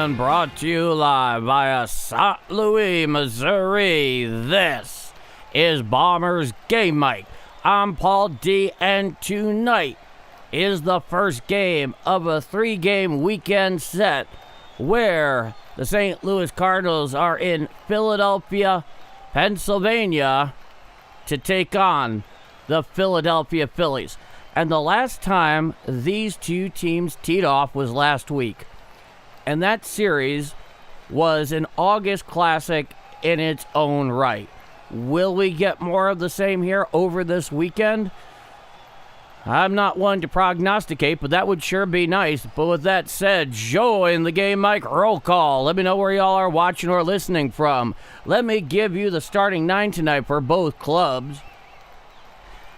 and brought to you live via St. Louis, Missouri. This is Bombers Game Mike. I'm Paul D, and tonight is the first game of a 3-game weekend set where the St. Louis Cardinals are in Philadelphia, Pennsylvania to take on the Philadelphia Phillies. And the last time these two teams teed off was last week. And that series was an August classic in its own right. Will we get more of the same here over this weekend? I'm not one to prognosticate, but that would sure be nice. But with that said, join the Game Mike roll call. Let me know where y'all are watching or listening from. Let me give you the starting 9 tonight for both clubs.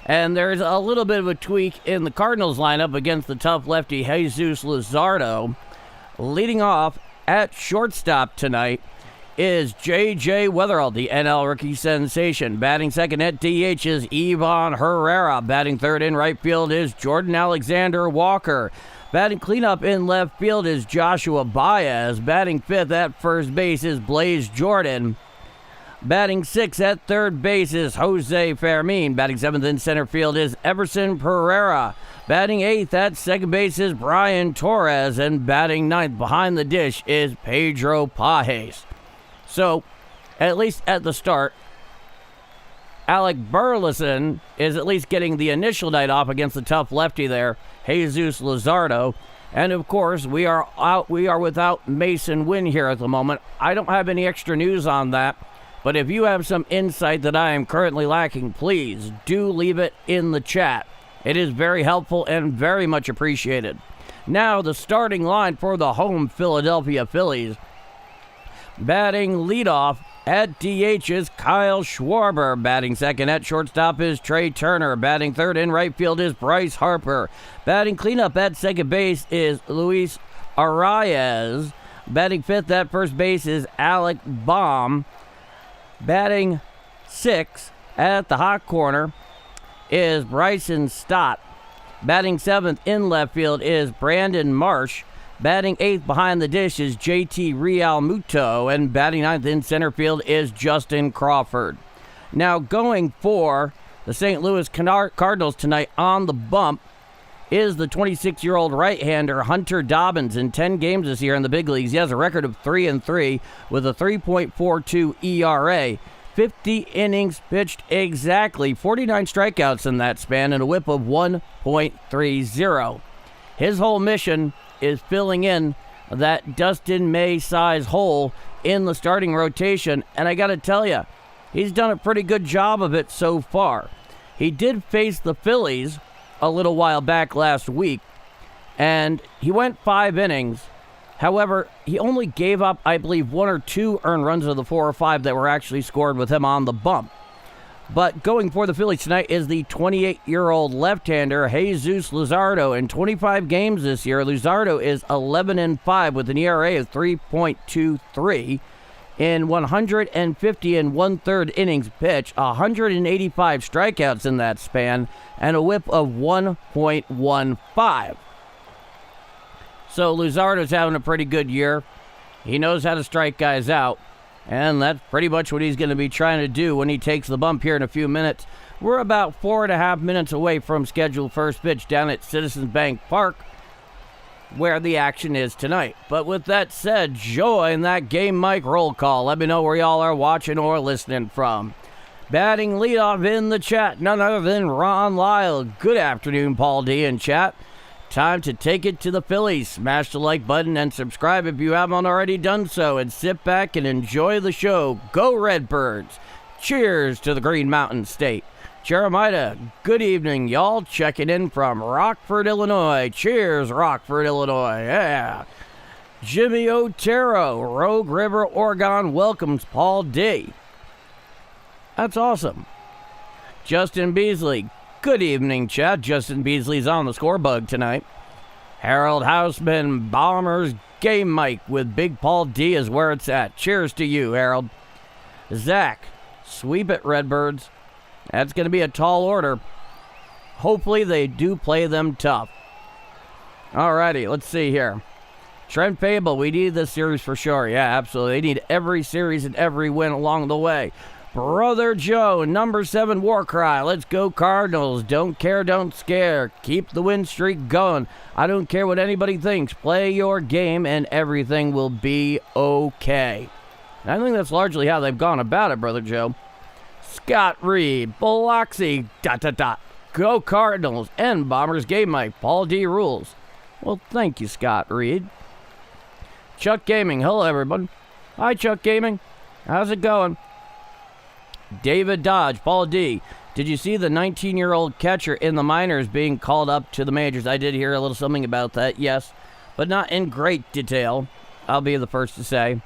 And there's a little bit of a tweak in the Cardinals lineup against the tough lefty Jesus Luzardo. Leading off at shortstop tonight is J.J. Weatherall, the NL rookie sensation. Batting second at DH is Ivan Herrera. Batting third in right field is Jordan Alexander Walker. Batting cleanup in left field is Joshua Baez. Batting fifth at first base is Blaze Jordan. Batting sixth at third base is Jose Fermin. Batting seventh in center field is Everson Pereira. Batting eighth at second base is Brian Torres. And batting ninth behind the dish is Pedro Pajes. So, at least at the start, Alec Burleson is at least getting the initial night off against the tough lefty there, Jesus Luzardo. And of course, we are without Mason Wynn here at the moment. I don't have any extra news on that, but if you have some insight that I am currently lacking, please do leave it in the chat. It is very helpful and very much appreciated. Now, the starting line for the home Philadelphia Phillies. Batting leadoff at DH is Kyle Schwarber. Batting second at shortstop is Trey Turner. Batting third in right field is Bryce Harper. Batting cleanup at second base is Luis Arias. Batting fifth at first base is Alec Baum. Batting sixth at the hot corner is Bryson Stott. Batting seventh in left field is Brandon Marsh. Batting eighth behind the dish is JT Realmuto, and batting ninth in center field is Justin Crawford. Now going for the St. Louis Cardinals tonight on the bump is the 26-year-old right-hander Hunter Dobbins. In 10 games this year in the big leagues, he has a record of 3-3 with a 3.42 ERA. 50 innings pitched exactly, 49 strikeouts in that span, and a whip of 1.30. His whole mission is filling in that Dustin May size hole in the starting rotation, and I gotta tell you, he's done a pretty good job of it so far. He did face the Phillies a little while back last week, and he went 5 innings. However, he only gave up, I believe, 1 or 2 earned runs of the 4 or 5 that were actually scored with him on the bump. But going for the Phillies tonight is the 28-year-old left-hander Jesus Luzardo. In 25 games this year, Luzardo is 11-5 with an ERA of 3.23. In 150 and one-third innings pitched, 185 strikeouts in that span, and a whip of 1.15. So Luzardo's having a pretty good year. He knows how to strike guys out. And that's pretty much what he's going to be trying to do when he takes the bump here in a few minutes. We're about 4.5 minutes away from scheduled first pitch down at Citizens Bank Park, where the action is tonight. But with that said, join that Game Mike roll call. Let me know where y'all are watching or listening from. Batting leadoff in the chat, none other than Ron Lyle. Good afternoon, Paul D in chat. Time to take it to the Phillies. Smash the like button and subscribe if you haven't already done so, and sit back and enjoy the show. Go Redbirds. Cheers to the Green Mountain State. Jeremiah, good evening, y'all. Checking in from Rockford, Illinois. Cheers, Rockford, Illinois. Yeah. Jimmy Otero, Rogue River, Oregon, welcomes Paul D. That's awesome. Justin Beasley, good evening, Chad. Justin Beasley's on the score bug tonight. Harold Houseman, Bombers Game Mike with Big Paul D is where it's at. Cheers to you, Harold. Zach, sweep it, Redbirds. That's going to be a tall order. Hopefully they do play them tough. Alrighty, let's see here. Trent Fable, we need this series for sure. Yeah, absolutely. They need every series and every win along the way. Brother Joe, number 7 war cry. Let's go Cardinals. Don't care, don't scare. Keep the win streak going. I don't care what anybody thinks. Play your game and everything will be okay. And I think that's largely how they've gone about it, Brother Joe. Scott Reed, Biloxi, ... Go Cardinals. And Bombers Game Mike. Paul D rules. Well, thank you, Scott Reed. Chuck Gaming. Hello, everyone. Hi, Chuck Gaming. How's it going? David Dodge, Paul D. Did you see the 19-year-old catcher in the minors being called up to the majors? I did hear a little something about that, yes, but not in great detail. I'll be the first to say.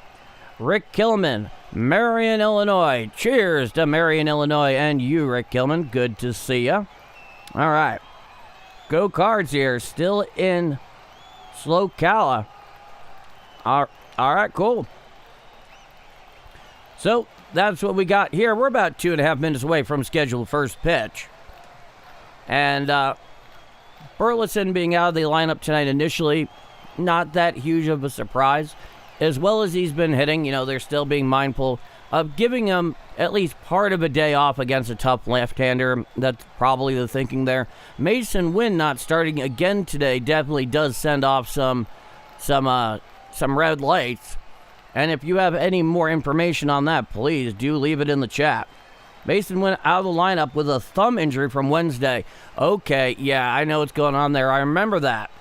Rick Killman, Marion, Illinois. Cheers to Marion, Illinois, and you, Rick Killman. Good to see ya. All right. Go Cards here, still in Slocala. All right, cool. So, that's what we got here. We're about 2.5 minutes away from scheduled first pitch. And Burleson being out of the lineup tonight initially, not that huge of a surprise. As well as he's been hitting, they're still being mindful of giving him at least part of a day off against a tough left-hander. That's probably the thinking there. Mason Wynn not starting again today definitely does send off some red lights. And if you have any more information on that, please do leave it in the chat. Mason went out of the lineup with a thumb injury from Wednesday. Okay, yeah, I know what's going on there. I remember that.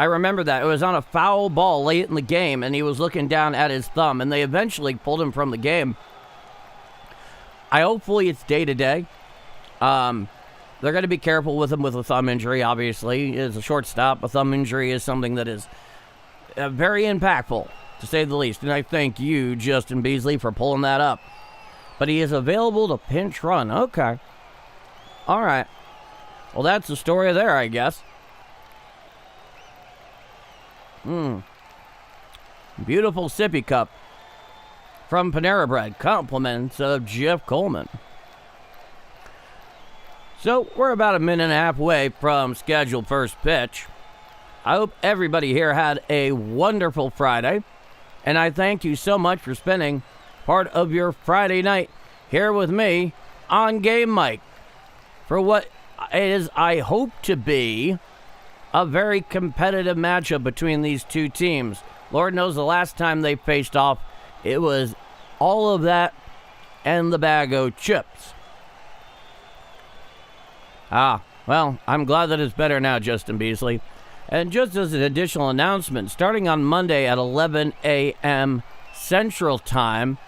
It was on a foul ball late in the game, and he was looking down at his thumb, and they eventually pulled him from the game. Hopefully it's day-to-day. They're going to be careful with him with a thumb injury, obviously. It's a shortstop. A thumb injury is something that is very impactful, to say the least. And I thank you, Justin Beasley, for pulling that up. But he is available to pinch run. Okay. All right. Well, that's the story there, I guess. Beautiful sippy cup from Panera Bread. Compliments of Jeff Coleman. So, we're about 1.5 minutes away from scheduled first pitch. I hope everybody here had a wonderful Friday. And I thank you so much for spending part of your Friday night here with me on Game Mike for what is, I hope to be, a very competitive matchup between these two teams. Lord knows the last time they faced off, it was all of that and the bag of chips. Well, I'm glad that it's better now, Justin Beasley. And just as an additional announcement, starting on Monday at 11 a.m. Central Time,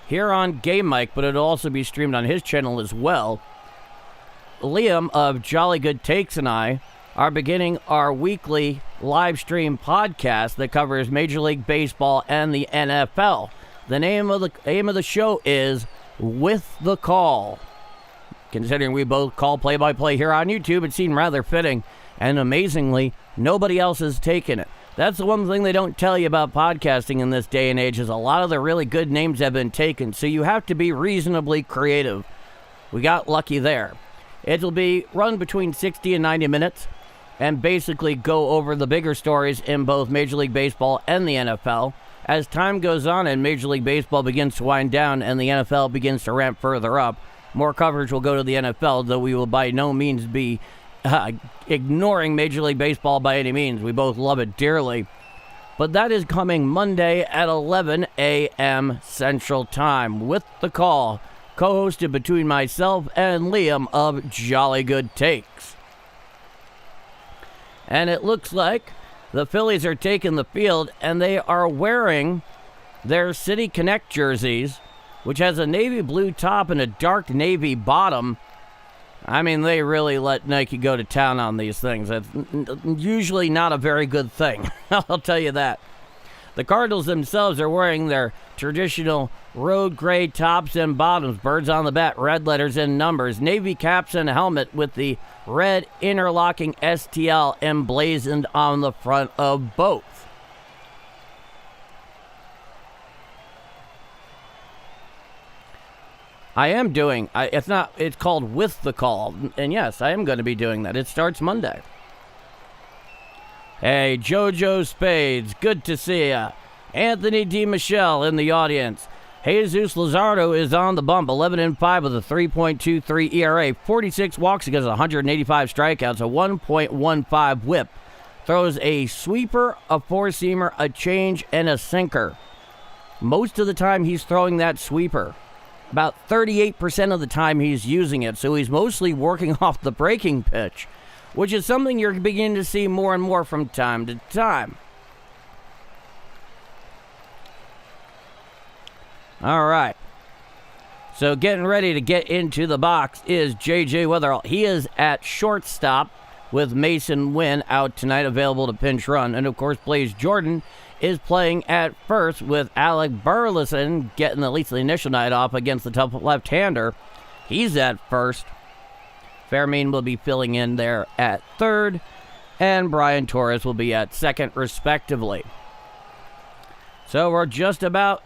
here on Game Mike, but it'll also be streamed on his channel as well, Liam of Jolly Good Takes and I are beginning our weekly live stream podcast that covers Major League Baseball and the NFL. The name of the show is With the Call. Considering we both call play-by-play here on YouTube, it seemed rather fitting. And amazingly, nobody else has taken it. That's the one thing they don't tell you about podcasting in this day and age, is a lot of the really good names have been taken. So you have to be reasonably creative. We got lucky there. It'll be run between 60 and 90 minutes and basically go over the bigger stories in both Major League Baseball and the NFL. As time goes on and Major League Baseball begins to wind down and the NFL begins to ramp further up, more coverage will go to the NFL, though we will by no means be ignoring Major League Baseball by any means. We both love it dearly. But that is coming Monday at 11 a.m. Central Time. With the Call, co-hosted between myself and Liam of Jolly Good Takes. And it looks like the Phillies are taking the field, and they are wearing their City Connect jerseys, which has a navy blue top and a dark navy bottom. I mean, they really let Nike go to town on these things. That's usually not a very good thing. I'll tell you that. The Cardinals themselves are wearing their traditional road gray tops and bottoms, birds on the bat, red letters and numbers, navy caps and helmet with the red interlocking STL emblazoned on the front of both. I am doing, it's called With the Call, and yes, I am going to be doing that. It starts Monday. Hey, JoJo Spades, good to see ya. Anthony D. Michelle in the audience. Jesus Luzardo is on the bump, 11-5 with a 3.23 ERA, 46 walks against 185 strikeouts, a 1.15 whip. Throws a sweeper, a four-seamer, a change, and a sinker. Most of the time he's throwing that sweeper. About 38% of the time he's using it, so he's mostly working off the breaking pitch, which is something you're beginning to see more and more from time to time. All right. So getting ready to get into the box is J.J. Weatherall. He is at shortstop with Mason Wynn out tonight, available to pinch run. And, of course, Blaze Jordan is playing at first with Alec Burleson getting at least the initial night off against the tough left-hander. He's at first. Fairmean will be filling in there at third. And Brian Torres will be at second, respectively. So we're just about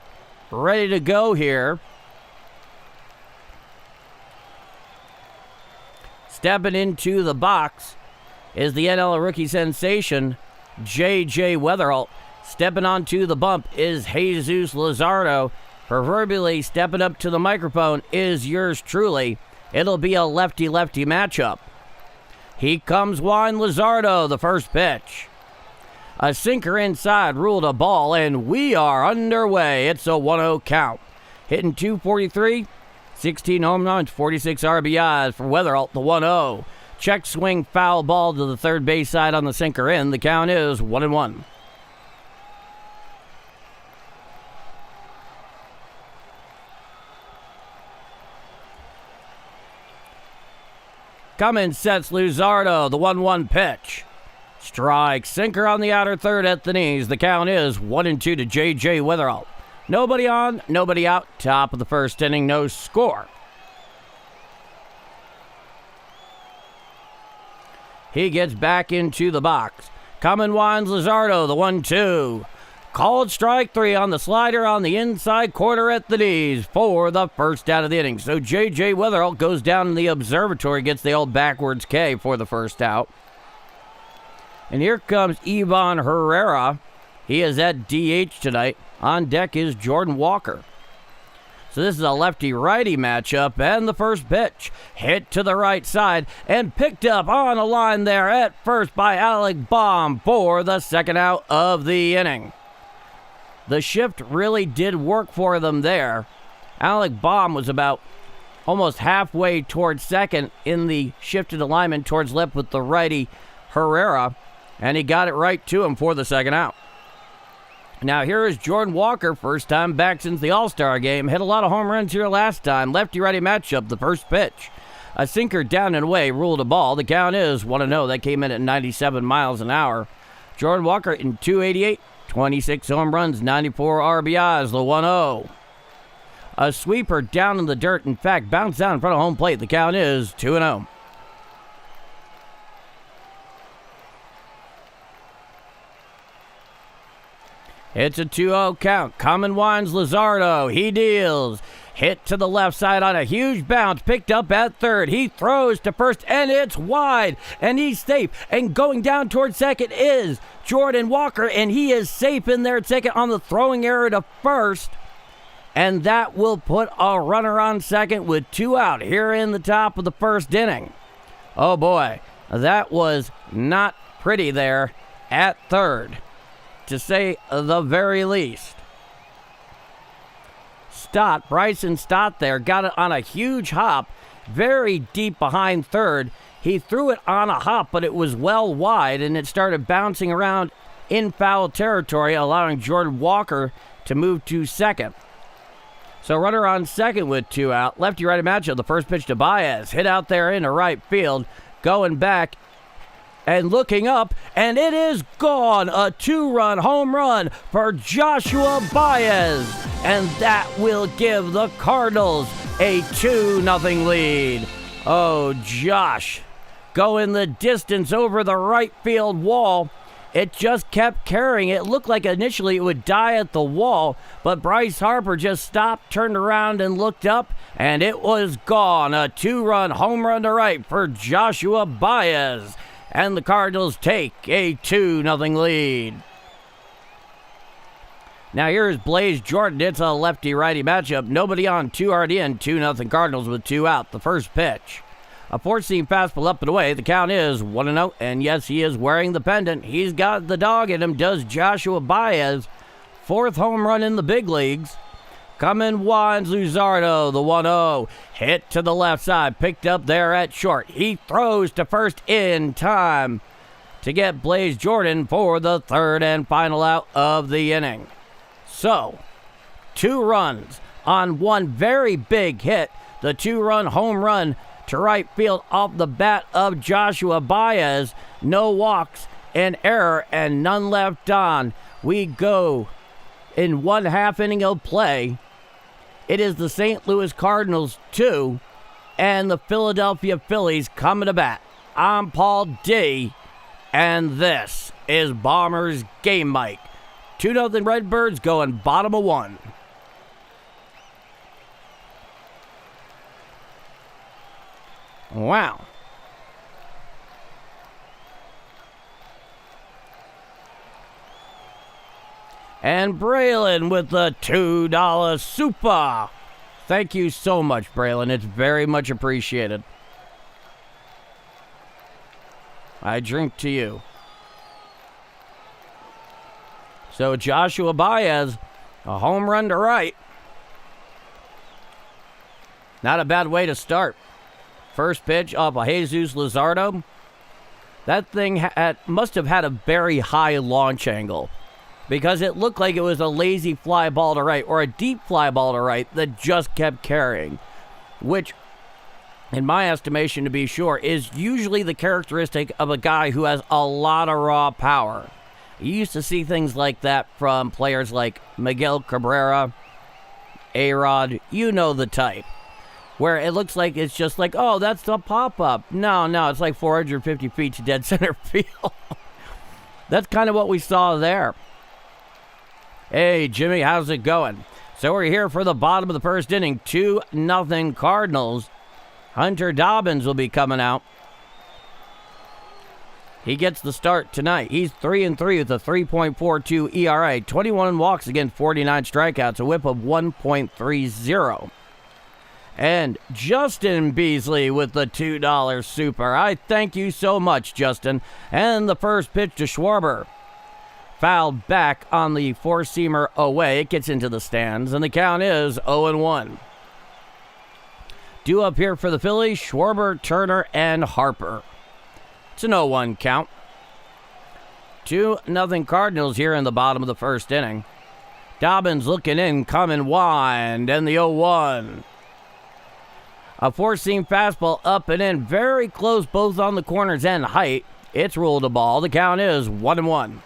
ready to go here. Stepping into the box is the NL rookie sensation, J.J. Weatherall. Stepping onto the bump is Jesus Luzardo. Proverbially stepping up to the microphone is yours truly. It'll be a lefty-lefty matchup. Here comes Juan Luzardo, the first pitch. A sinker inside ruled a ball, and we are underway. It's a 1-0 count. Hitting .243, 16 home runs, 46 RBIs for Weatherall, the 1-0. Check swing foul ball to the third base side on the sinker in. The count is 1-1. Coming sets Luzardo, the 1-1 pitch. Strike, sinker on the outer third at the knees. The count is 1-2 to J.J. Weatherall. Nobody on, nobody out. Top of the first inning, no score. He gets back into the box. Coming winds Luzardo, the 1-2. Called strike three on the slider on the inside corner at the knees for the first out of the inning. So J.J. Weatherall goes down in the observatory, gets the old backwards K for the first out. And here comes Ivan Herrera. He is at DH tonight. On deck is Jordan Walker. So this is a lefty-righty matchup, and the first pitch hit to the right side and picked up on a line there at first by Alec Baum for the second out of the inning. The shift really did work for them there. Alec Baum was about almost halfway towards second in the shifted alignment towards left with the righty Herrera, and he got it right to him for the second out. Now here is Jordan Walker, first time back since the All-Star game. Hit a lot of home runs here last time. Lefty-righty matchup, the first pitch. A sinker down and away, ruled a ball. The count is 1-0. That came in at 97 miles an hour. Jordan Walker in .288, 26 home runs, 94 RBIs, the 1-0. A sweeper down in the dirt. In fact, bounced down in front of home plate. The count is 2-0. It's a 2-0 count. Common winds Luzardo. He deals. Hit to the left side on a huge bounce. Picked up at third. He throws to first, and it's wide. And he's safe. And going down towards second is Jordan Walker, and he is safe in there at second on the throwing error to first. And that will put a runner on second with 2 out here in the top of the first inning. Oh boy, that was not pretty there at third, to say the very least. Bryson Stott there, got it on a huge hop, very deep behind third. He threw it on a hop, but it was well wide, and it started bouncing around in foul territory, allowing Jordan Walker to move to second. So runner on second with 2 out. Lefty-righty matchup, the first pitch to Baez. Hit out there into right field, going back and looking up, and it is gone. A 2-run home run for Joshua Baez, and that will give the Cardinals a 2-0 lead. Oh, Josh, going the distance over the right field wall. It just kept carrying. It looked like initially it would die at the wall, but Bryce Harper just stopped, turned around, and looked up, and it was gone. A 2-run home run to right for Joshua Baez. and the Cardinals take a 2-0 lead. Now here's Blaze Jordan. It's a lefty-righty matchup. Nobody on, 2 already in. 2-0 Cardinals with 2 out. The first pitch. A four-seam fastball up and away. The count is 1-0. And yes, he is wearing the pendant. He's got the dog in him. Does Joshua Baez. 4th home run in the big leagues. Coming winds Luzardo, the 1-0. Hit to the left side. Picked up there at short. He throws to first in time to get Blaze Jordan for the 3rd and final out of the inning. So, 2 runs on one very big hit. The 2-run home run to right field off the bat of Joshua Baez. No walks, an error, and none left on. We go in 1/2 inning of play. It is the St. Louis Cardinals 2 and the Philadelphia Phillies coming to bat. I'm Paul D, and this is Bombers Game Mic. 2-0 Redbirds going bottom of 1. Wow. And Braylon with the $2 super. Thank you so much, Braylon. It's very much appreciated. I drink to you. So Joshua Baez, a home run to right. Not a bad way to start. First pitch off of Jesus Luzardo. That thing must have had a very high launch angle, because it looked like it was a lazy fly ball to right or a deep fly ball to right that just kept carrying, which, in my estimation, to be sure, is usually the characteristic of a guy who has a lot of raw power. You used to see things like that from players like Miguel Cabrera, A-Rod, you know the type, where it looks like it's just like, oh, that's the pop-up. No, it's like 450 feet to dead center field. That's kind of what we saw there. Hey, Jimmy, how's it going? So we're here for the bottom of the first inning. 2-0 Cardinals. Hunter Dobbins will be coming out. He gets the start tonight. He's 3-3 with a 3.42 ERA, 21 walks against 49 strikeouts, a whip of 1.30. And Justin Beasley with the $2 super. I thank you so much, Justin. And the first pitch to Schwarber. Fouled back on the four-seamer away. It gets into the stands, and the count is 0-1. Due up here for the Phillies, Schwarber, Turner, and Harper. It's an 0-1 count. 2-0 Cardinals here in the bottom of the first inning. Dobbins looking in, coming wide, and the 0-1. A four-seam fastball up and in, very close both on the corners and height. It's ruled a ball. The count is 1-1.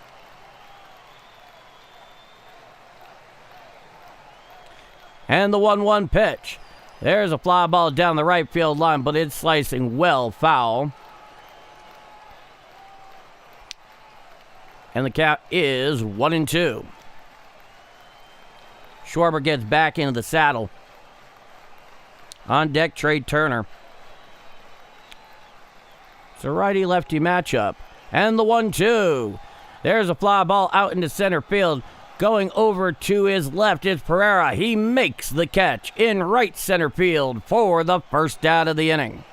And the 1-1 pitch. There's a fly ball down the right field line, but it's slicing well foul. And the count is 1-2. Schwarber gets back into the saddle. On deck, Trey Turner. It's a righty-lefty matchup. And the 1-2. There's a fly ball out into center field. Going over to his left is Pereira. He makes the catch in right center field for the first out of the inning.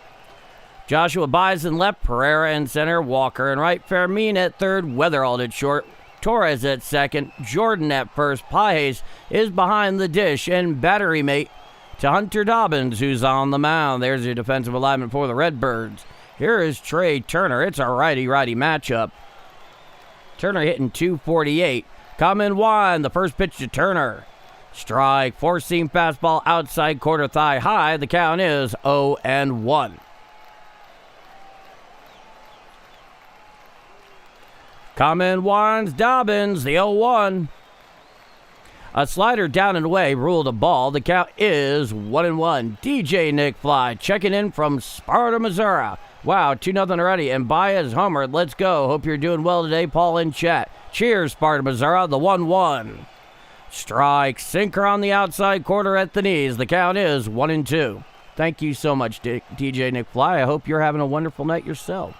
Joshua Baez in left, Pereira in center, Walker in right, Fermin at third, Weatherald at short, Torres at second, Jordan at first. Pages is behind the dish, and battery mate to Hunter Dobbins, who's on the mound. There's your defensive alignment for the Redbirds. Here is Trey Turner. It's a righty-righty matchup. Turner hitting .248. Coming wide, the first pitch to Turner. Strike, four-seam fastball outside quarter thigh high. The count is 0-1. Coming winds Dobbins, the 0-1. A slider down and away ruled a ball. The count is 1-1. DJ Nick Fly checking in from Sparta, Missouri. Wow, 2-0 already. And Baez homered. Let's go. Hope you're doing well today, Paul in chat. Cheers, Sparta, Missouri. The 1-1. Strike, sinker on the outside quarter at the knees. The count is 1-2. Thank you so much, DJ Nick Fly. I hope you're having a wonderful night yourself.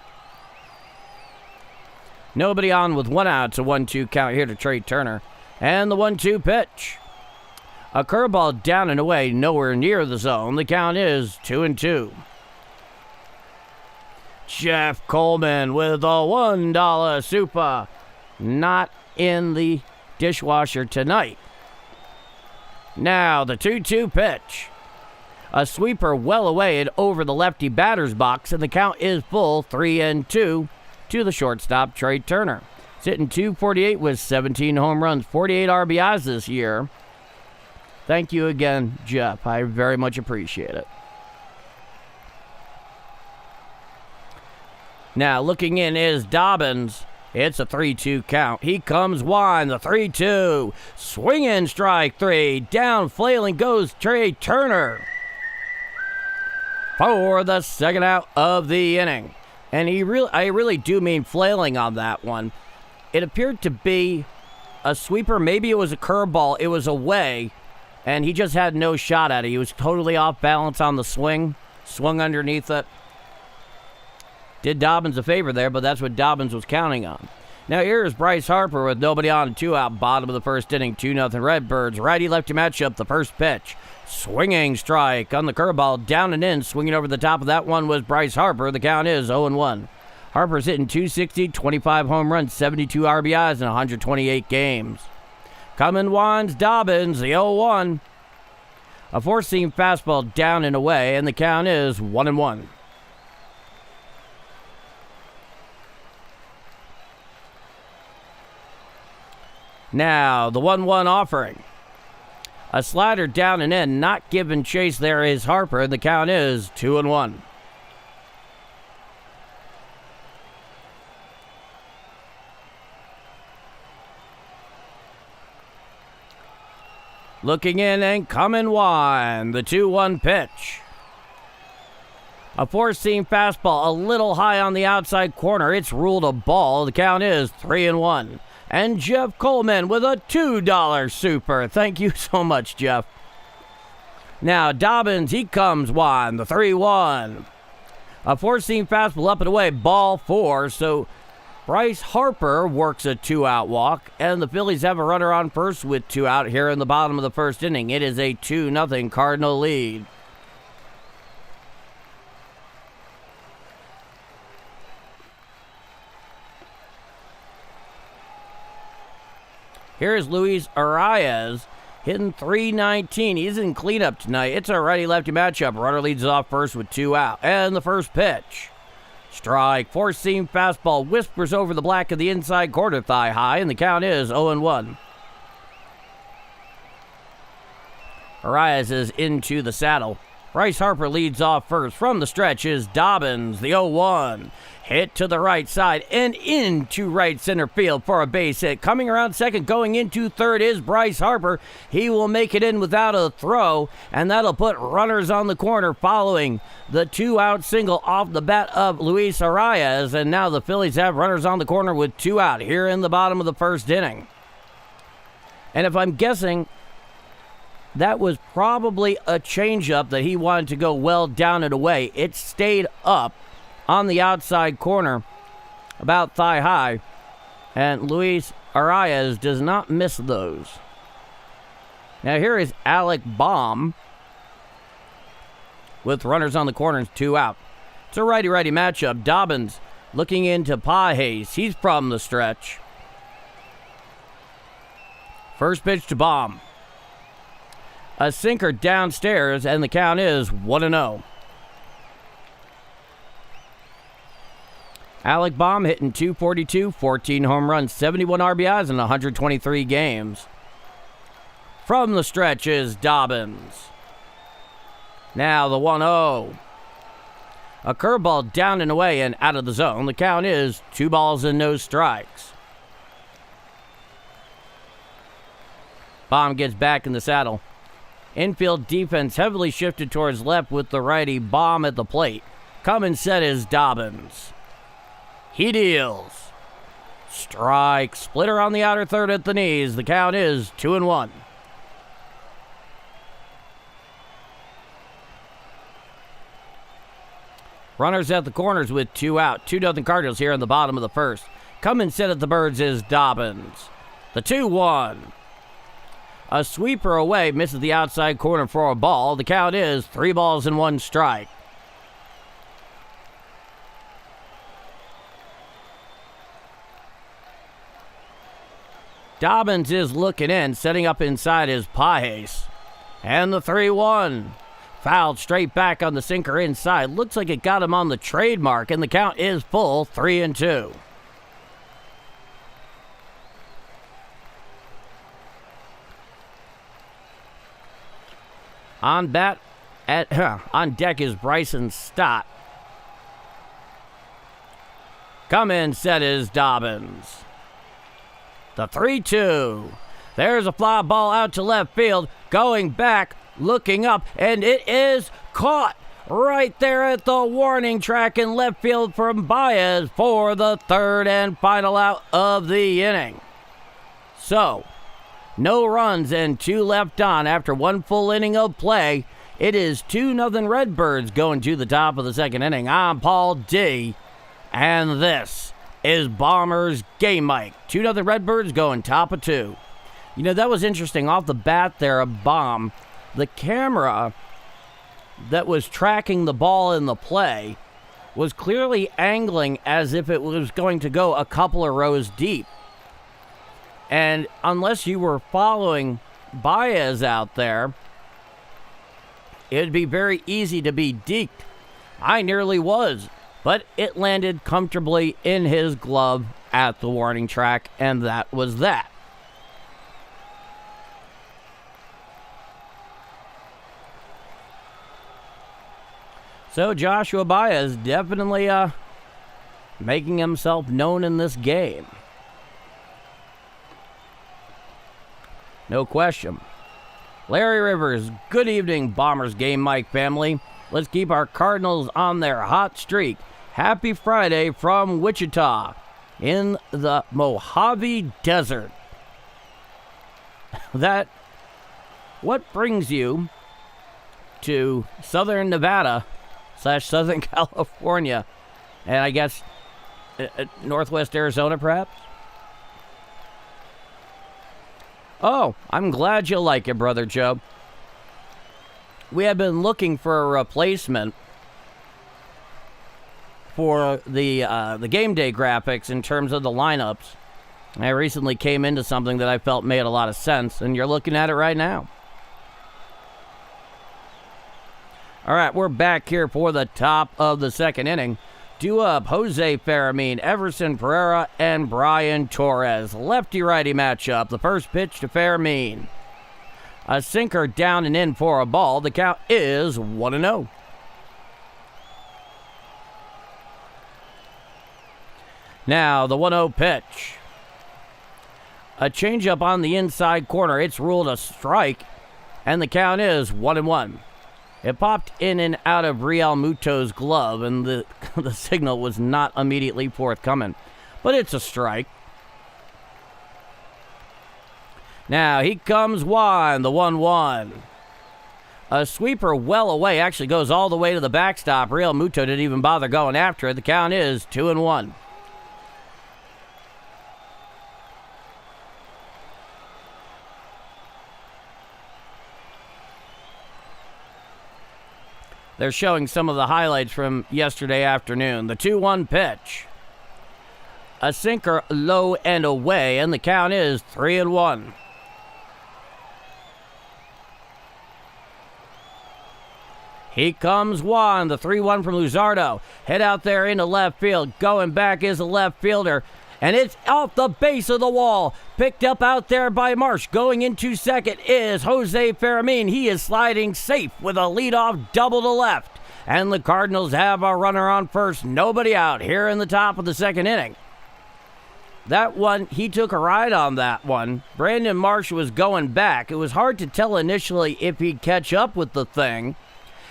Nobody on with 1 out. It's a 1-2 count here to Trea Turner. And the 1-2 pitch. A curveball down and away, nowhere near the zone. The count is 2-2. Jeff Coleman with a $1 super. Not in the dishwasher tonight. Now the 2-2 pitch. A sweeper well away and over the lefty batter's box, and the count is full, 3-2 to the shortstop, Trea Turner. Sitting .248 with 17 home runs, 48 RBIs this year. Thank you again, Jeff. I very much appreciate it. Now, looking in is Dobbins. It's a 3-2 count. He comes one, the 3-2. Swinging strike 3. Down flailing goes Trea Turner for the second out of the inning. And I really do mean flailing on that one. It appeared to be a sweeper. Maybe it was a curveball. It was away, and he just had no shot at it. He was totally off balance on the swing. Swung underneath it. Did Dobbins a favor there, but that's what Dobbins was counting on. Now here's Bryce Harper with nobody on, 2 out, bottom of the first inning, 2-0 Redbirds. Righty-lefty matchup, the first pitch. Swinging strike on the curveball, down and in. Swinging over the top of that one was Bryce Harper. The count is 0-1. Harper's hitting .260, 25 home runs, 72 RBIs in 128 games. Coming one's Dobbins, the 0-1. A four-seam fastball down and away, and the count is 1-1. Now, the 1-1 offering. A slider down and in, not giving chase there is Harper, and the count is 2-1. Looking in and coming one, the 2-1 pitch. A four-seam fastball, a little high on the outside corner. It's ruled a ball. The count is 3-1. And Jeff Coleman with a $2 super. Thank you so much, Jeff. Now, Dobbins, he comes one, the 3-1. A four-seam fastball up and away, ball 4. So Bryce Harper works a 2-out walk, and the Phillies have a runner on first with 2 out here in the bottom of the first inning. It is a 2-0 Cardinal lead. Here's Luis Arias hitting .319. He's in cleanup tonight. It's a righty-lefty matchup. Runner leads off first with 2 out. And the first pitch. Strike. Four-seam fastball whispers over the black of the inside corner, thigh high, and the count is 0-1. Arias is into the saddle. Bryce Harper leads off first. From the stretch is Dobbins, the 0-1. Hit to the right side and into right center field for a base hit. Coming around second, going into third is Bryce Harper. He will make it in without a throw, and that'll put runners on the corner following the 2-out single off the bat of Luis Arias. And now the Phillies have runners on the corner with 2 out here in the bottom of the first inning. And if I'm guessing, that was probably a changeup that he wanted to go well down and away. It stayed up on the outside corner, about thigh high, and Luis Arias does not miss those. Now here is Alec Baum with runners on the corners, 2 out. It's a righty-righty matchup. Dobbins looking into Pages. He's from the stretch. First pitch to Baum. A sinker downstairs, and the count is 1-0. Alec Baum hitting .242, 14 home runs, 71 RBIs in 123 games. From the stretch is Dobbins. Now the 1-0. A curveball down and away and out of the zone. The count is 2 balls and no strikes. Baum gets back in the saddle. Infield defense heavily shifted towards left with the righty Baum at the plate. Coming set is Dobbins. He deals. Strike. Splitter on the outer third at the knees. The count is 2-1. Runners at the corners with 2 out. 2-0 Cardinals here in the bottom of the first. Coming set at the Birds is Dobbins. The 2-1. A sweeper away, misses the outside corner for a ball. The count is 3 balls and 1 strike. Dobbins is looking in, setting up inside his Pajes. And the 3-1. Fouled straight back on the sinker inside. Looks like it got him on the trademark, and the count is full, 3-2. On deck is Bryson Stott. Come in set is Dobbins. The 3-2. There's a fly ball out to left field. Going back, looking up, and it is caught right there at the warning track in left field from Baez for the 3rd and final out of the inning. So, no runs and 2 left on after 1 full inning of play. It is 2-0 Redbirds going to the top of the 2nd inning. I'm Paul D, and this is Bombers Game Mike. 2-0 Redbirds going top of 2. You know, that was interesting. Off the bat there, a bomb. The camera that was tracking the ball in the play was clearly angling as if it was going to go a couple of rows deep. And unless you were following Baez out there, it would be very easy to be deked. I nearly was, but it landed comfortably in his glove at the warning track, and that was that. So Joshua Baez definitely making himself known in this game. No question. Larry Rivers, good evening, Bombers Game Mike family. Let's keep our Cardinals on their hot streak. Happy Friday from Wichita in the Mojave Desert. What brings you to Southern Nevada / Southern California, and I guess Northwest Arizona perhaps? Oh, I'm glad you like it, Brother Joe. We have been looking for a replacement for the game day graphics in terms of the lineups. I recently came into something that I felt made a lot of sense, and you're looking at it right now. All right, we're back here for the top of the 2nd inning. Due up, Jose Fermin, Everson Pereira, and Brian Torres. Lefty-righty matchup. The first pitch to Fermin. A sinker down and in for a ball. The count is 1-0. Now, the 1-0 pitch. A changeup on the inside corner. It's ruled a strike, and the count is 1-1. It popped in and out of Real Muto's glove, and the signal was not immediately forthcoming. But it's a strike. Now, he comes Juan, the 1-1. A sweeper well away, actually goes all the way to the backstop. Real Muto didn't even bother going after it. The count is 2-1. They're showing some of the highlights from yesterday afternoon. The 2-1 pitch. A sinker low and away, and the count is 3-1. He comes Juan, the 3-1 from Luzardo. Head out there into left field. Going back is a left fielder. And it's off the base of the wall. Picked up out there by Marsh. Going into second is Jose Fermin. He is sliding safe with a leadoff double to left. And the Cardinals have a runner on first. Nobody out here in the top of the 2nd inning. That one, he took a ride on that one. Brandon Marsh was going back. It was hard to tell initially if he'd catch up with the thing.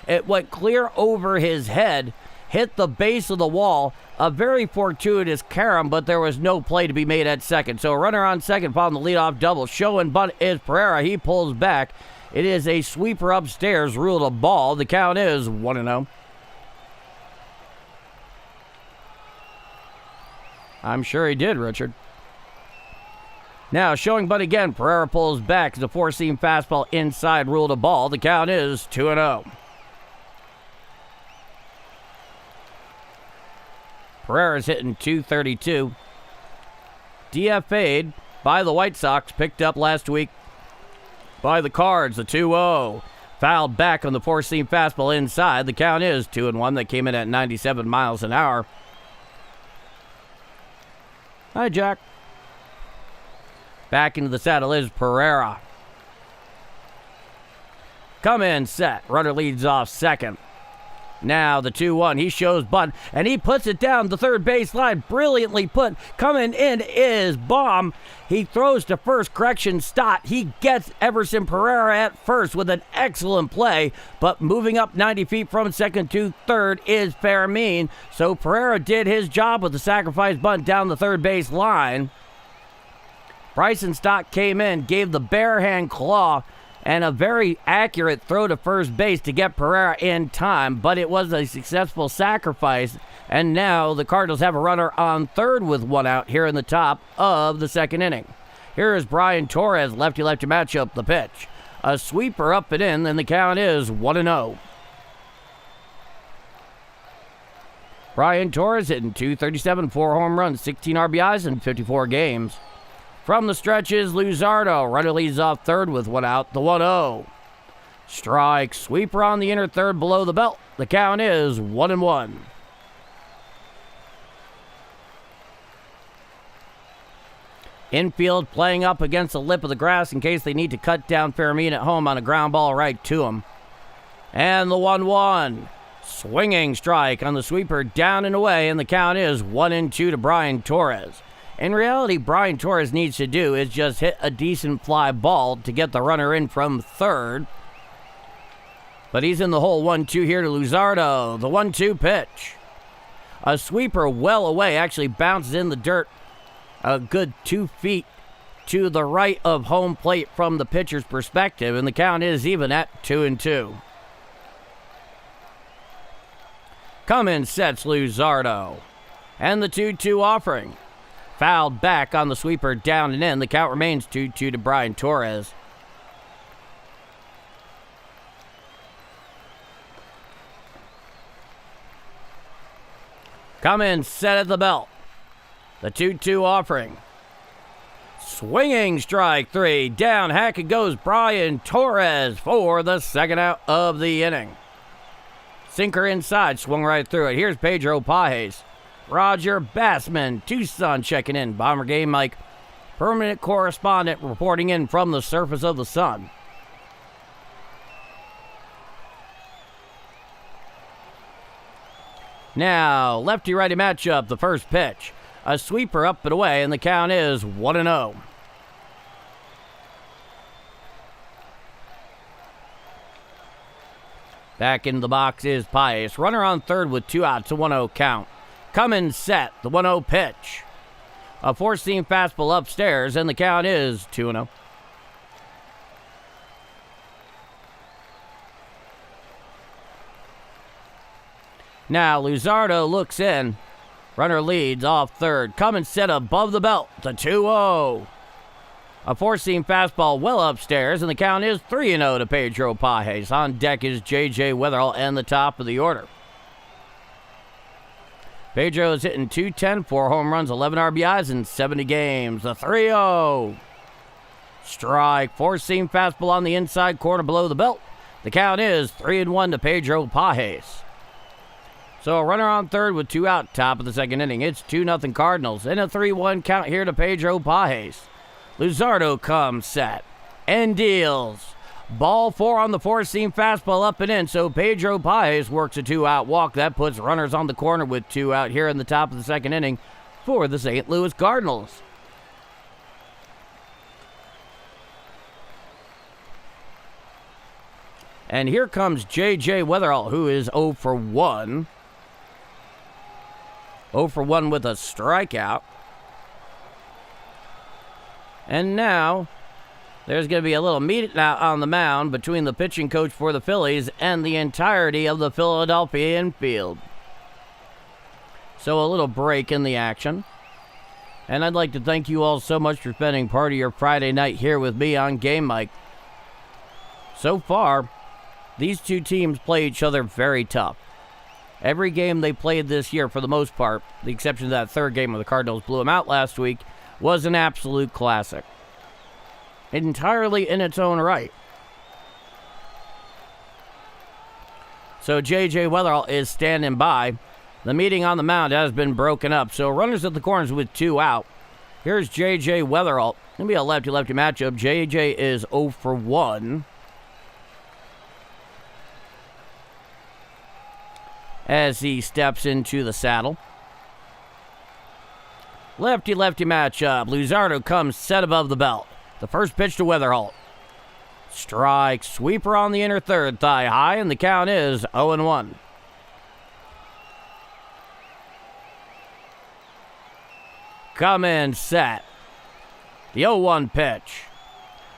It went clear over his head, hit the base of the wall. A very fortuitous carom, but there was no play to be made at second. So a runner on second following the leadoff double. Showing bunt is Pereira. He pulls back. It is a sweeper upstairs, ruled a ball. The count is 1-0. I'm sure he did, Richard. Now, showing bunt again. Pereira pulls back. The four-seam fastball inside ruled a ball. The count is 2-0. Pereira's hitting .232. DFA'd by the White Sox. Picked up last week by the Cards. The 2-0. Fouled back on the four-seam fastball inside. The count is 2-1. That came in at 97 miles an hour. Hi, Jack. Back into the saddle is Pereira. Come in, set. Runner leads off second. Now the 2-1. He shows bunt, and he puts it down the third base line. Brilliantly put. Coming in is Baum. He throws to first. Correction, Stott. He gets Everson Pereira at first with an excellent play, but moving up 90 feet from second to third is Fermin. So Pereira did his job with the sacrifice bunt down the third base line. Bryson Stott came in, gave the bare hand claw, and a very accurate throw to first base to get Pereira in time, but it was a successful sacrifice, and now the Cardinals have a runner on third with one out here in the top of the second inning. Here is Brian Torres, lefty-lefty matchup, the pitch. A sweeper up and in, and the count is 1-0. Brian Torres hitting .237, 4 home runs, 16 RBIs in 54 games. From the stretch is Luzardo. Runner leads off third with one out. The 1-0. Strike. Sweeper on the inner third below the belt. The count is 1-1. Infield playing up against the lip of the grass in case they need to cut down Fermin at home on a ground ball right to him. And the 1-1. Swinging strike on the sweeper down and away, and the count is 1-2 to Brian Torres. In reality, Brian Torres needs to do is just hit a decent fly ball to get the runner in from third. But he's in the hole. 1-2 here to Luzardo. The 1-2 pitch. A sweeper well away, actually bounces in the dirt a good 2 feet to the right of home plate from the pitcher's perspective, and the count is even at 2-2. Come in sets Luzardo. And the 2-2 offering. Fouled back on the sweeper down and in. The count remains 2-2 to Brian Torres. Come in, set at the belt. The 2-2 offering. Swinging strike 3. Down, hack it goes Brian Torres for the second out of the inning. Sinker inside, swung right through it. Here's Pedro Pages. Roger Bassman, Tucson checking in. Bomber Game Mike, permanent correspondent reporting in from the surface of the sun. Now, lefty-righty matchup, the first pitch. A sweeper up and away, and the count is 1-0. Back into the box is Pages. Runner on third with 2 outs, a 1-0 count. Come set, the 1-0 pitch. A four-seam fastball upstairs, and the count is 2-0. Now Luzardo looks in. Runner leads off third. Come set above the belt, the 2-0. A four-seam fastball well upstairs, and the count is 3-0 to Pedro Pages. On deck is J.J. Weatherall and the top of the order. Pedro is hitting .210, 4 home runs, 11 RBIs in 70 games. The 3-0. Strike. Four-seam fastball on the inside corner below the belt. The count is 3-1 to Pedro Pages. So a runner on third with 2 out, top of the second inning. It's 2-0 Cardinals. And a 3-1 count here to Pedro Pages. Luzardo comes set and deals. Ball 4 on the four-seam fastball up and in, so Pedro Pages works a 2-out walk. That puts runners on the corner with 2 out here in the top of the second inning for the St. Louis Cardinals. And here comes J.J. Weatherall, who is 0 for 1. 0 for 1 with a strikeout. And now there's going to be a little meet out on the mound between the pitching coach for the Phillies and the entirety of the Philadelphia infield. So a little break in the action. And I'd like to thank you all so much for spending part of your Friday night here with me on Game Mike. So far, these two teams play each other very tough. Every game they played this year, for the most part, the exception of that third game where the Cardinals blew them out last week, was an absolute classic. Entirely in its own right. So J.J. Weatherall is standing by. The meeting on the mound has been broken up, so runners at the corners with 2 out. Here's J.J. Weatherall. It'll be a lefty-lefty matchup. J.J. is 0 for 1. As he steps into the saddle. Lefty-lefty matchup. Luzardo comes set above the belt. The first pitch to Weatherall. Strike. Sweeper on the inner third. Thigh high, and the count is 0-1. Come in set. The 0-1 pitch.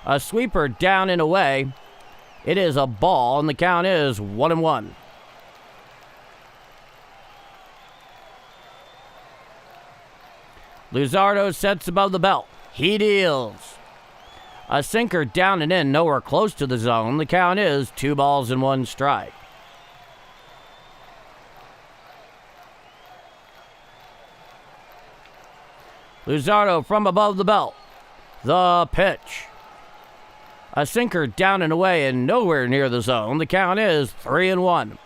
A sweeper down and away. It is a ball, and the count is 1-1. Luzardo sets above the belt. He deals. A sinker down and in, nowhere close to the zone. The count is 2 balls and 1 strike. Luzardo from above the belt. The pitch. A sinker down and away and nowhere near the zone. The count is 3-1.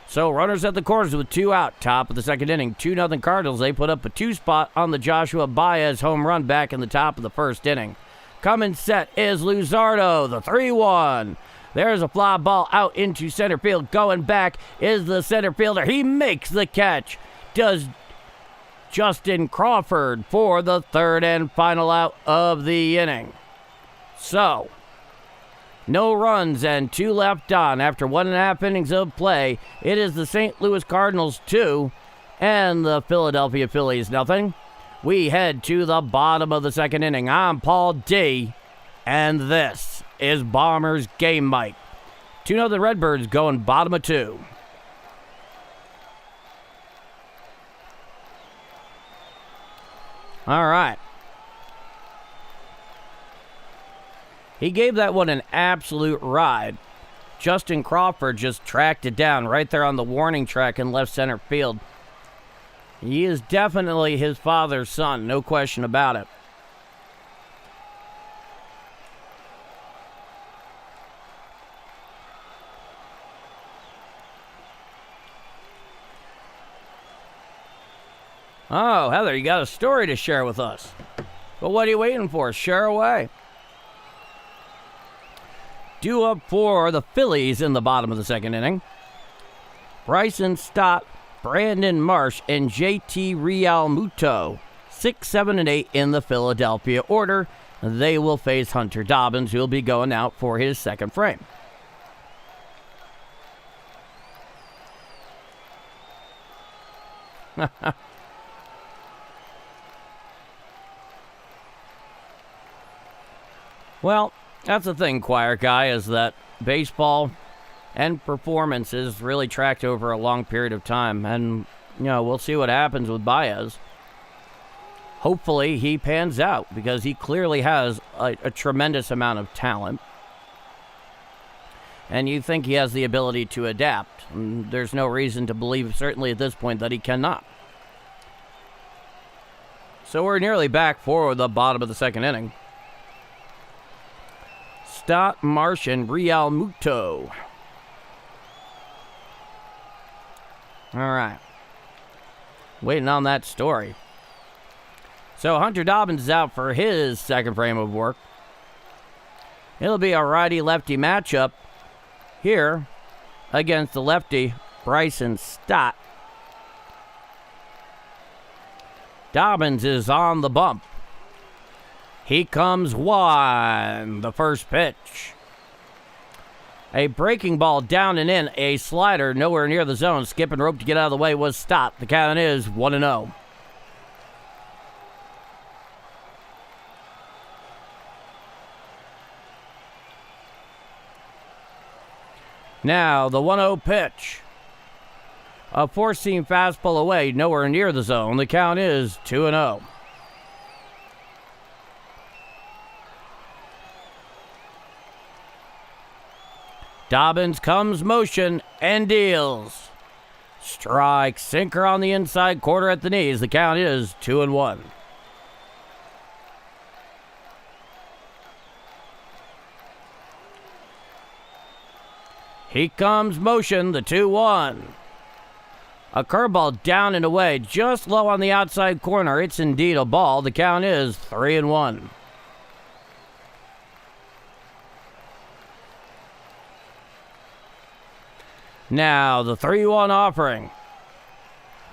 So runners at the corners with 2 out. Top of the second inning, 2-0 Cardinals. They put up a 2 spot on the Joshua Baez home run back in the top of the first inning. Coming set is Luzardo, the 3-1. There's a fly ball out into center field. Going back is the center fielder. He makes the catch. Does Justin Crawford for the third and final out of the inning. So, no runs and 2 left on after 1.5 innings of play. It is the St. Louis Cardinals 2 and the Philadelphia Phillies nothing. We head to the bottom of the second inning. I'm Paul D, and this is Bombers Game Mike. 2-0 Redbirds going bottom of 2. All right. He gave that one an absolute ride. Justin Crawford just tracked it down right there on the warning track in left center field. He is definitely his father's son, no question about it. Oh, Heather, you got a story to share with us. Well, what are you waiting for? Share away. Due up for the Phillies in the bottom of the second inning. Bryson Stott, Brandon Marsh, and JT Realmuto. 6, 7, and 8 in the Philadelphia order. They will face Hunter Dobbins, who will be going out for his second frame. Well, that's the thing, choir guy, is that baseball and performances really tracked over a long period of time. And, you know, we'll see what happens with Baez. Hopefully he pans out because he clearly has a tremendous amount of talent. And you think he has the ability to adapt. And there's no reason to believe, certainly at this point, that he cannot. So we're nearly back for the bottom of the second inning. Stott, Marsh, and Realmuto. All right. Waiting on that story. So Hunter Dobbins is out for his second frame of work. It'll be a righty-lefty matchup here against the lefty Bryson Stott. Dobbins is on the bump. He comes one. The first pitch. A breaking ball down and in. A slider nowhere near the zone. Skipping rope to get out of the way was Stott. The count is 1-0. Now the 1-0 pitch. A four-seam fastball away, nowhere near the zone. The count is 2-0. Dobbins comes motion and deals. Strike, sinker on the inside quarter at the knees. The count is 2-1. He comes motion, the 2-1. A curveball down and away, just low on the outside corner. It's indeed a ball. The count is 3-1. Now the 3-1 offering.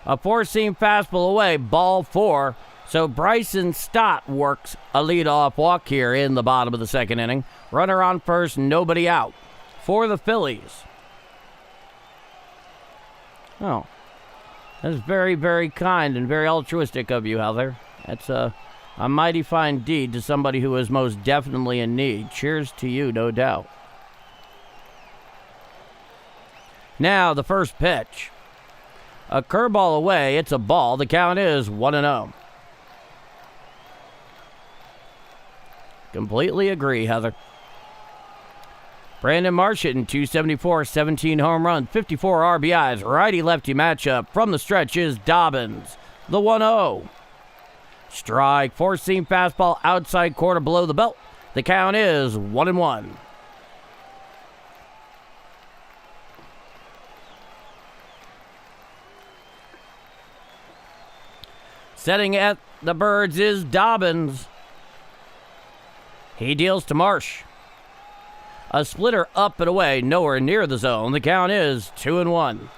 A four-seam fastball away, ball 4. So Bryson Stott works a leadoff walk here in the bottom of the second inning. Runner on first, nobody out for the Phillies. Oh, that's very, very kind and very altruistic of you, Heather. That's a mighty fine deed to somebody who is most definitely in need. Cheers to you, no doubt. Now the first pitch. A curveball away. It's a ball. The count is 1-0. Completely agree, Heather. Brandon Marsh hitting .274, 17 home runs, 54 RBIs. Righty-lefty matchup from the stretch is Dobbins. The 1-0. Strike, four-seam fastball outside quarter below the belt. The count is 1-1. Setting at the Birds is Dobbins. He deals to Marsh. A splitter up and away, nowhere near the zone. The count is 2-1.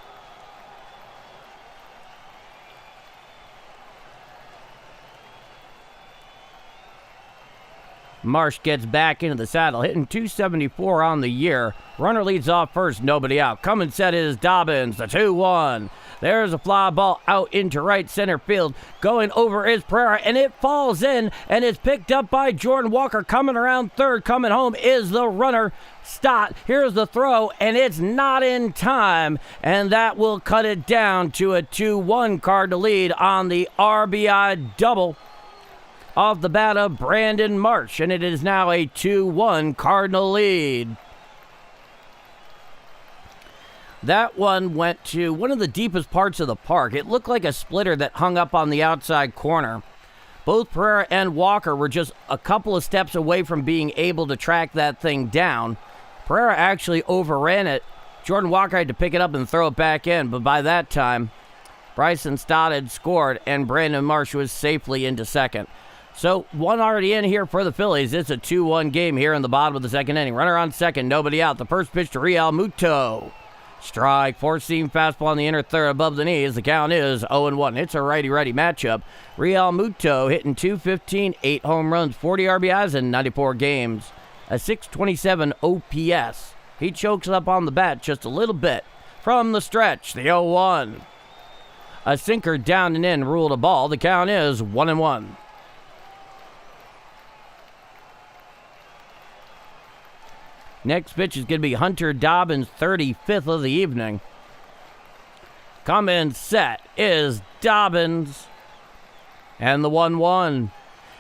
Marsh gets back into the saddle, hitting .274 on the year. Runner leads off first, nobody out. Coming set is Dobbins, the 2-1. There's a fly ball out into right center field. Going over is Pereira, and it falls in, and it's picked up by Jordan Walker. Coming around third, coming home is the runner, Stott. Here's the throw, and it's not in time, and that will cut it down to a 2-1 Cardinal lead on the RBI double off the bat of Brandon Marsh, and it is now a 2-1 Cardinal lead. That one went to one of the deepest parts of the park. It looked like a splitter that hung up on the outside corner. Both Pereira and Walker were just a couple of steps away from being able to track that thing down. Pereira actually overran it. Jordan Walker had to pick it up and throw it back in, but by that time, Bryson Stott had scored, and Brandon Marsh was safely into second. So, one already in here for the Phillies. It's a 2-1 game here in the bottom of the second inning. Runner on second, nobody out. The first pitch to Real Muto. Strike, four-seam fastball on the inner third above the knees. The count is 0-1. It's a righty-righty matchup. Real Muto hitting .215, 8 home runs, 40 RBIs in 94 games. A .627 OPS. He chokes up on the bat just a little bit. From the stretch, the 0-1. A sinker down and in ruled a ball. The count is 1-1. Next pitch is going to be Hunter Dobbins, 35th of the evening. Come in set is Dobbins. And the 1-1.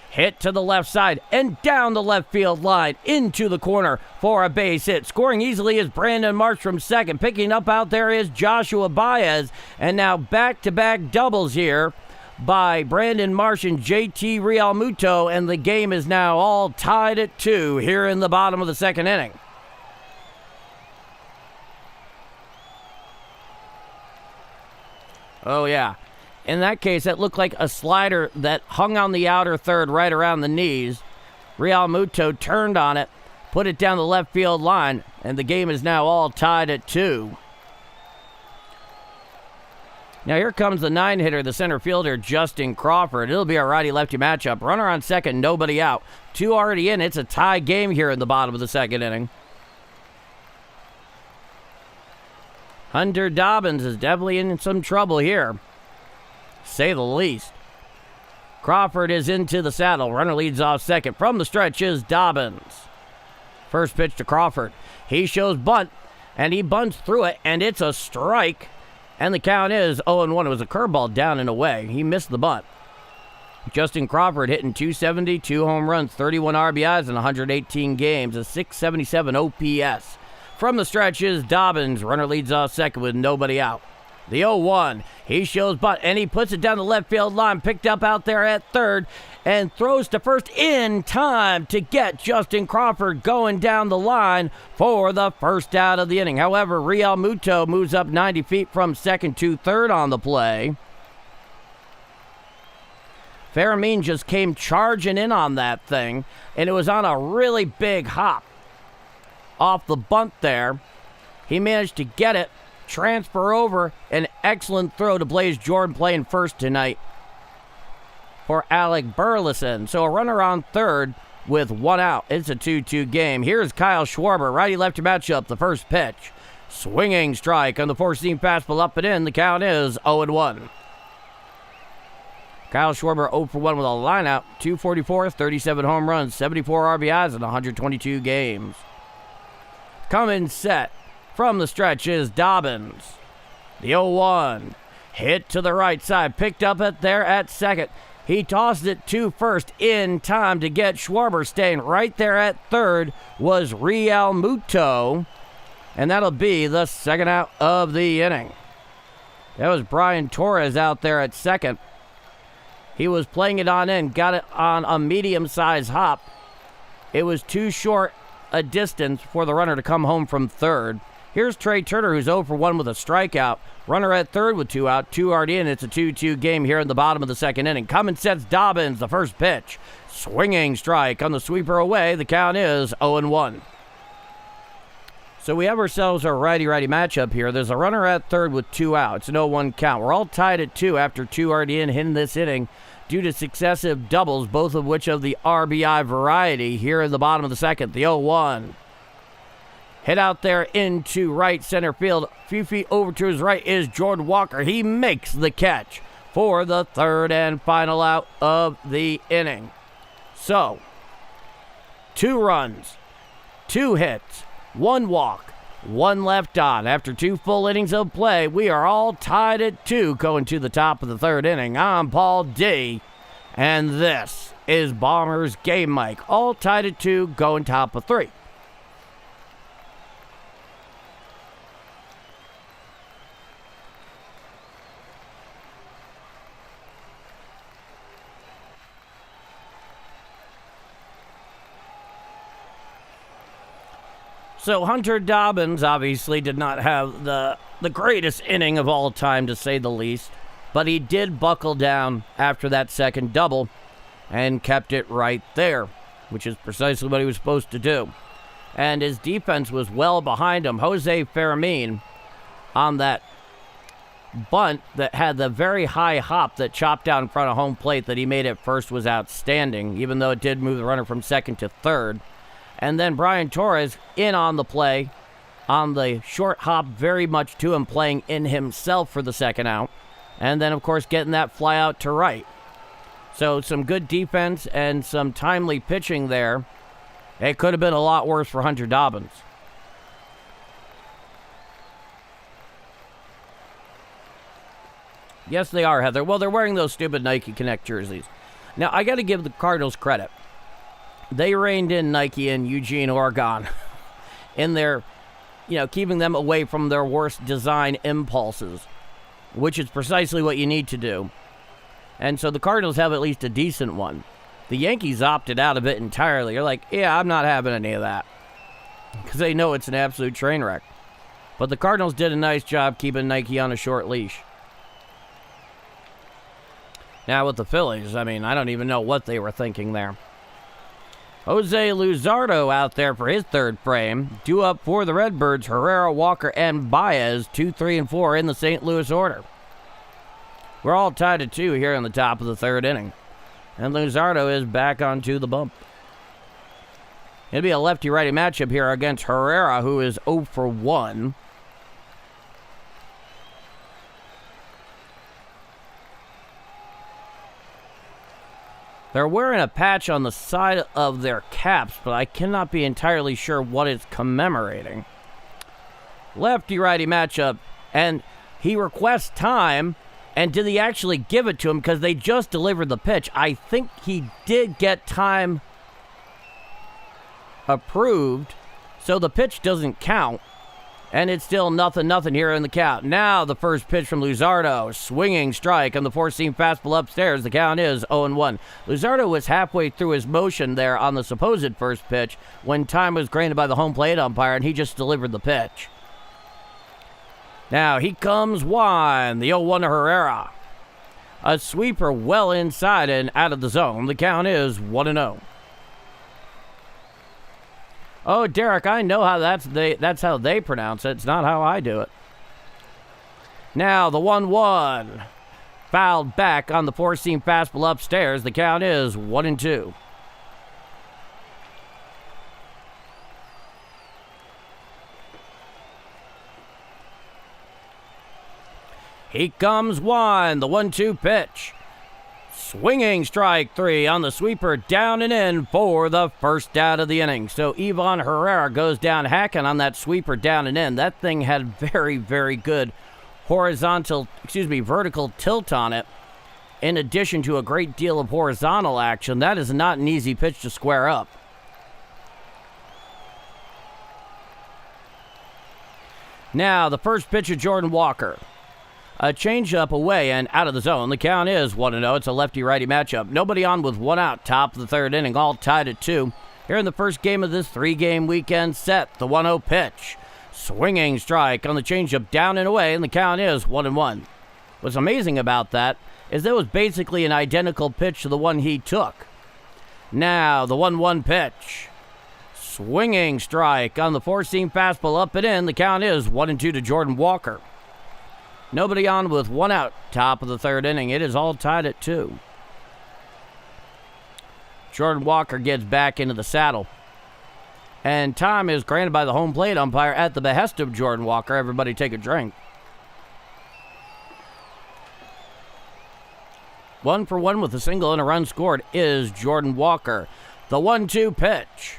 Hit to the left side and down the left field line into the corner for a base hit. Scoring easily is Brandon Marsh from second. Picking up out there is Joshua Baez. And now back-to-back doubles here by Brandon Marsh and JT Realmuto. And the game is now all tied at 2 here in the bottom of the second inning. Oh, yeah. In that case, that looked like a slider that hung on the outer third right around the knees. Real Muto turned on it, put it down the left field line, and the game is now all tied at 2. Now here comes the 9-hitter, the center fielder, Justin Crawford. It'll be a righty-lefty matchup. Runner on second, nobody out. 2 already in. It's a tie game here in the bottom of the second inning. Hunter Dobbins is definitely in some trouble here, say the least. Crawford is into the saddle. Runner leads off second. From the stretch is Dobbins. First pitch to Crawford. He shows bunt, and he bunts through it, and it's a strike. And the count is 0-1. It was a curveball down and away. He missed the bunt. Justin Crawford hitting .270, 2 home runs, 31 RBIs in 118 games, a .677 OPS. From the stretch is Dobbins. Runner leads off second with nobody out. The 0-1. He shows butt, and he puts it down the left field line. Picked up out there at third, and throws to first in time to get Justin Crawford going down the line for the first out of the inning. However, Real Muto moves up 90 feet from second to third on the play. Faramine just came charging in on that thing, and it was on a really big hop off the bunt there. He managed to get it, transfer over, an excellent throw to Blaze Jordan playing first tonight for Alec Burleson. So a runner on third with one out. It's a 2-2 game. Here's Kyle Schwarber, righty-lefty matchup, the first pitch. Swinging strike on the four-seam fastball up and in. The count is 0-1. Kyle Schwarber 0 for 1 with a lineout, 244, 37 home runs, 74 RBIs in 122 games. Coming set from the stretch is Dobbins. The 0-1. Hit to the right side. Picked up there at second. He tossed it to first in time to get Schwarber. Staying right there at third was Real Muto. And that'll be the second out of the inning. That was Brian Torres out there at second. He was playing it on in. Got it on a medium-sized hop. It was too short a distance for the runner to come home from third. Here's Trey Turner, who's 0 for 1 with a strikeout. Runner at third with 2 out, 2 already in. It's a 2-2 game here in the bottom of the second inning. Coming sets Dobbins, the first pitch. Swinging strike on the sweeper away. The count is 0-1. So we have ourselves a righty-righty matchup here. There's a runner at third with 2 outs. It's an 0-1 count. We're all tied at 2 after 2 already in this inning due to successive doubles, both of which of the RBI variety here in the bottom of the second. The 0-1. Hit out there into right center field. A few feet over to his right is Jordan Walker. He makes the catch for the third and final out of the inning. So, 2 runs, 2 hits, 1 walk, 1 left on. After 2 full innings of play, we are all tied at 2 going to the top of the third inning. I'm Paul D, and this is Bombers Game Mic. All tied at 2 going top of 3. So Hunter Dobbins obviously did not have the greatest inning of all time, to say the least, but he did buckle down after that second double and kept it right there, which is precisely what he was supposed to do. And his defense was well behind him. Jose Faramine on that bunt that had the very high hop that chopped out in front of home plate that he made at first was outstanding, even though it did move the runner from second to third. And then Brian Torres in on the play on the short hop, very much to him, playing in himself for the second out. And then, of course, getting that fly out to right. So some good defense and some timely pitching there. It could have been a lot worse for Hunter Dobbins. Yes, they are, Heather. Well, they're wearing those stupid Nike Connect jerseys. Now, I got to give the Cardinals credit. They reined in Nike in Eugene, Oregon, in their, keeping them away from their worst design impulses, which is precisely what you need to do. And so the Cardinals have at least a decent one. The Yankees opted out of it entirely. They're like, yeah, I'm not having any of that, because they know it's an absolute train wreck. But the Cardinals did a nice job keeping Nike on a short leash. Now with the Phillies, I don't even know what they were thinking there. Jose Luzardo out there for his third frame. Due up for the Redbirds, Herrera, Walker, and Baez, 2, 3, and 4 in the St. Louis order. We're all tied at 2 here in the top of the third inning. And Luzardo is back onto the bump. It'll be a lefty-righty matchup here against Herrera, who is 0 for 1. They're wearing a patch on the side of their caps, but I cannot be entirely sure what it's commemorating. Lefty-righty matchup, and he requests time, and did he actually give it to him? Because they just delivered the pitch. I think he did get time approved, so the pitch doesn't count. And it's still 0-0 here in the count. Now the first pitch from Luzardo. Swinging strike on the four-seam fastball upstairs. The count is 0-1. Luzardo was halfway through his motion there on the supposed first pitch when time was granted by the home plate umpire, and he just delivered the pitch. Now he comes Juan, the 0-1 to Herrera. A sweeper well inside and out of the zone. The count is 1-0. Oh, Derek, I know how that's how they pronounce it. It's not how I do it. Now the 1-1. Fouled back on the four-seam fastball upstairs. The count is 1-2. He comes Juan, the 1-2 pitch. Swinging strike 3 on the sweeper, down and in for the first out of the inning. So Ivan Herrera goes down hacking on that sweeper down and in. That thing had very, very good vertical tilt on it, in addition to a great deal of horizontal action. That is not an easy pitch to square up. Now the first pitch of Jordan Walker. A changeup away and out of the zone. The count is 1-0. It's a lefty-righty matchup. Nobody on with one out. Top of the third inning, all tied at 2. Here in the first game of this 3-game weekend set, the 1-0 pitch. Swinging strike on the changeup, down and away, and the count is 1-1. What's amazing about that is that was basically an identical pitch to the one he took. Now, the 1-1 pitch. Swinging strike on the four-seam fastball, up and in. The count is 1-2 to Jordan Walker. Nobody on with one out. Top of the third inning. It is all tied at 2. Jordan Walker gets back into the saddle. And time is granted by the home plate umpire at the behest of Jordan Walker. Everybody take a drink. 1 for 1 with a single and a run scored is Jordan Walker. The 1-2 pitch.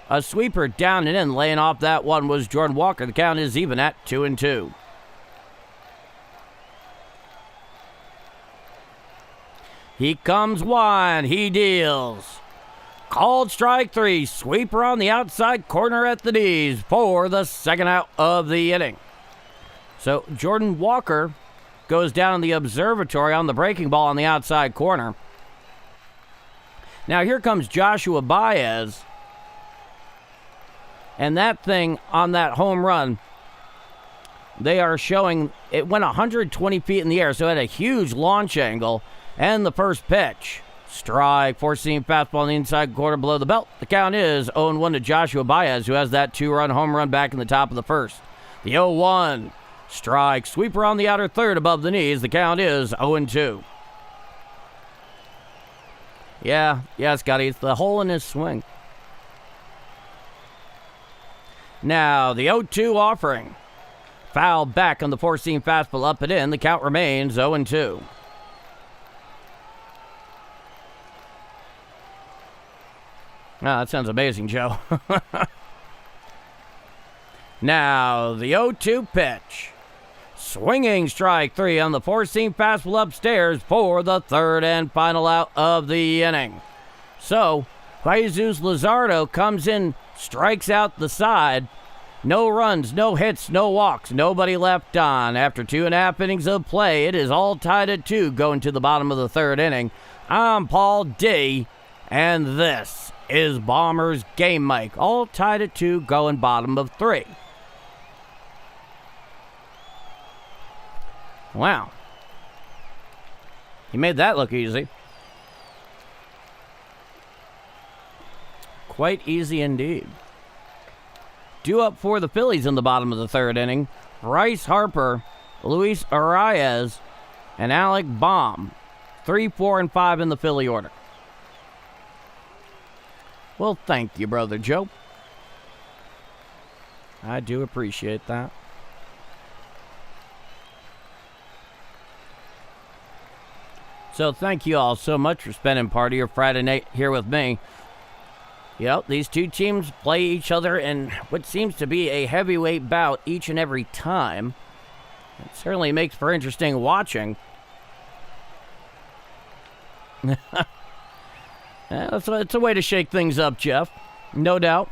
A sweeper down and in. Laying off that one was Jordan Walker. The count is even at 2-2. He comes Juan. He deals. Called strike 3. Sweeper on the outside corner at the knees for the second out of the inning. So Jordan Walker goes down in the observatory on the breaking ball on the outside corner. Now here comes Joshua Baez. And that thing on that home run, they are showing it went 120 feet in the air, so it had a huge launch angle. And the first pitch. Strike, four-seam fastball on the inside quarter below the belt. The count is 0-1 to Joshua Baez, who has that 2-run home run back in the top of the first. The 0-1. Strike, sweeper on the outer third above the knees. The count is 0-2. Yeah, Scotty, it's the hole in his swing. Now, the 0-2 offering. Foul back on the four-seam fastball, up and in. The count remains 0-2. That sounds amazing, Joe. Now, the 0-2 pitch. Swinging strike 3 on the four-seam fastball upstairs for the third and final out of the inning. So, Jesus Luzardo comes in, strikes out the side. No runs, no hits, no walks, nobody left on. After 2.5 innings of play, it is all tied at 2 going to the bottom of the third inning. I'm Paul D, and this is Bombers Game Mic. All tied at 2 going bottom of 3. Wow. He made that look easy. Quite easy indeed. Due up for the Phillies in the bottom of the third inning, Bryce Harper, Luis Arias, and Alec Baum. 3, 4, and 5 in the Philly order. Well, thank you, Brother Joe. I do appreciate that. So thank you all so much for spending part of your Friday night here with me. Yep, these two teams play each other in what seems to be a heavyweight bout each and every time. It certainly makes for interesting watching. It's a way to shake things up, Jeff. No doubt.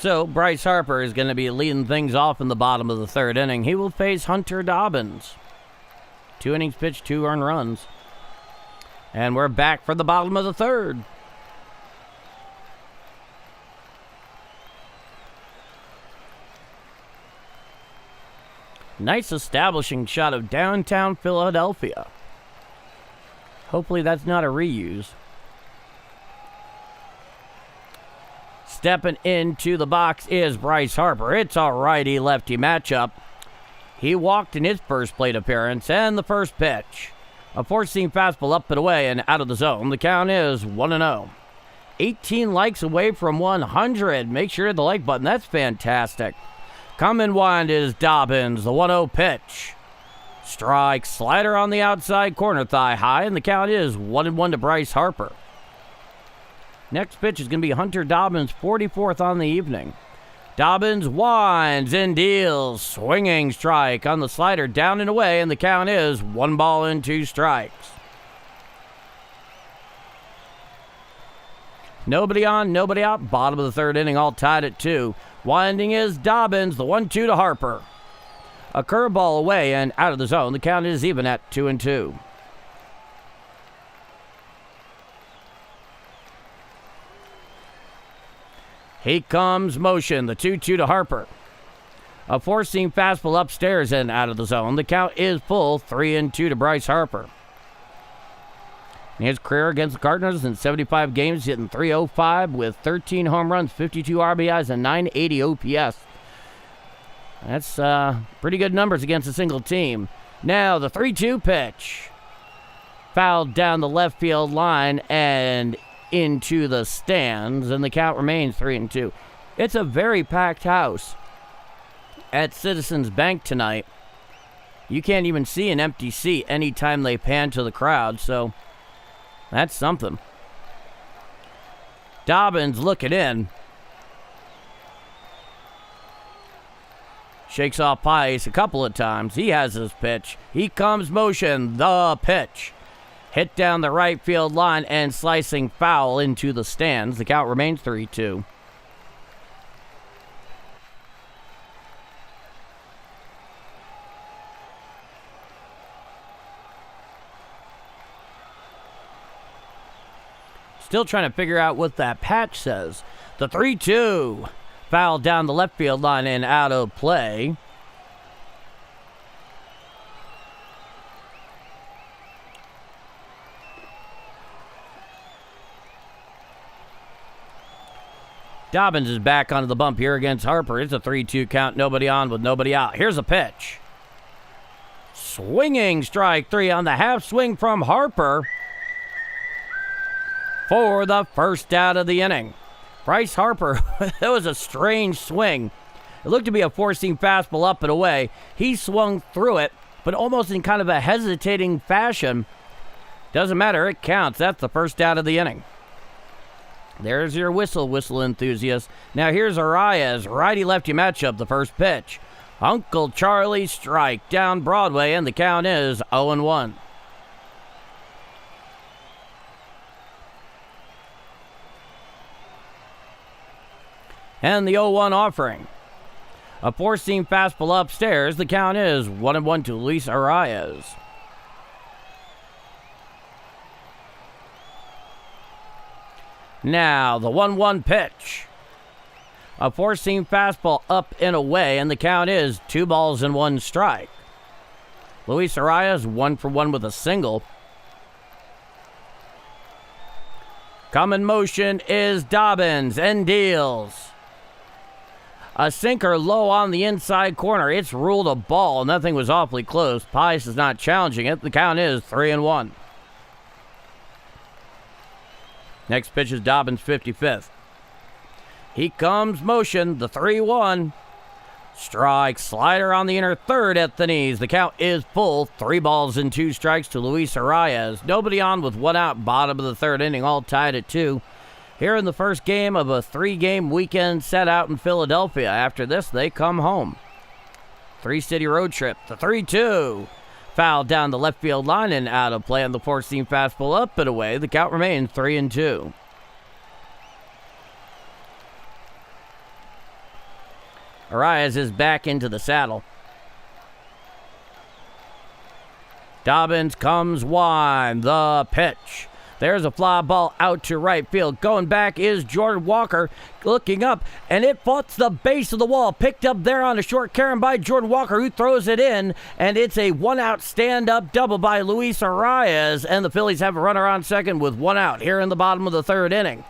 So Bryce Harper is going to be leading things off in the bottom of the third inning. He will face Hunter Dobbins. 2 innings pitched, 2 earned runs. And we're back for the bottom of the third. Nice establishing shot of downtown Philadelphia. Hopefully that's not a reuse. Stepping into the box is Bryce Harper. It's a righty-lefty matchup. He walked in his first plate appearance, and the first pitch. A four-seam fastball up and away and out of the zone. The count is 1-0. 18 likes away from 100. Make sure you hit the like button. That's fantastic. Come and wind is Dobbins, the 1-0 pitch. Strike, slider on the outside corner, thigh high, and the count is 1-1 to Bryce Harper. Next pitch is going to be Hunter Dobbins, 44th on the evening. Dobbins winds and deals. Swinging strike on the slider, down and away, and the count is 1-2 strikes. Nobody on, nobody out. Bottom of the third inning, all tied at 2. Winding is Dobbins, the 1-2 to Harper. A curveball away and out of the zone. The count is even at 2-2. He comes motion, the 2-2 to Harper. A four-seam fastball upstairs and out of the zone. The count is full, 3-2 to Bryce Harper. In his career against the Cardinals in 75 games, hitting .305 with 13 home runs, 52 RBIs, and 980 OPS. That's pretty good numbers against a single team. Now the 3-2 pitch. Fouled down the left field line and into the stands, and the count remains 3-2. It's a very packed house at Citizens Bank tonight. You can't even see an empty seat anytime they pan to the crowd, so that's something. Dobbins looking in. Shakes off Pice a couple of times. He has his pitch. He comes motion, the pitch. Hit down the right field line and slicing foul into the stands. The count remains 3-2. Still trying to figure out what that patch says. The 3-2. Foul down the left field line and out of play. Dobbins is back onto the bump here against Harper. It's a 3-2 count. Nobody on with nobody out. Here's a pitch. Swinging strike 3 on the half swing from Harper for the first out of the inning. Bryce Harper, that was a strange swing. It looked to be a four-seam fastball up and away. He swung through it, but almost in kind of a hesitating fashion. Doesn't matter, it counts. That's the first out of the inning. There's your whistle enthusiast. Now here's Arias, righty-lefty matchup, the first pitch. Uncle Charlie strike down Broadway, and the count is 0-1. And the 0-1 offering. A four-seam fastball upstairs. The count is 1-1 to Luis Arias. Now the 1-1 pitch. A four-seam fastball up and away, and the count is 2-1 strike. Luis Arias 1 for 1 with a single. Come in motion is Dobbins and deals. A sinker low on the inside corner. It's ruled a ball, and that thing was awfully close. Pice is not challenging it. The count is 3-1. Next pitch is Dobbins' 55th. He comes motion, the 3-1. Strike, slider on the inner third at the knees. The count is full. 3-2 strikes to Luis Arias. Nobody on with 1 out. Bottom of the third inning, all tied at 2. Here in the first game of a 3-game weekend set out in Philadelphia. After this, they come home. 3-city road trip. The 3-2. Foul down the left field line and out of play on the four-seam fastball up and away. The count remains 3-2. Arias is back into the saddle. Dobbins comes wide. The pitch. There's a fly ball out to right field. Going back is Jordan Walker looking up, and it foughts the base of the wall. Picked up there on a short carry by Jordan Walker, who throws it in, and it's a one-out stand-up double by Luis Arias, and the Phillies have a runner on second with one out here in the bottom of the third inning.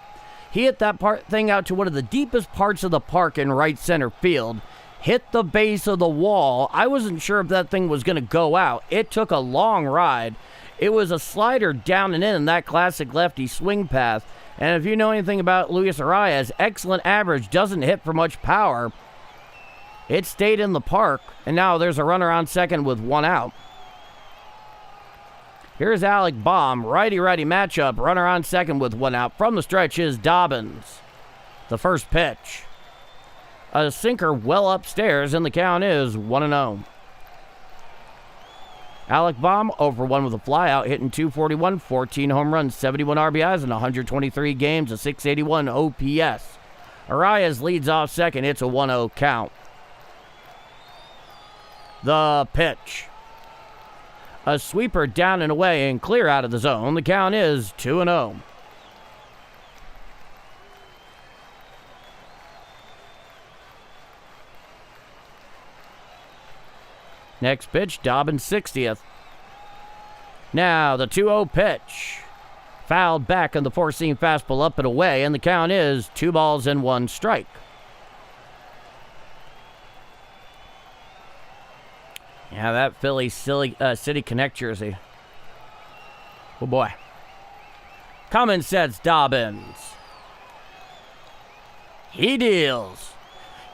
He hit that thing out to one of the deepest parts of the park in right center field. Hit the base of the wall. I wasn't sure if that thing was going to go out. It took a long ride. It was a slider down and in that classic lefty swing path. And if you know anything about Luis Arias, excellent average, doesn't hit for much power. It stayed in the park, and now there's a runner on second with one out. Here's Alec Bohm, righty-righty matchup, runner on second with one out. From the stretch is Dobbins. The first pitch. A sinker well upstairs, and the count is 1-0. Alec Bohm over one with a flyout, hitting .241, 14 home runs, 71 RBIs in 123 games, a .681 OPS. Arias leads off second. It's a 1-0 count. The pitch. A sweeper down and away and clear out of the zone. The count is 2-0. Next pitch, Dobbins 60th. Now the 2-0 pitch. Fouled back on the four-seam fastball up and away, and the count is 2-1 strike. Yeah, that Philly City Connect jersey. Oh boy. Cummins sets Dobbins. He deals.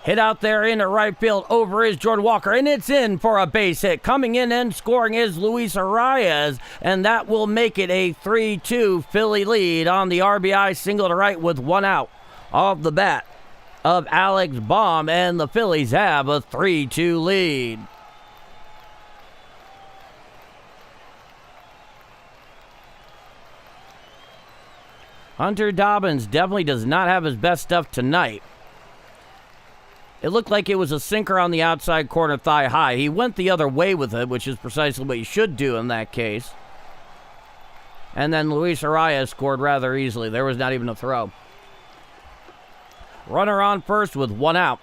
Hit out there into right field over is Jordan Walker, and it's in for a base hit. Coming in and scoring is Luis Arias, and that will make it a 3-2 Philly lead on the RBI single to right with one out off the bat of Alex Bohm, and the Phillies have a 3-2 lead. Hunter Dobbins definitely does not have his best stuff tonight. It looked like it was a sinker on the outside corner thigh high. He went the other way with it, which is precisely what you should do in that case. And then Luis Arias scored rather easily. There was not even a throw. Runner on first with one out.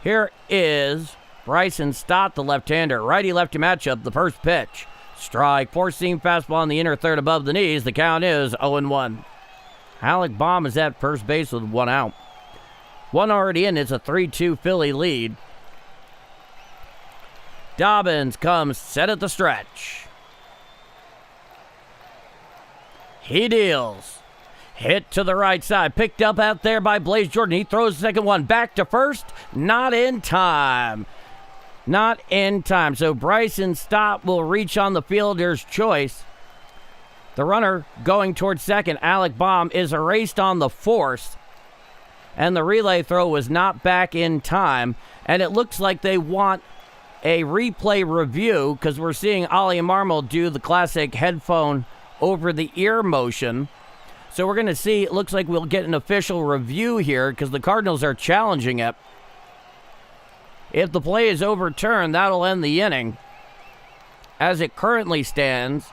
Here is Bryson Stott, the left-hander. Righty-lefty matchup, the first pitch. Strike, four-seam fastball on the inner third above the knees. The count is 0-1. Alec Bohm is at first base with one out. One already in. It's a 3-2 Philly lead. Dobbins comes set at the stretch. He deals. Hit to the right side. Picked up out there by Blaze Jordan. He throws the second one back to first. Not in time. Not in time. So Bryson Stott will reach on the fielder's choice. The runner going towards second, Alec Bohm, is erased on the force. And the relay throw was not back in time. And it looks like they want a replay review because we're seeing Ollie Marmol do the classic headphone over the ear motion. So we're going to see, it looks like we'll get an official review here because the Cardinals are challenging it. If the play is overturned, that'll end the inning. As it currently stands,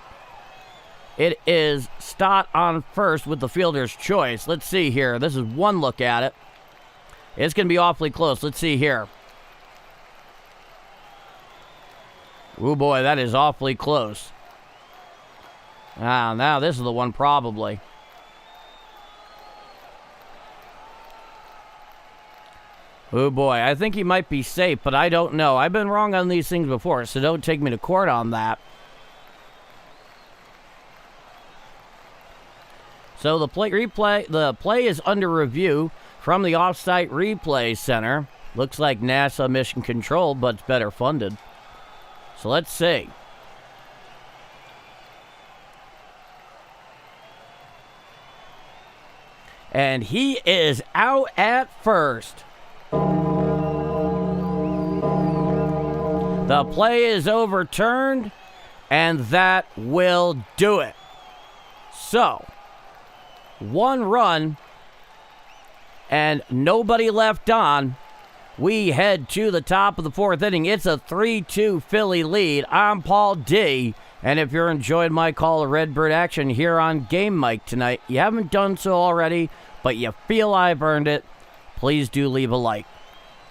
it is Stott on first with the fielder's choice. Let's see here. This is one look at it. It's going to be awfully close. Let's see here. Oh boy, that is awfully close. Now this is the one probably. Oh boy, I think he might be safe, but I don't know. I've been wrong on these things before, so don't take me to court on that. So the play is under review from the off-site replay center. Looks like NASA mission control, but it's better funded. So let's see. And he is out at first. The play is overturned, and that will do it. So, one run and nobody left on we head to the top of the fourth inning. It's a 3-2 Philly lead. I'm Paul D. And if you're enjoying my call of Redbird action here on Game Mike tonight, you haven't done so already, but you feel I've earned it, please do leave a like.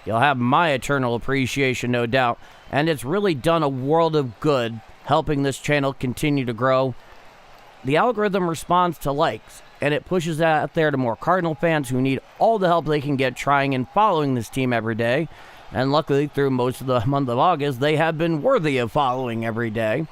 You'll have my eternal appreciation, no doubt. And it's really done a world of good helping this channel continue to grow. The algorithm responds to likes, and it pushes that out there to more Cardinal fans who need all the help they can get trying and following this team every day. And luckily, through most of the month of August, they have been worthy of following every day.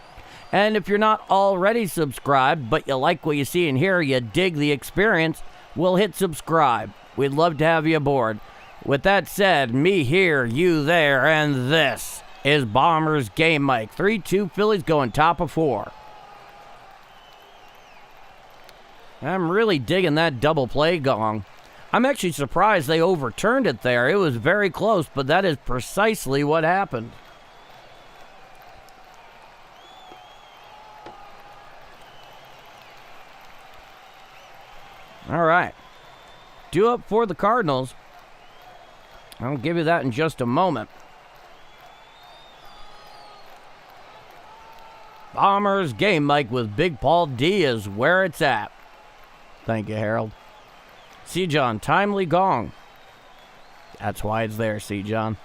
And if you're not already subscribed, but you like what you see and hear, you dig the experience, well, hit subscribe. We'd love to have you aboard. With that said, me here, you there, and this is Bombers Game Mike. 3-2 Phillies going top of 4. I'm really digging that double play gong. I'm actually surprised they overturned it there. It was very close, but that is precisely what happened. All right. Due up for the Cardinals. I'll give you that in just a moment. Bombers Game Mike with Big Paul D is where it's at. Thank you, Harold. C. John, timely gong. That's why it's there, C. John.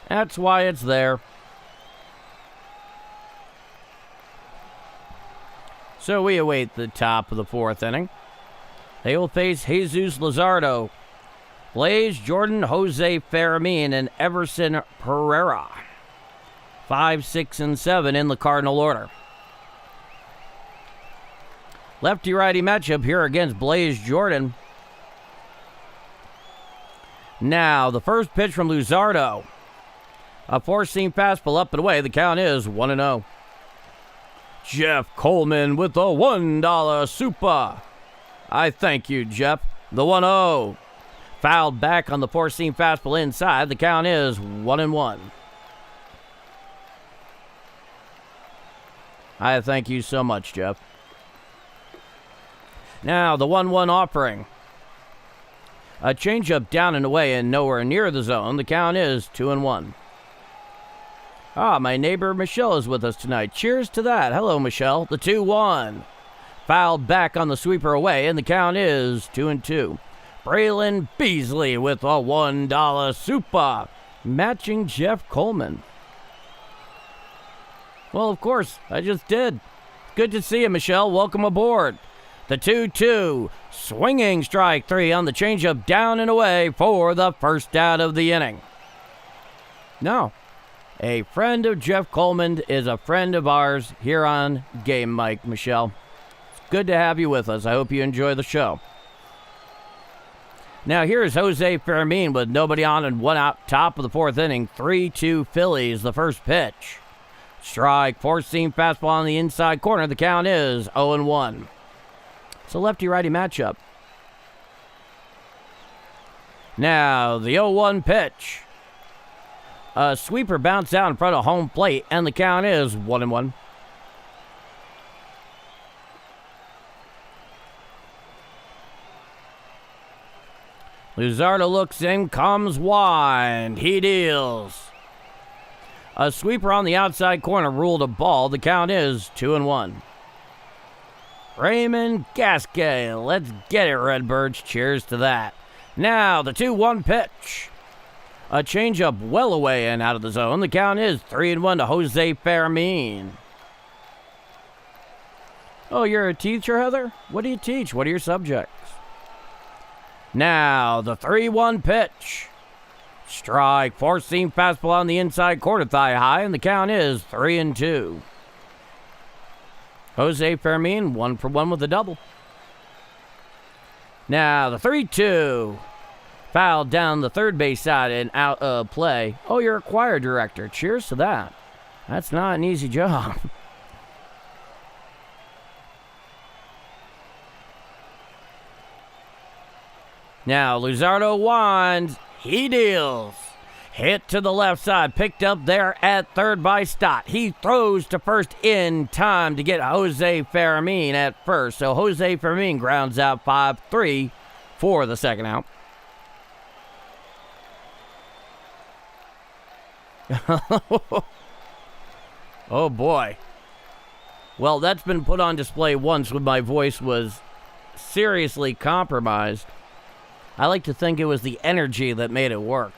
That's why it's there. So we await the top of the fourth inning. They will face Jesus Luzardo, Blaze Jordan, Jose Fermin, and Everson Pereira. 5, 6, and 7 in the Cardinal order. Lefty-righty matchup here against Blaze Jordan. Now, the first pitch from Luzardo. A four-seam fastball up and away. The count is 1-0. Jeff Coleman with the $1 super. I thank you, Jeff. The 1-0. Fouled back on the four-seam fastball inside. The count is 1-1. I thank you so much, Jeff. Now, the 1-1 offering. A changeup down and away and nowhere near the zone. The count is 2-1. My neighbor Michelle is with us tonight. Cheers to that. Hello, Michelle. The 2-1. Fouled back on the sweeper away, and the count is 2-2. Braylon Beasley with a $1 super, matching Jeff Coleman. Well, of course, I just did. Good to see you, Michelle. Welcome aboard. The 2-2, swinging strike 3 on the changeup down and away for the first out of the inning. No. A friend of Jeff Coleman is a friend of ours here on Game Mike, Michelle. It's good to have you with us. I hope you enjoy the show. Now here's Jose Fermin with nobody on and one out, top of the fourth inning. 3-2 Phillies, the first pitch. Strike, four-seam fastball on the inside corner. The count is 0-1. It's a lefty-righty matchup. Now the 0-1 pitch. A sweeper bounced out in front of home plate, and the count is 1-1. Luzardo looks in, comes wide. He deals. A sweeper on the outside corner ruled a ball. The count is 2-1. Raymond Gasquet. Let's get it, Redbirds. Cheers to that. Now the 2-1 pitch. A changeup well away and out of the zone. The count is 3-1 to Jose Fermin. Oh, you're a teacher, Heather? What do you teach? What are your subjects? Now, the 3-1 pitch. Strike, four-seam fastball on the inside corner, thigh high, and the count is 3-2. Jose Fermin, 1 for 1 with a double. Now, the 3-2. Fouled down the third base side and out of play. Oh, you're a choir director. Cheers to that. That's not an easy job. Now, Luzardo winds. He deals. Hit to the left side. Picked up there at third by Stott. He throws to first in time to get Jose Fermin at first. So Jose Fermin grounds out 5-3 for the second out. Oh, boy. Well, that's been put on display once when my voice was seriously compromised. I like to think it was the energy that made it work.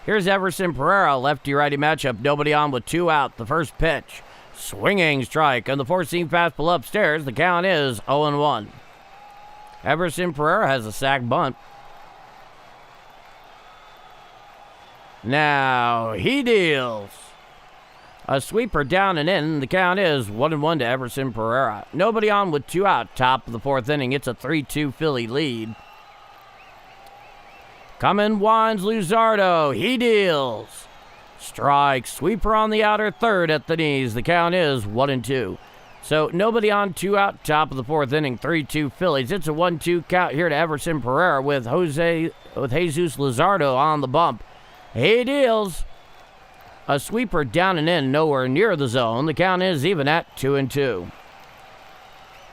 Here's Everson Pereira, lefty-righty matchup. Nobody on with 2 out. The first pitch. Swinging strike on the 4-seam fastball upstairs. The count is 0-1. Everson Pereira has a sac bunt. Now he deals. A sweeper down and in. The count is 1-1 to Everson Pereira. Nobody on with 2 out. Top of the 4th inning. It's a 3-2 Philly lead. Coming winds Luzardo. He deals. Strike. Sweeper on the outer third at the knees. The count is 1-2. So nobody on 2 out. Top of the 4th inning. 3-2 Phillies. It's a 1-2 count here to Everson Pereira with Jesus Luzardo on the bump. He deals. A sweeper down and in, nowhere near the zone. The count is even at 2-2.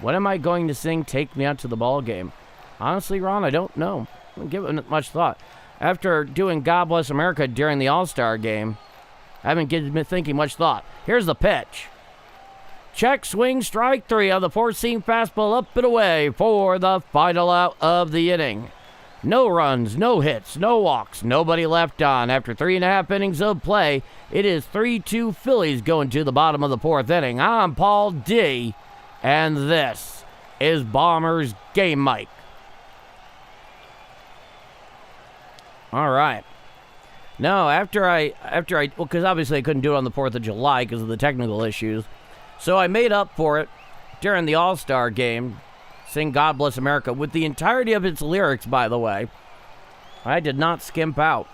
When am I going to sing Take Me Out to the Ball Game? Honestly, Ron, I don't know. I haven't given it much thought. After doing God Bless America during the All-Star game, I haven't given thinking much thought. Here's the pitch. Check, swing, strike 3 on the 4-seam fastball up and away for the final out of the inning. No runs, no hits, no walks, nobody left on. After 3.5 innings of play, it is 3-2 Phillies going to the bottom of the 4th inning. I'm Paul D, and this is Bombers Game Mike. All right. Now, after I, well, because obviously I couldn't do it on the 4th of July because of the technical issues, so I made up for it during the All-Star game. Sing God Bless America with the entirety of its lyrics, by the way. I did not skimp out.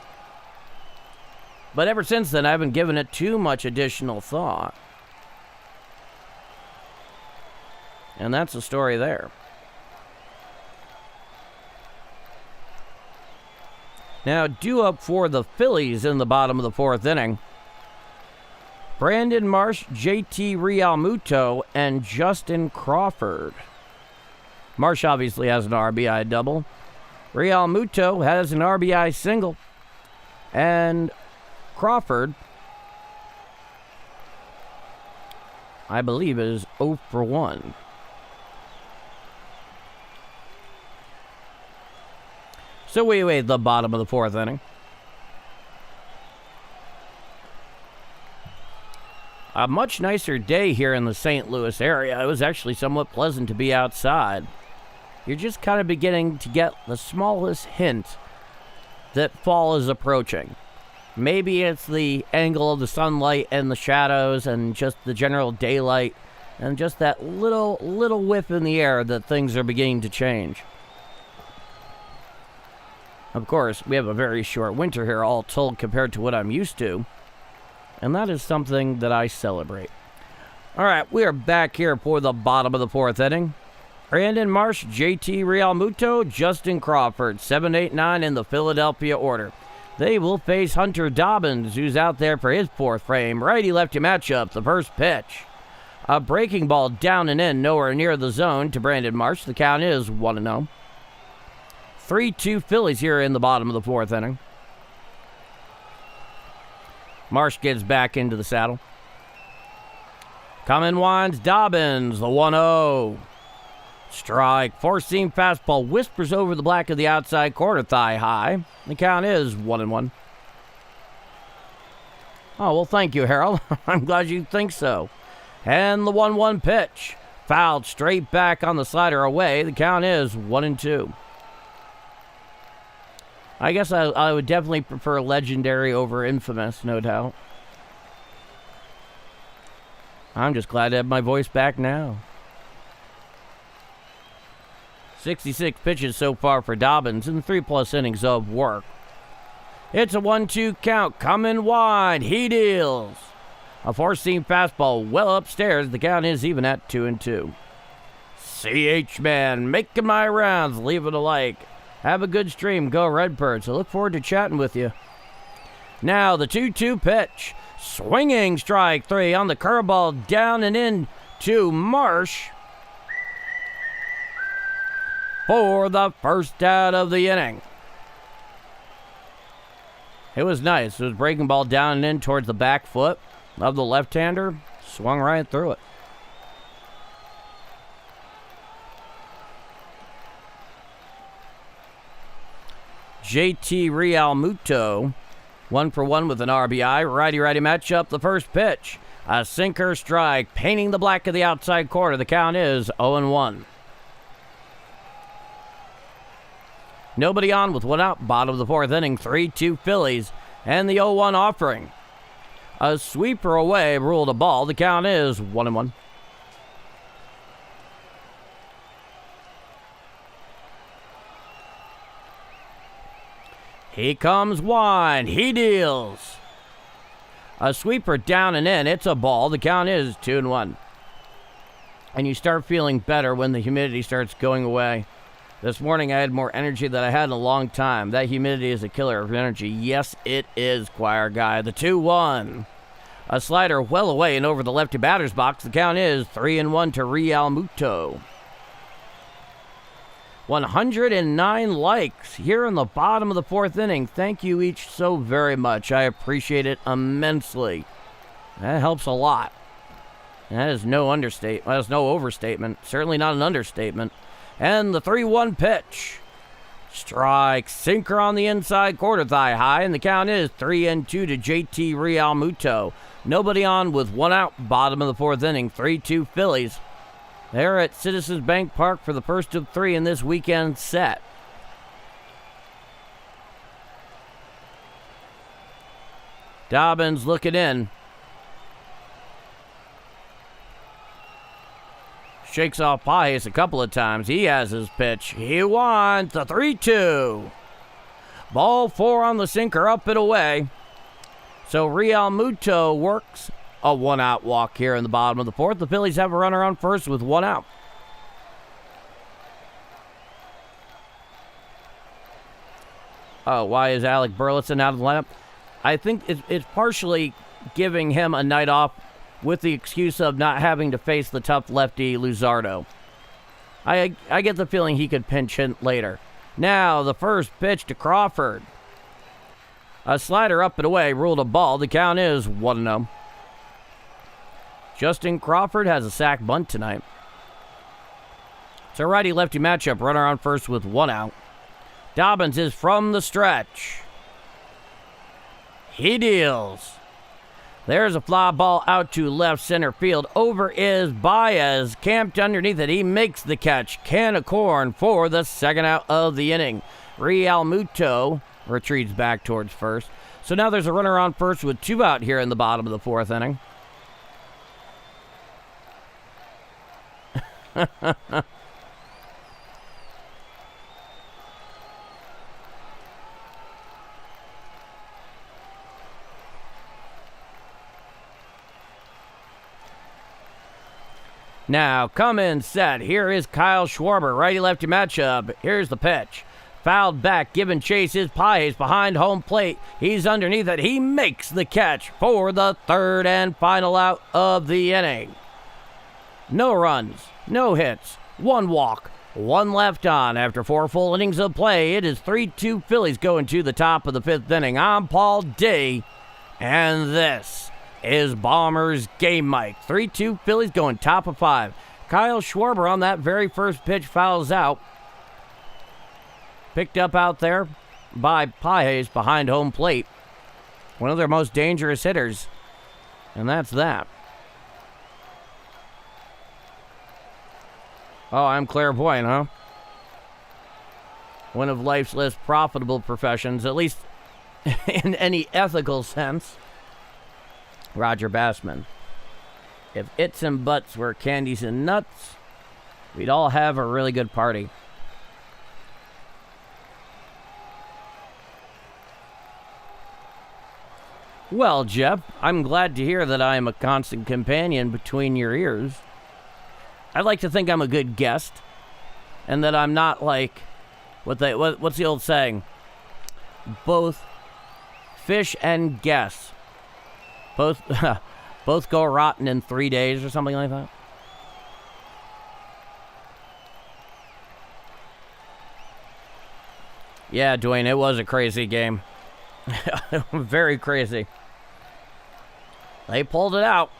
But ever since then, I haven't given it too much additional thought. And that's the story there. Now, due up for the Phillies in the bottom of the 4th inning. Brandon Marsh, JT Realmuto, and Justin Crawford. Marsh obviously has an RBI double. Realmuto has an RBI single. And Crawford, I believe, is 0 for 1. So we wait the bottom of the 4th inning. A much nicer day here in the St. Louis area. It was actually somewhat pleasant to be outside. You're just kind of beginning to get the smallest hint that fall is approaching. Maybe it's the angle of the sunlight and the shadows and just the general daylight and just that little whiff in the air that things are beginning to change. Of course, we have a very short winter here, all told, compared to what I'm used to. And that is something that I celebrate. All right, we are back here for the bottom of the 4th inning. Brandon Marsh, JT Realmuto, Justin Crawford, 7, 8, 9 in the Philadelphia order. They will face Hunter Dobbins, who's out there for his 4th frame. Righty-lefty matchup, the first pitch. A breaking ball down and in, nowhere near the zone to Brandon Marsh. The count is 1-0. 3-2 Phillies here in the bottom of the 4th inning. Marsh gets back into the saddle. Coming winds Dobbins, the 1-0. Strike. 4-seam fastball whispers over the black of the outside corner, thigh high. The count is 1-1. Oh, well, thank you, Harold. I'm glad you think so. And the 1-1 pitch. Fouled straight back on the slider away. The count is 1-2. I guess I would definitely prefer legendary over infamous, no doubt. I'm just glad to have my voice back now. 66 pitches so far for Dobbins in 3+ innings of work. It's a 1-2 count. Coming wide. He deals. A 4-seam fastball well upstairs. The count is even at 2-2. CH man, making my rounds. Leave it a like. Have a good stream. Go Redbirds. I look forward to chatting with you. Now the 2-2 pitch. Swinging strike 3 on the curveball down and in to Marsh for the first out of the inning. It was nice. It was breaking ball down and in towards the back foot of the left-hander. Swung right through it. JT Realmuto, 1-for-1 with an RBI. Righty-righty matchup. The first pitch, a sinker strike, painting the black of the outside corner. The count is 0-1. Nobody on with one out. Bottom of the fourth inning. 3-2 Phillies, and the 0-1 offering. A sweeper away, ruled a ball. The count is 1-1. Here comes Wine. He deals. A sweeper down and in. It's a ball. The count is 2-1. And you start feeling better when the humidity starts going away. This morning I had more energy than I had in a long time. That humidity is a killer of energy. Yes, it is, choir guy. The 2-1. A slider well away and over the lefty batter's box. The count is 3-1 to Realmuto. 109 likes here in the bottom of the fourth inning. Thank you each so very much. I appreciate it immensely. That helps a lot. That is no understatement. That's no overstatement. Certainly not an understatement. And the 3-1 pitch. Strike. Sinker on the inside quarter thigh high. And the count is 3-2 to JT Realmuto. Nobody on with one out. Bottom of the fourth inning. 3-2 Phillies. They're at Citizens Bank Park for the first of three in this weekend set. Dobbins looking in. Shakes off Pajes a couple of times. He has his pitch. He wants the 3-2. Ball four on the sinker, up and away. So Realmuto works a one-out walk here in the bottom of the fourth. The Phillies have a runner on first with one out. Oh, why is Alec Burleson out of the lineup? I think it's partially giving him a night off with the excuse of not having to face the tough lefty Luzardo. I get the feeling he could pinch hit later. Now, the first pitch to Crawford. A slider up and away, ruled a ball. The count is 1-0. Justin Crawford has a sac bunt tonight. It's a righty-lefty matchup. Runner on first with one out. Dobbins is from the stretch. He deals. There's a fly ball out to left center field. Over is Baez. Camped underneath it. He makes the catch. Can of corn for the second out of the inning. Realmuto retreats back towards first. So now there's a runner on first with two out here in the bottom of the fourth inning. Now, come in set. Here is Kyle Schwarber. Righty-lefty matchup. Here's the pitch. Fouled back. Giving chase is Pajes behind home plate. He's underneath it. He makes the catch for the third and final out of the inning. No runs. No hits. One walk. One left on. After four full innings of play, it is 3-2 Phillies going to the top of the fifth inning. I'm Paul D. And this is Bombers Game Mike. 3-2 Phillies going top of five. Kyle Schwarber on that very first pitch fouls out. Picked up out there by Pajes behind home plate. One of their most dangerous hitters. And that's that. Oh, I'm clairvoyant, huh? One of life's less profitable professions, at least in any ethical sense. Roger Bassman. If its and buts were candies and nuts, we'd all have a really good party. Well, Jeff, I'm glad to hear that I am a constant companion between your ears. I'd like to think I'm a good guest, and that I'm not like, what's the old saying? Both fish and guests. Both go rotten in 3 days or something like that. Yeah, Dwayne, it was a crazy game. Very crazy. They pulled it out.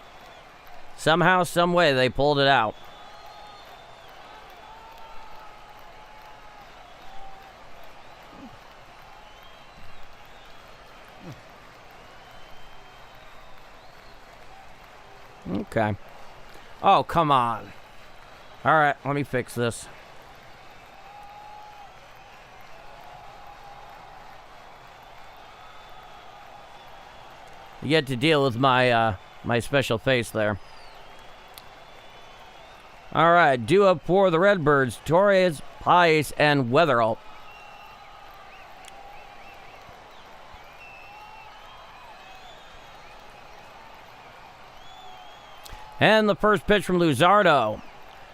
Somehow, some way, they pulled it out. Okay. Oh, come on. All right, let me fix this. You get to deal with my my special face there. All right, due up for the Redbirds, Torres, Paez, and Weatherall. And the first pitch from Luzardo.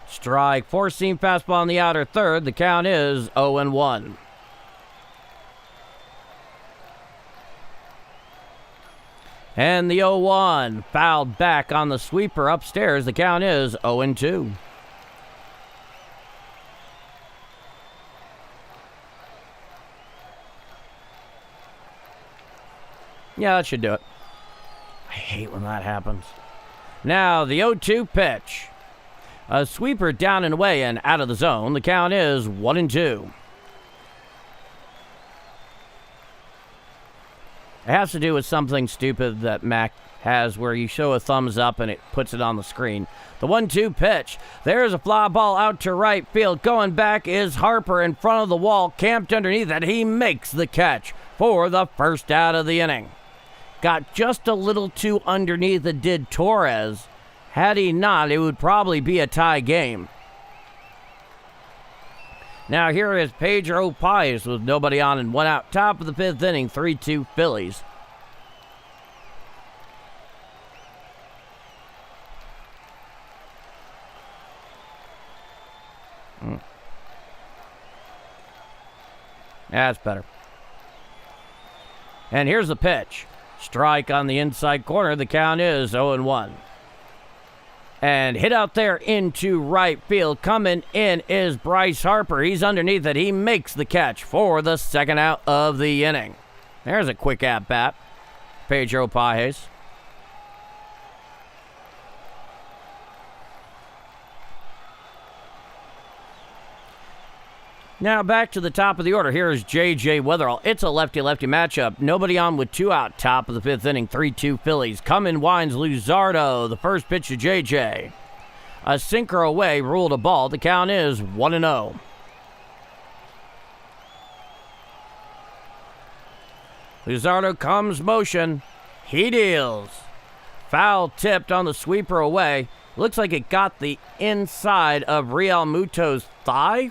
Strike, four-seam fastball on the outer third. The count is 0-1. And the 0-1 fouled back on the sweeper upstairs. The count is 0-2. Yeah, that should do it. I hate when that happens. Now, the 0-2 pitch. A sweeper down and away and out of the zone. The count is 1-2. It has to do with something stupid that Mac has where you show a thumbs up and it puts it on the screen. The 1-2 pitch. There's a fly ball out to right field. Going back is Harper in front of the wall, camped underneath it. He makes the catch for the first out of the inning. Got just a little too underneath it, did Torres. Had he not, it would probably be a tie game. Now here is Pedro Paez with nobody on and one out. Top of the fifth inning, 3-2 Phillies. That's better. And here's the pitch. Strike on the inside corner. The count is 0-1. And hit out there into right field. Coming in is Bryce Harper. He's underneath it. He makes the catch for the second out of the inning. There's a quick at-bat. Pedro Paez. Now back to the top of the order. Here is J.J. Weatherall. It's a lefty-lefty matchup. Nobody on with two out. Top of the fifth inning, 3-2 Phillies. Coming winds Luzardo. The first pitch to J.J. A sinker away, ruled a ball. The count is 1-0. Luzardo comes motion. He deals. Foul tipped on the sweeper away. Looks like it got the inside of Real Muto's thigh.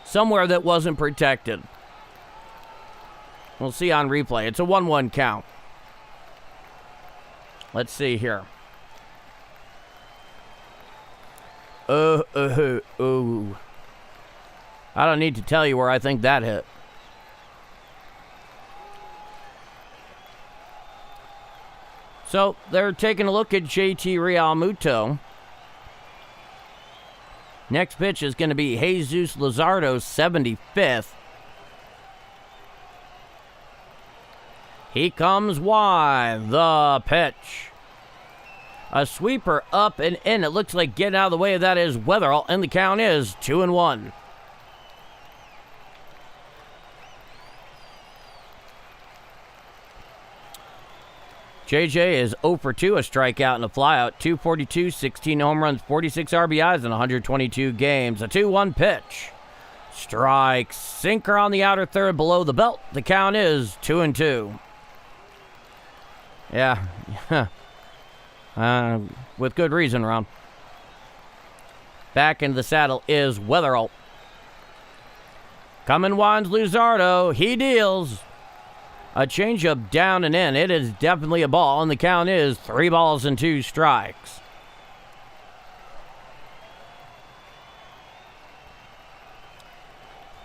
Somewhere that wasn't protected. We'll see on replay. It's a 1-1 count. Let's see here. I don't need to tell you where I think that hit. So they're taking a look at JT Realmuto. Next pitch is going to be Jesus Luzardo's 75th. He comes wide. The pitch. A sweeper up and in. It looks like getting out of the way of that is Weatherall, and the count is 2-1. JJ is 0 for 2, a strikeout and a flyout. 242, 16 home runs, 46 RBIs in 122 games. A 2-1 pitch. Strike, sinker on the outer third below the belt. The count is 2-2. Yeah. With good reason, Ron. Back into the saddle is Weatherall. Coming winds Luzardo. He deals. A changeup down and in. It is definitely a ball, and the count is 3-2 strikes.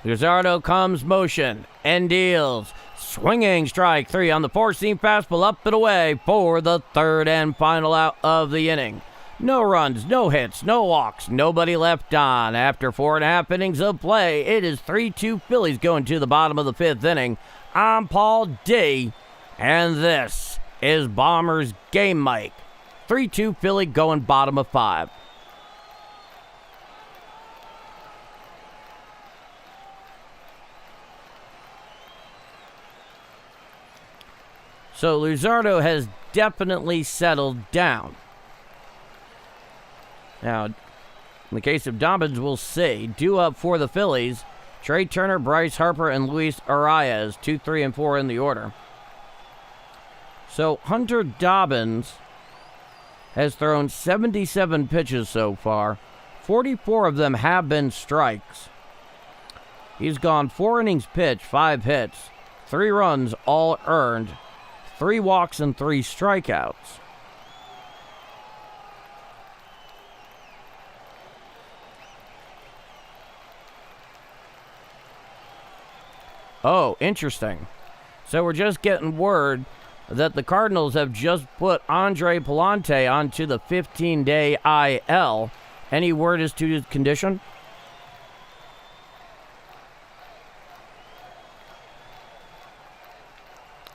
Luzardo comes motion and deals. Swinging strike 3 on the four-seam fastball up and away for the third and final out of the inning. No runs, no hits, no walks, nobody left on. After 4.5 innings of play, it is 3-2 Phillies going to the bottom of the fifth inning. I'm Paul D, and this is Bombers Game Mic. 3-2 Philly going bottom of 5. So Luzardo has definitely settled down. Now, in the case of Dobbins, we'll see. Due up for the Phillies, Trey Turner, Bryce Harper, and Luis Arias, 2, 3, and 4 in the order. So Hunter Dobbins has thrown 77 pitches so far. 44 of them have been strikes. He's gone 4 innings pitched, 5 hits, 3 runs, all earned, 3 walks, and 3 strikeouts. Oh, interesting. So we're just getting word that the Cardinals have just put Andre Palante onto the 15-day IL. Any word as to his condition?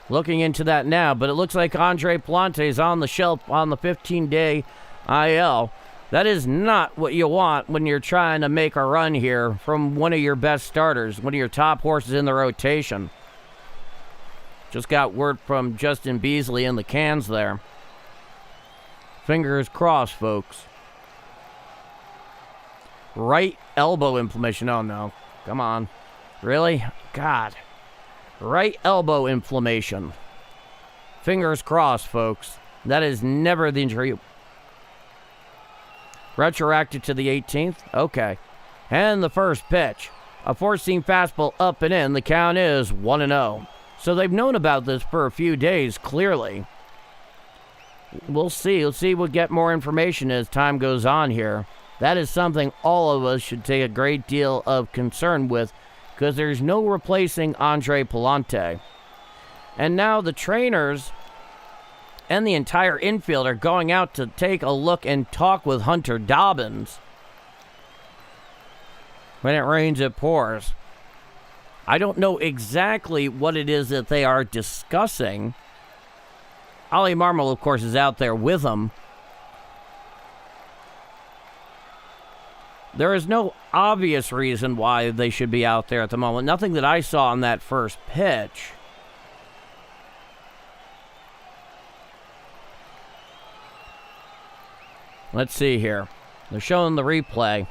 Looking into that now, but it looks like Andre Palante is on the shelf on the 15-day IL. That is not what you want when you're trying to make a run here from one of your best starters, one of your top horses in the rotation. Just got word from Justin Beasley in the cans there. Fingers crossed, folks. Right elbow inflammation. Oh, no. Come on. Really? God. Right elbow inflammation. Fingers crossed, folks. That is never the injury. Retroactive to the 18th. Okay. And the first pitch. A 4-seam fastball up and in. The count is 1-0. So they've known about this for a few days, clearly. We'll see. We'll see. We'll get more information as time goes on here. That is something all of us should take a great deal of concern with, because there's no replacing Andre Palante. And now the trainers and the entire infield are going out to take a look and talk with Hunter Dobbins. When it rains, it pours. I don't know exactly what it is that they are discussing. Ollie Marmol, of course, is out there with them. There is no obvious reason why they should be out there at the moment. Nothing that I saw on that first pitch. Let's see here. They're showing the replay.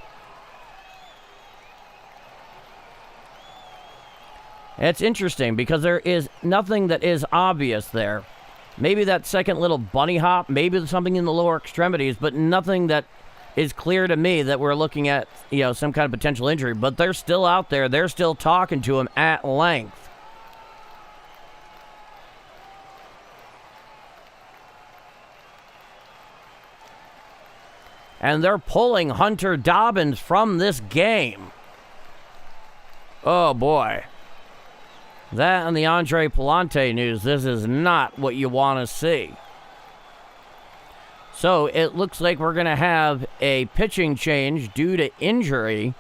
It's interesting because there is nothing that is obvious there. Maybe that second little bunny hop, maybe something in the lower extremities, but nothing that is clear to me that we're looking at, some kind of potential injury. But they're still out there. They're still talking to him at length. And they're pulling Hunter Dobbins from this game. Oh, boy. That and the Andre Palante news, this is not what you want to see. So it looks like we're going to have a pitching change due to injury.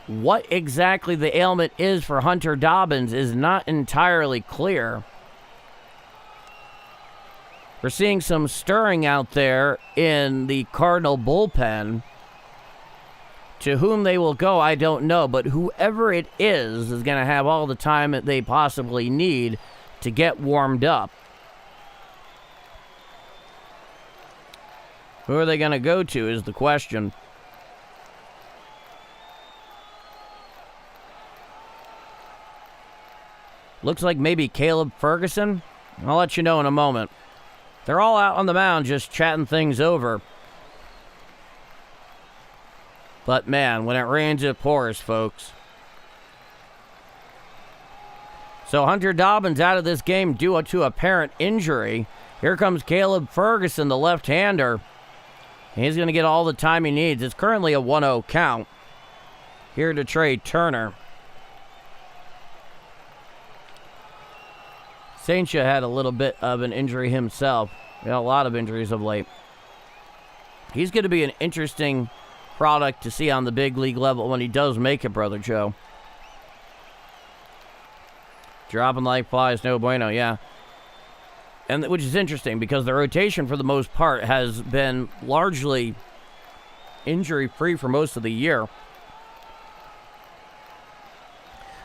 What exactly the ailment is for Hunter Dobbins is not entirely clear. We're seeing some stirring out there in the Cardinal bullpen. To whom they will go, I don't know, but whoever it is going to have all the time that they possibly need to get warmed up. Who are they going to go to is the question. Looks like maybe Caleb Ferguson. I'll let you know in a moment. They're all out on the mound just chatting things over. But man, when it rains, it pours, folks. So Hunter Dobbins out of this game due to apparent injury. Here comes Caleb Ferguson, the left-hander. He's going to get all the time he needs. It's currently a 1-0 count. Here to Trey Turner. Saintia had a little bit of an injury himself. A lot of injuries of late. He's going to be an interesting product to see on the big league level when he does make it, Brother Joe. Dropping like flies, no bueno, yeah. And which is interesting because the rotation for the most part has been largely injury-free for most of the year.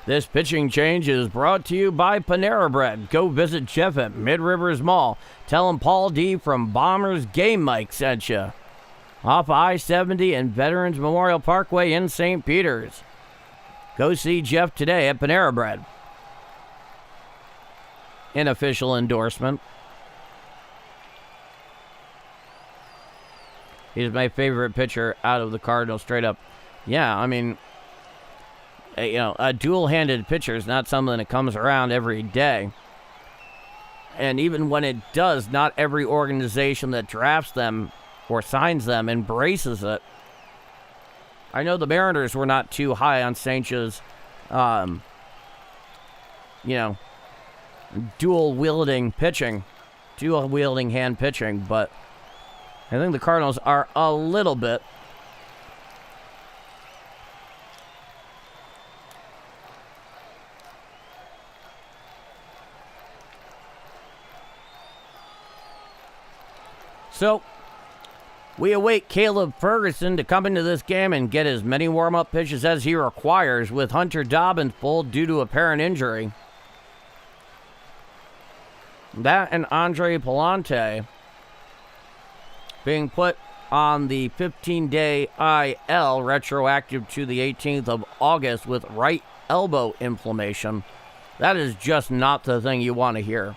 This pitching change is brought to you by Panera Bread. Go visit Jeff at Mid-Rivers Mall. Tell him Paul D from Bombers Game Mike sent you. Off I-70 and Veterans Memorial Parkway in St. Peters. Go see Jeff today at Panera Bread. An official endorsement. He's my favorite pitcher out of the Cardinals, straight up. Yeah, I mean, a dual-handed pitcher is not something that comes around every day. And even when it does, not every organization that drafts them or signs them embraces it. I know the Mariners were not too high on Saint's, dual-wielding pitching, dual-wielding hand pitching, but I think the Cardinals are a little bit. So, we await Caleb Ferguson to come into this game and get as many warm-up pitches as he requires, with Hunter Dobbins pulled due to apparent injury. That and Andre Palante being put on the 15-day IL, retroactive to the 18th of August, with right elbow inflammation. That is just not the thing you want to hear.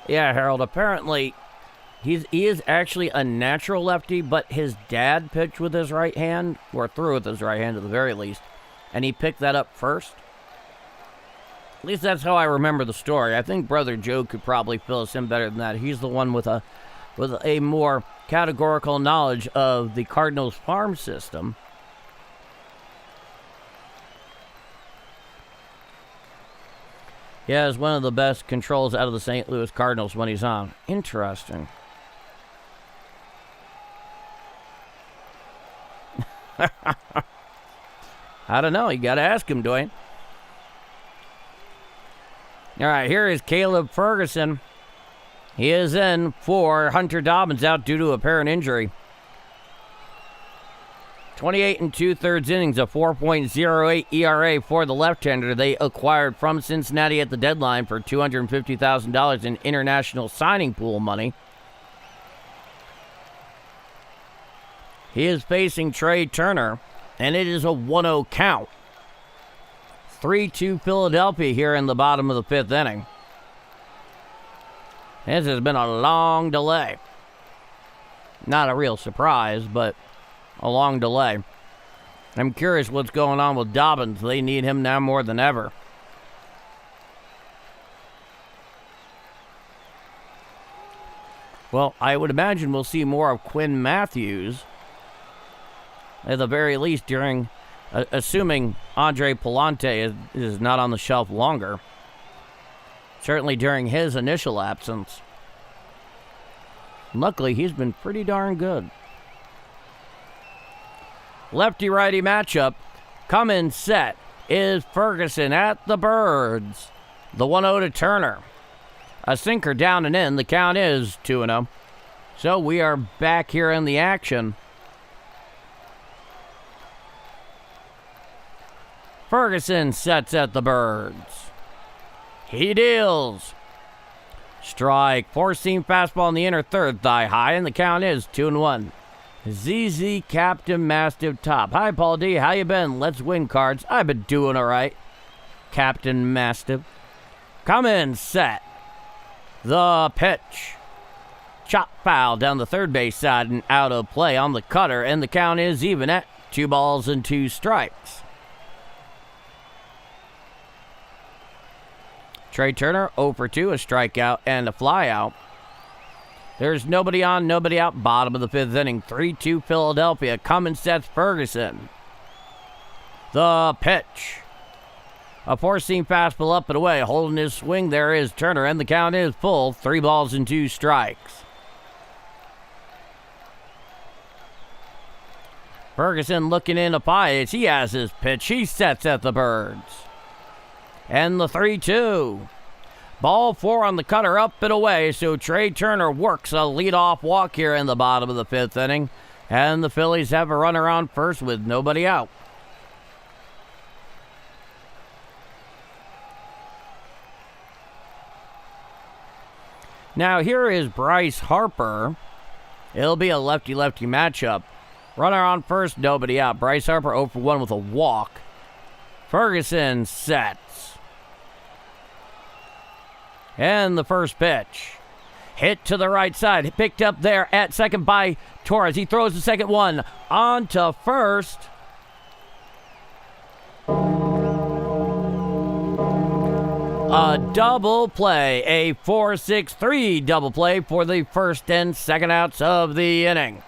Yeah, Harold, apparently he is actually a natural lefty, but his dad pitched with his right hand, or threw with his right hand at the very least, and he picked that up first. At least that's how I remember the story. I think Brother Joe could probably fill us in better than that. He's the one with a more categorical knowledge of the Cardinals farm system. He has one of the best controls out of the St. Louis Cardinals when he's on. Interesting. I don't know. You got to ask him, Dwayne. All right, here is Caleb Ferguson. He is in for Hunter Dobbins, out due to apparent injury. 28 and 2/3 innings, a 4.08 ERA for the left-hander they acquired from Cincinnati at the deadline for $250,000 in international signing pool money. He is facing Trey Turner, and it is a 1-0 count. 3-2 Philadelphia here in the bottom of the fifth inning. This has been a long delay. Not a real surprise, but a long delay. I'm curious what's going on with Dobbins. They need him now more than ever. Well, I would imagine we'll see more of Quinn Matthews, at the very least during, assuming Andre Palante is not on the shelf longer. Certainly during his initial absence. Luckily, he's been pretty darn good. Lefty-righty matchup, come in set, is Ferguson at the Birds. The 1-0 to Turner. A sinker down and in. The count is 2-0. So we are back here in the action. Ferguson sets at the Birds. He deals. Strike. Four-seam fastball in the inner third, thigh high, and the count is 2-1. ZZ Captain Mastiff top. Hi, Paul D. How you been? Let's win cards. I've been doing all right. Captain Mastiff. Come in, set. The pitch. Chop foul down the third base side and out of play on the cutter, and the count is even at 2 strikes. Trey Turner 0 for 2, a strikeout and a flyout. There's nobody on, nobody out, bottom of the fifth inning. 3-2 Philadelphia. Cummins sets Ferguson. The pitch. A four-seam fastball up and away. Holding his swing there is Turner, and the count is full. 3 balls and 2 strikes. Ferguson looking in Appiah. He has his pitch. He sets at the Birds. And the 3-2. Ball 4 on the cutter, up and away. So Trey Turner works a leadoff walk here in the bottom of the 5th inning. And the Phillies have a runner on first with nobody out. Now here is Bryce Harper. It'll be a lefty-lefty matchup. Runner on first, nobody out. Bryce Harper 0 for 1 with a walk. Ferguson sets. And the first pitch. Hit to the right side. Picked up there at second by Torres. He throws the second one on to first. A double play. A 4-6-3 double play for the first and second outs of the inning.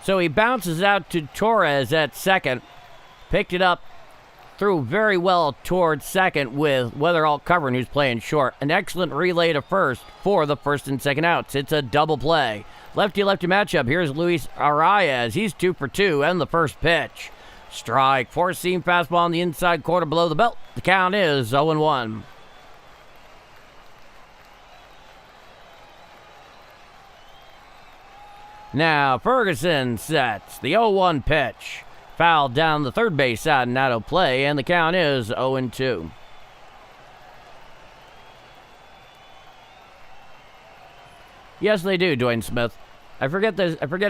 So he bounces out to Torres at second. Picked it up. Threw very well towards second with Weatherall covering, who's playing short. An excellent relay to first for the first and second outs. It's a double play. Lefty-lefty matchup. Here's Luis Arias. He's 2 for 2, and the first pitch. Strike. Four-seam fastball on the inside quarter below the belt. The count is 0-1. Now Ferguson sets the 0-1 pitch. Foul down the third base side and out of play, and the count is 0-2. Yes, they do, Dwayne Smith. I forget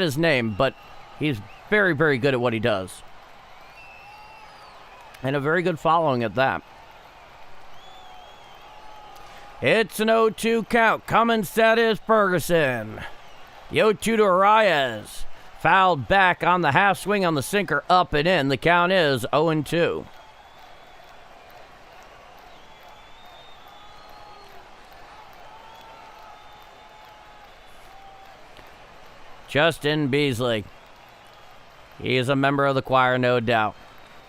his name, but he's very, very good at what he does. And a very good following at that. It's an 0-2 count. Coming set is Ferguson. The 0-2 to Arias. Fouled back on the half swing on the sinker, up and in. The count is 0-2. Justin Beasley. He is a member of the choir, no doubt.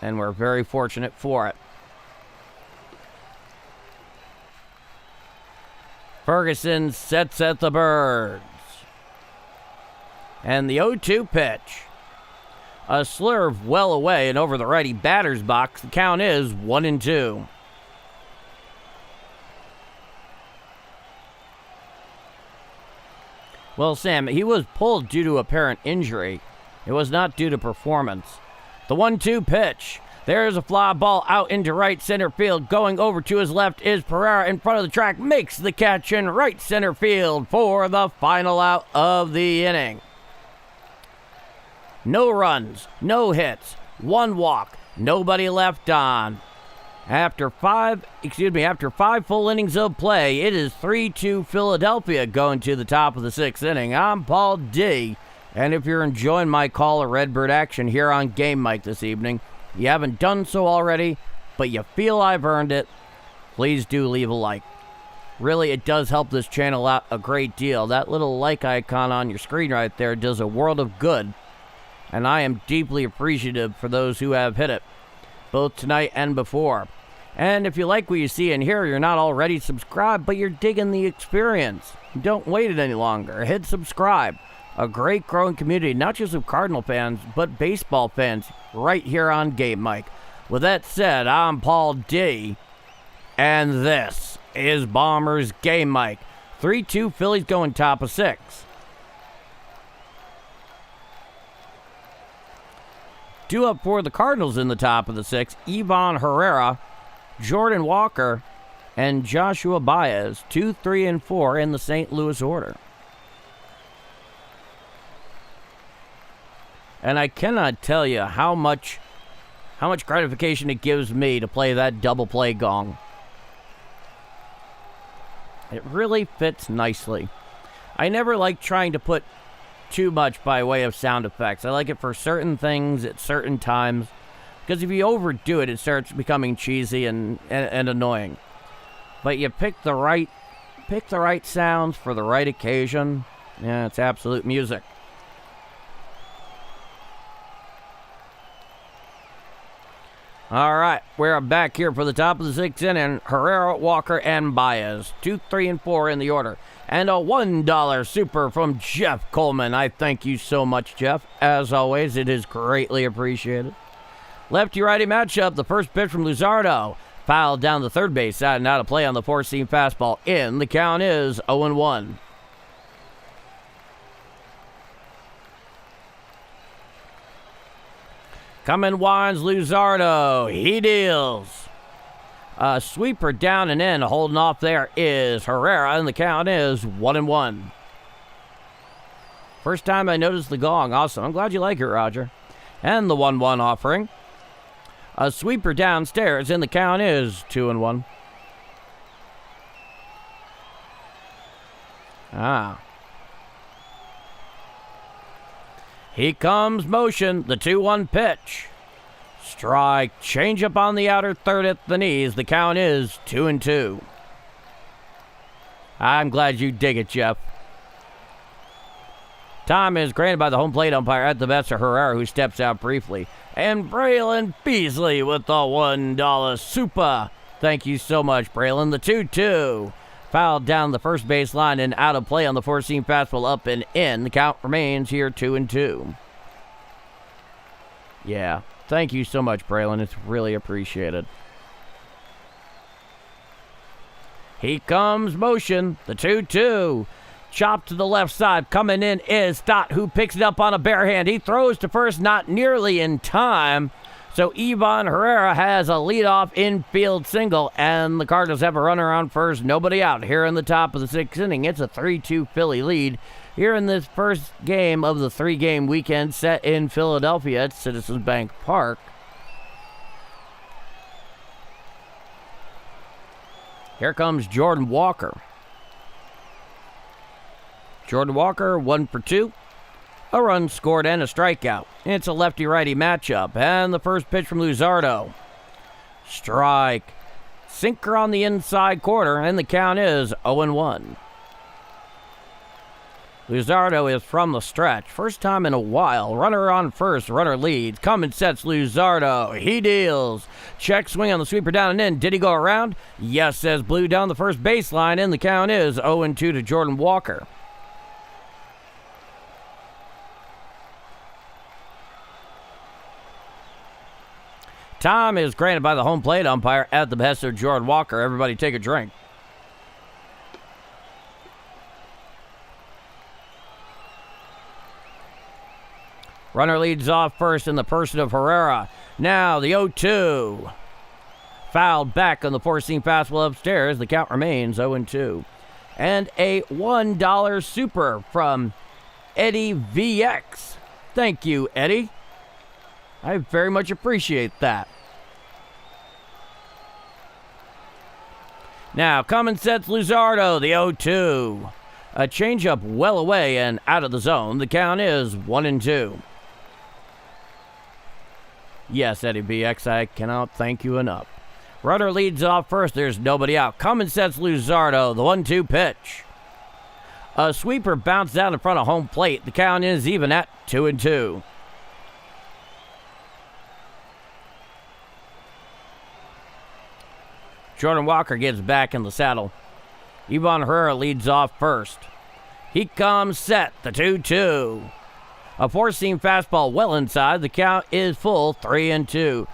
And we're very fortunate for it. Ferguson sets at the Birds. And the 0-2 pitch. A slurve well away and over the righty batter's box. The count is 1-2. Well, Sam, he was pulled due to apparent injury. It was not due to performance. The 1-2 pitch. There's a fly ball out into right center field. Going over to his left is Pereira in front of the track. Makes the catch in right center field for the final out of the inning. No runs, no hits, 1 walk, nobody left on. After five full innings of play, it is 3-2 Philadelphia going to the top of the 6th inning. I'm Paul D. And if you're enjoying my call of Redbird action here on Game Mike this evening, you haven't done so already, but you feel I've earned it, please do leave a like. Really, it does help this channel out a great deal. That little like icon on your screen right there does a world of good. And I am deeply appreciative for those who have hit it, both tonight and before. And if you like what you see and hear, you're not already subscribed, but you're digging the experience, don't wait it any longer. Hit subscribe. A great growing community, not just of Cardinal fans, but baseball fans, right here on Game Mike. With that said, I'm Paul D. And this is Bombers Game Mike. 3-2 Phillies going top of 6. Due up for the Cardinals in the top of the 6th, Ivan Herrera, Jordan Walker, and Joshua Baez, 2, 3, and 4 in the St. Louis order. And I cannot tell you how much gratification it gives me to play that double play gong. It really fits nicely. I never like trying to put too much by way of sound effects. I like it for certain things at certain times, because if you overdo it, it starts becoming cheesy and annoying. But you pick the right sounds for the right occasion. Yeah, it's absolute music. All right, we're back here for the top of the sixth inning. Herrera, Walker, and Baez. 2, 3, and 4 in the order. And a $1 super from Jeff Coleman. I thank you so much, Jeff. As always, it is greatly appreciated. Lefty-righty matchup. The first pitch from Luzardo. Fouled down the third base side and out of play on the four-seam fastball. In. The count is 0-1. Coming winds Luzardo. He deals. A sweeper down and in. Holding off there is Herrera, and the count is 1-1. First time I noticed the gong. Awesome. I'm glad you like it, Roger. And the 1-1 offering. A sweeper downstairs, and the count is 2-1. He comes motion, the 2-1 pitch. Strike, change up on the outer third at the knees. The count is 2-2. I'm glad you dig it, Jeff. Time is granted by the home plate umpire at the best of Herrera, who steps out briefly. And Braylon Beasley with the $1 super. Thank you so much, Braylon. The 2-2. Fouled down the first base line and out of play on the four-seam fastball up and in. The count remains here 2-2. Yeah, thank you so much, Braylon. It's really appreciated. He comes motion, the 2-2. Chop to the left side. Coming in is Stott, who picks it up on a bare hand. He throws to first, not nearly in time. So Ivan Herrera has a leadoff infield single, and the Cardinals have a runner on first, nobody out here in the top of the sixth inning. It's a 3-2 Philly lead here in this first game of the three-game weekend set in Philadelphia at Citizens Bank Park. Here comes Jordan Walker. Jordan Walker, 1 for 2. A run scored and a strikeout. It's a lefty-righty matchup. And the first pitch from Luzardo. Strike. Sinker on the inside corner, and the count is 0-1. Luzardo is from the stretch. First time in a while. Runner on first. Runner leads. Coming sets Luzardo. He deals. Check swing on the sweeper down and in. Did he go around? Yes, says Blue down the first baseline, and the count is 0-2 to Jordan Walker. Time is granted by the home plate umpire at the behest of Jordan Walker. Everybody take a drink. Runner leads off first in the person of Herrera. Now the 0-2. Fouled back on the four-seam fastball upstairs. The count remains 0-2. And a $1 super from Eddie VX. Thank you, Eddie. I very much appreciate that. Now, coming sets Luzardo, the 0-2. A changeup well away and out of the zone. The count is 1-2. Yes, Eddie BX, I cannot thank you enough. Runner leads off first. There's nobody out. Coming sets Luzardo, the 1-2 pitch. A sweeper bounced out in front of home plate. The count is even at 2-2. Jordan Walker gets back in the saddle. Ivan Herrera leads off first. He comes set, the 2-2. A four-seam fastball well inside. The count is full, 3-2.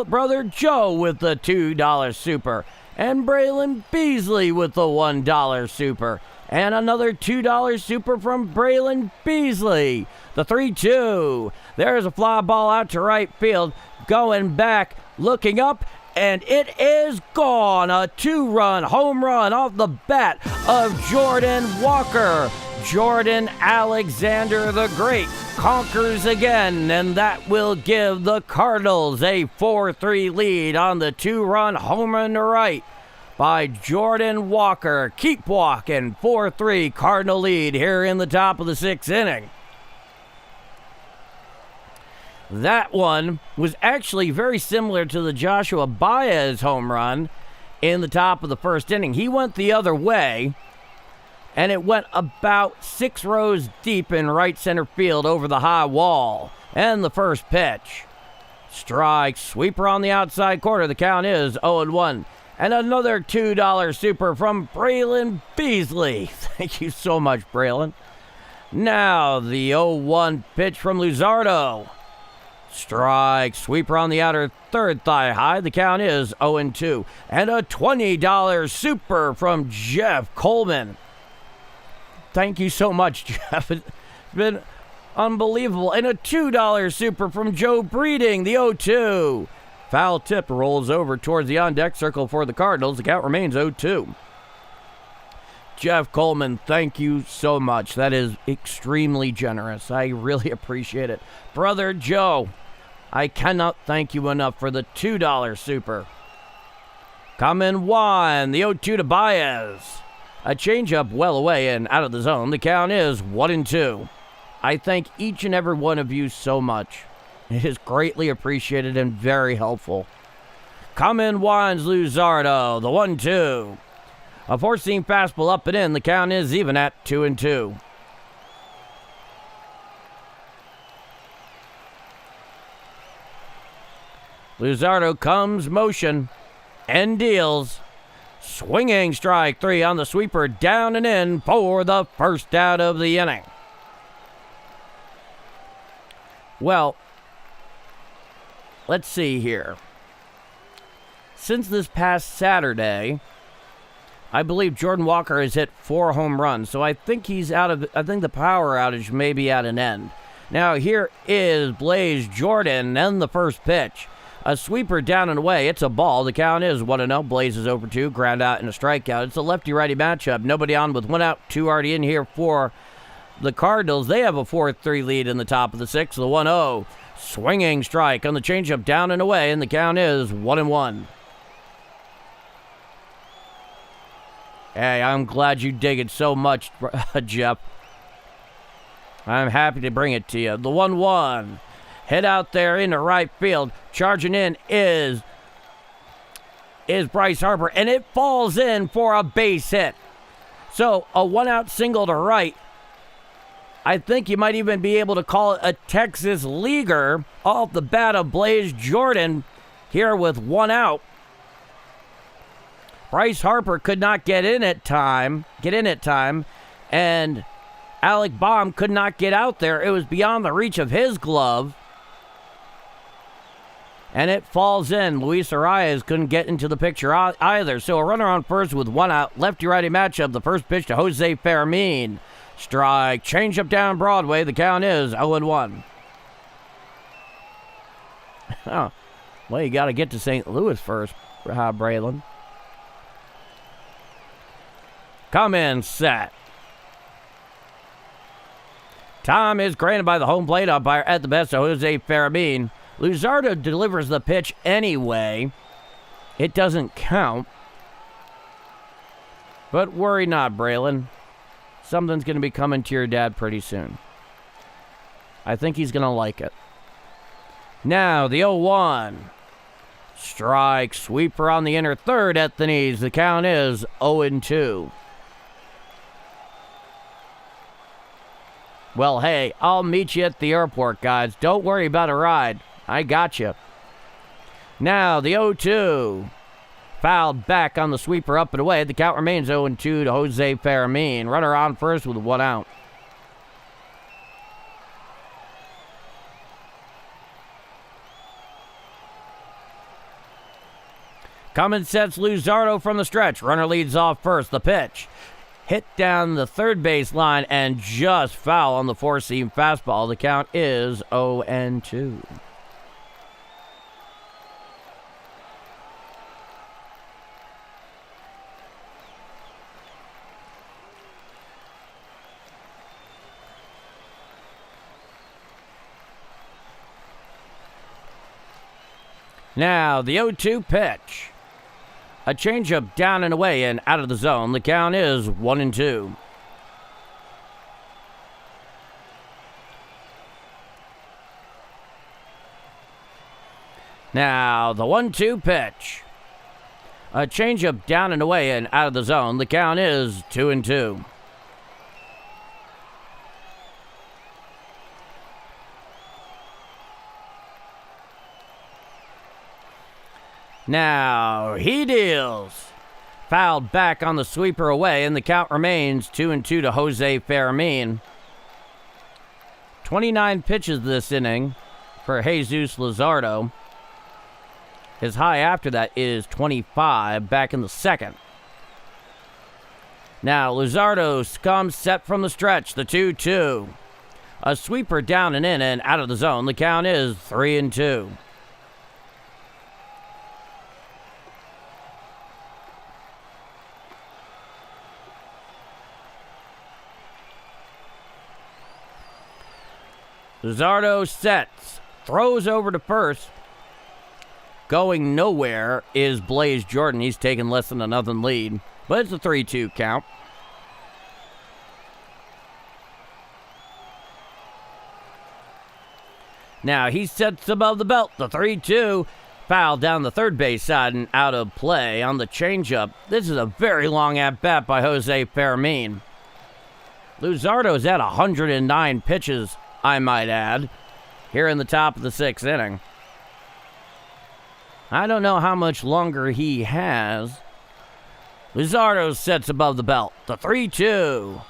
Brother Joe with the $2 super. And Braylon Beasley with the $1 super. And another $2 super from Braylon Beasley. The 3-2. There's a fly ball out to right field. Going back, looking up. And it is gone. A 2-run home run off the bat of Jordan Walker. Jordan Alexander the Great conquers again, and that will give the Cardinals a 4-3 lead on the 2-run home run to right by Jordan Walker. Keep walking. 4-3 Cardinal lead here in the top of the sixth inning. That one was actually very similar to the Joshua Baez home run in the top of the first inning. He went the other way, and it went about 6 rows deep in right center field over the high wall. And the first pitch. Strike, sweeper on the outside corner. The count is 0-1. And another $2 super from Braylon Beasley. Thank you so much, Braylon. Now the 0-1 pitch from Luzardo. Strike, sweeper on the outer third thigh high. The count is 0-2. And a $20 super from Jeff Coleman. Thank you so much, Jeff. It's been unbelievable. And a $2 super from Joe Breeding, the 0-2. Foul tip rolls over towards the on-deck circle for the Cardinals. The count remains 0-2. Jeff Coleman, thank you so much. That is extremely generous. I really appreciate it. Brother Joe, I cannot thank you enough for the $2 super. Coming one, the 0-2 to Baez. A changeup well away and out of the zone. The count is 1-2. I thank each and every one of you so much. It is greatly appreciated and very helpful. Coming one's Luzardo, the 1-2. A four-seam fastball up and in. The count is even at 2-2. Luzardo comes motion and deals. Swinging strike three on the sweeper, down and in for the first out of the inning. Well, let's see here. Since this past Saturday, I believe Jordan Walker has hit 4 home runs, so I think he's out of. I think the power outage may be at an end. Now here is Blaze Jordan and the first pitch. A sweeper down and away. It's a ball. The count is 1-0. Blaze is over 2. Ground out and a strikeout. It's a lefty-righty matchup. Nobody on with 1 out. 2 already in here for the Cardinals. They have a 4-3 lead in the top of the 6th. The 1-0. Swinging strike on the changeup down and away, and the count is 1-1. Hey, I'm glad you dig it so much, Jeff. I'm happy to bring it to you. The 1-1. Hit out there into right field. Charging in is Bryce Harper, and it falls in for a base hit. So a 1-out single to right. I think you might even be able to call it a Texas leaguer off the bat of Blaze Jordan here with 1 out. Bryce Harper could not get in at time, and Alec Baum could not get out there. It was beyond the reach of his glove. And it falls in. Luis Arias couldn't get into the picture either. So a runner on first with 1 out. Lefty-righty matchup. The first pitch to Jose Fermin. Strike. Changeup down Broadway. The count is 0-1. Oh, well, you got to get to St. Louis first, Braylon. Come in, set. Time is granted by the home plate umpire at the best of Jose Fermin. Luzardo delivers the pitch anyway. It doesn't count. But worry not, Braylon. Something's going to be coming to your dad pretty soon. I think he's going to like it. Now, the 0-1. Strike, sweeper on the inner third at the knees. The count is 0-2. Well, hey, I'll meet you at the airport, guys. Don't worry about a ride. I got you. Now, the 0-2. Fouled back on the sweeper up and away. The count remains 0-2 to Jose Fermin. Runner on first with 1 out. Coming sets Luzardo from the stretch. Runner leads off first. The pitch. Hit down the third base line and just foul on the four-seam fastball. The count is 0-2. Now, the 0-2 pitch. A changeup down and away and out of the zone. The count is 1-2. Now, the 1-2 pitch. A changeup down and away and out of the zone. The count is 2-2. Now he deals. Fouled back on the sweeper away, and the count remains 2-2 to Jose Fermin. 29 pitches this inning for Jesus Luzardo. His high after that is 25 back in the second. Now Luzardo comes set from the stretch, the 2-2. A sweeper down and in and out of the zone. The count is 3-2. Luzardo sets, throws over to first. Going nowhere is Blaze Jordan. He's taken less than a nothing lead, but it's a 3-2 count. Now he sets above the belt, the 3-2. Foul down the third base side and out of play on the changeup. This is a very long at-bat by Jose Fermin. Luzardo's had 109 pitches, I might add, here in the top of the sixth inning. I don't know how much longer he has. Luzardo sets above the belt, the 3-2.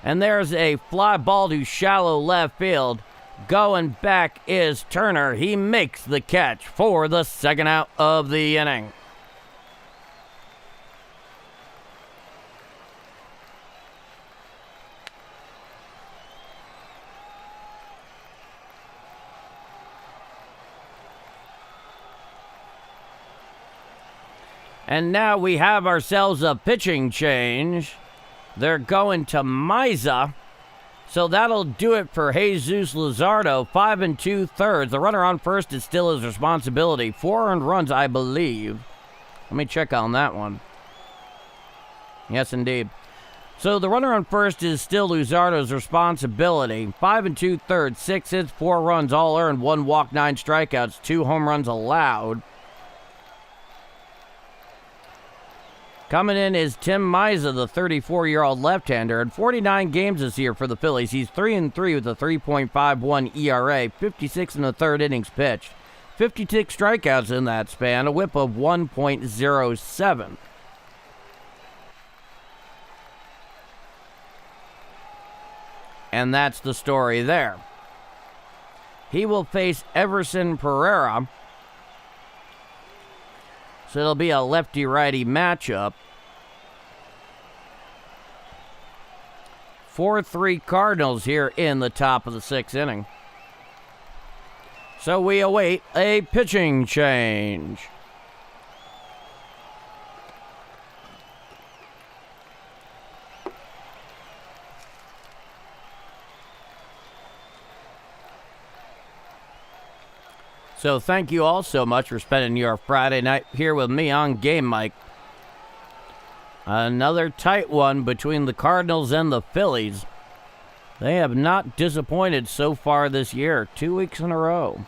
And there's a fly ball to shallow left field. Going back is Turner. He makes the catch for the second out of the inning. And now we have ourselves a pitching change. They're going to Miza. So that'll do it for Jesus Luzardo, 5 2/3. The runner on first is still his responsibility. 4 earned runs, I believe. Let me check on that one. Yes, indeed. So the runner on first is still Luzardo's responsibility. 5 2/3, 6 hits, 4 runs, all earned, 1 walk, 9 strikeouts, 2 home runs allowed. Coming in is Tim Miza, the 34-year-old left-hander. In 49 games this year for the Phillies, he's 3-3 with a 3.51 ERA, 56 in the third innings pitched, 56 strikeouts in that span, a whip of 1.07. And that's the story there. He will face Everson Pereira. So it'll be a lefty-righty matchup. 4-3 Cardinals here in the top of the sixth inning. So we await a pitching change. So thank you all so much for spending your Friday night here with me on Game Mike. Another tight one between the Cardinals and the Phillies. They have not disappointed so far this year, 2 weeks in a row.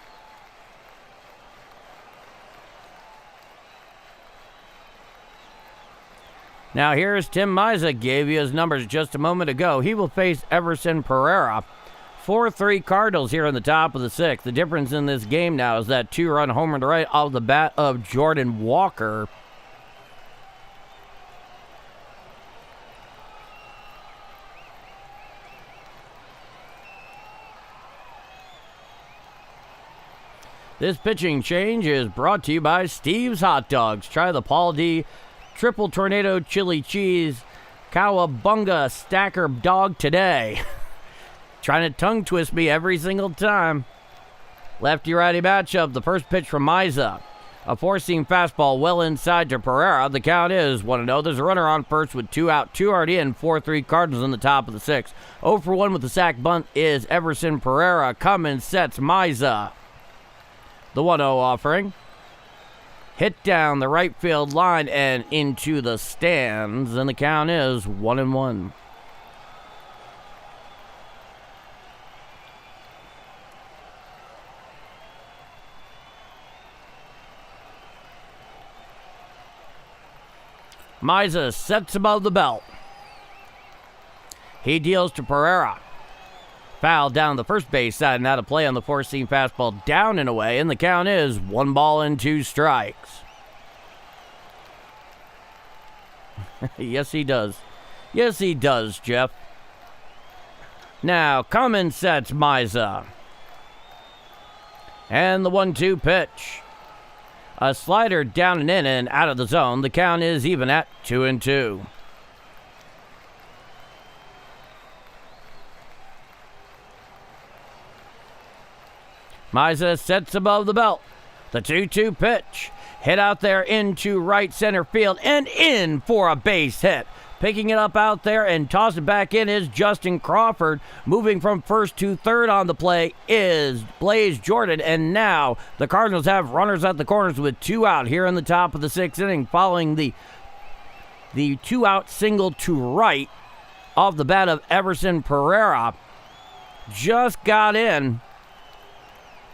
Now here's Tim Miza, gave you his numbers just a moment ago. He will face Everson Pereira. 4-3 Cardinals here in the top of the sixth. The difference in this game now is that 2-run homer to right off the bat of Jordan Walker. This pitching change is brought to you by Steve's Hot Dogs. Try the Paul D. Triple Tornado Chili Cheese Cowabunga Stacker Dog today. Trying to tongue twist me every single time. Lefty-righty matchup. The first pitch from Miza. A four-seam fastball well inside to Pereira. The count is 1-0. There's a runner on first with 2 out. 2 already in. 4-3 Cardinals in the top of the sixth. 0-for-1 with the sac bunt is Everson Pereira. Cummins sets Miza. The 1-0 offering. Hit down the right field line and into the stands. And the count is 1-1. Miza sets above the belt. He deals to Pereira. Foul down the first base side and out of play on the four-seam fastball down and away, and the count is 1 ball and 2 strikes. Yes, he does. Yes, he does, Jeff. Now, Cummins sets Miza. And the 1-2 pitch. A slider down and in and out of the zone. The count is even at 2-2. Miza sets above the belt. The 2-2 pitch. Hit out there into right center field and in for a base hit. Picking it up out there and tossing it back in is Justin Crawford. Moving from first to third on the play is Blaze Jordan. And now the Cardinals have runners at the corners with 2 out here in the top of the 6th inning following the 2-out single to right off the bat of Everson Pereira. Just got in.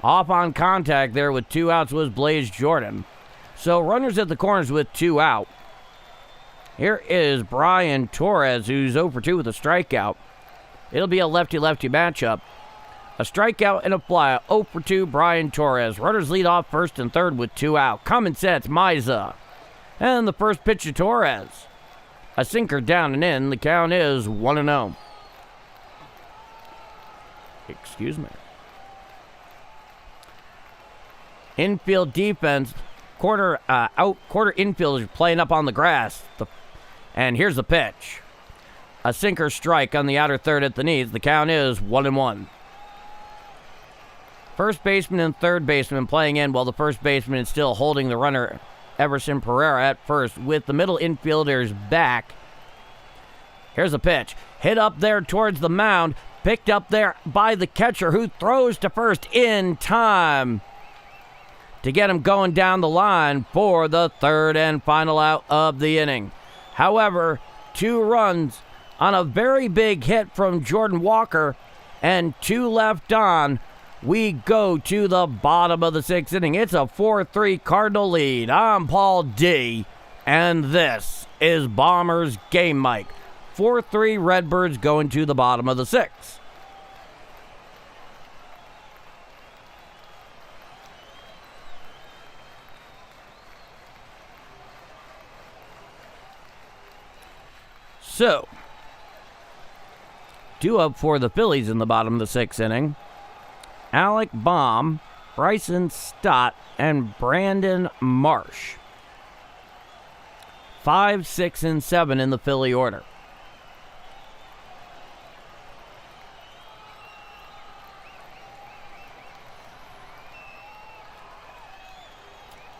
Off on contact there with 2 outs was Blaze Jordan. So runners at the corners with 2 out. Here is Brian Torres, who's 0 for 2 with a strikeout. It'll be a lefty-lefty matchup. A strikeout and a flyout. 0 for 2, Brian Torres. Runners lead off first and third with 2 out. Cummins sets Miza. And the first pitch to Torres. A sinker down and in. The count is 1-0. Excuse me. Infield defense. Quarter infielders playing up on the grass. And here's the pitch. A sinker strike on the outer third at the knees. The count is 1-1. First baseman and third baseman playing in while the first baseman is still holding the runner Everson Pereira at first with the middle infielders back. Here's a pitch. Hit up there towards the mound. Picked up there by the catcher who throws to first in time to get him going down the line for the third and final out of the inning. However, 2 runs on a very big hit from Jordan Walker and 2 left on. We go to the bottom of the 6th inning. It's a 4-3 Cardinal lead. I'm Paul D, and this is Bombers Game Mic. 4-3 Redbirds going to the bottom of the 6th. So, due up for the Phillies in the bottom of the 6th inning, Alec Baum, Bryson Stott, and Brandon Marsh. 5, 6, and 7 in the Philly order.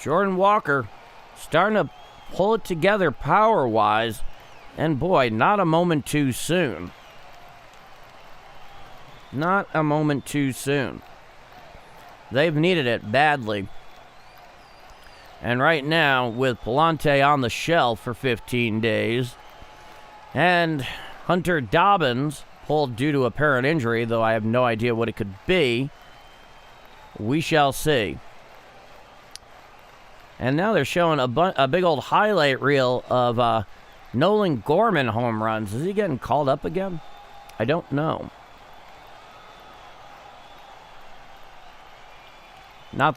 Jordan Walker starting to pull it together power-wise. And boy, not a moment too soon. Not a moment too soon. They've needed it badly. And right now, with Palante on the shelf for 15 days, and Hunter Dobbins pulled due to apparent injury, though I have no idea what it could be, we shall see. And now they're showing a big old highlight reel of Nolan Gorman home runs. Is he getting called up again? I don't know.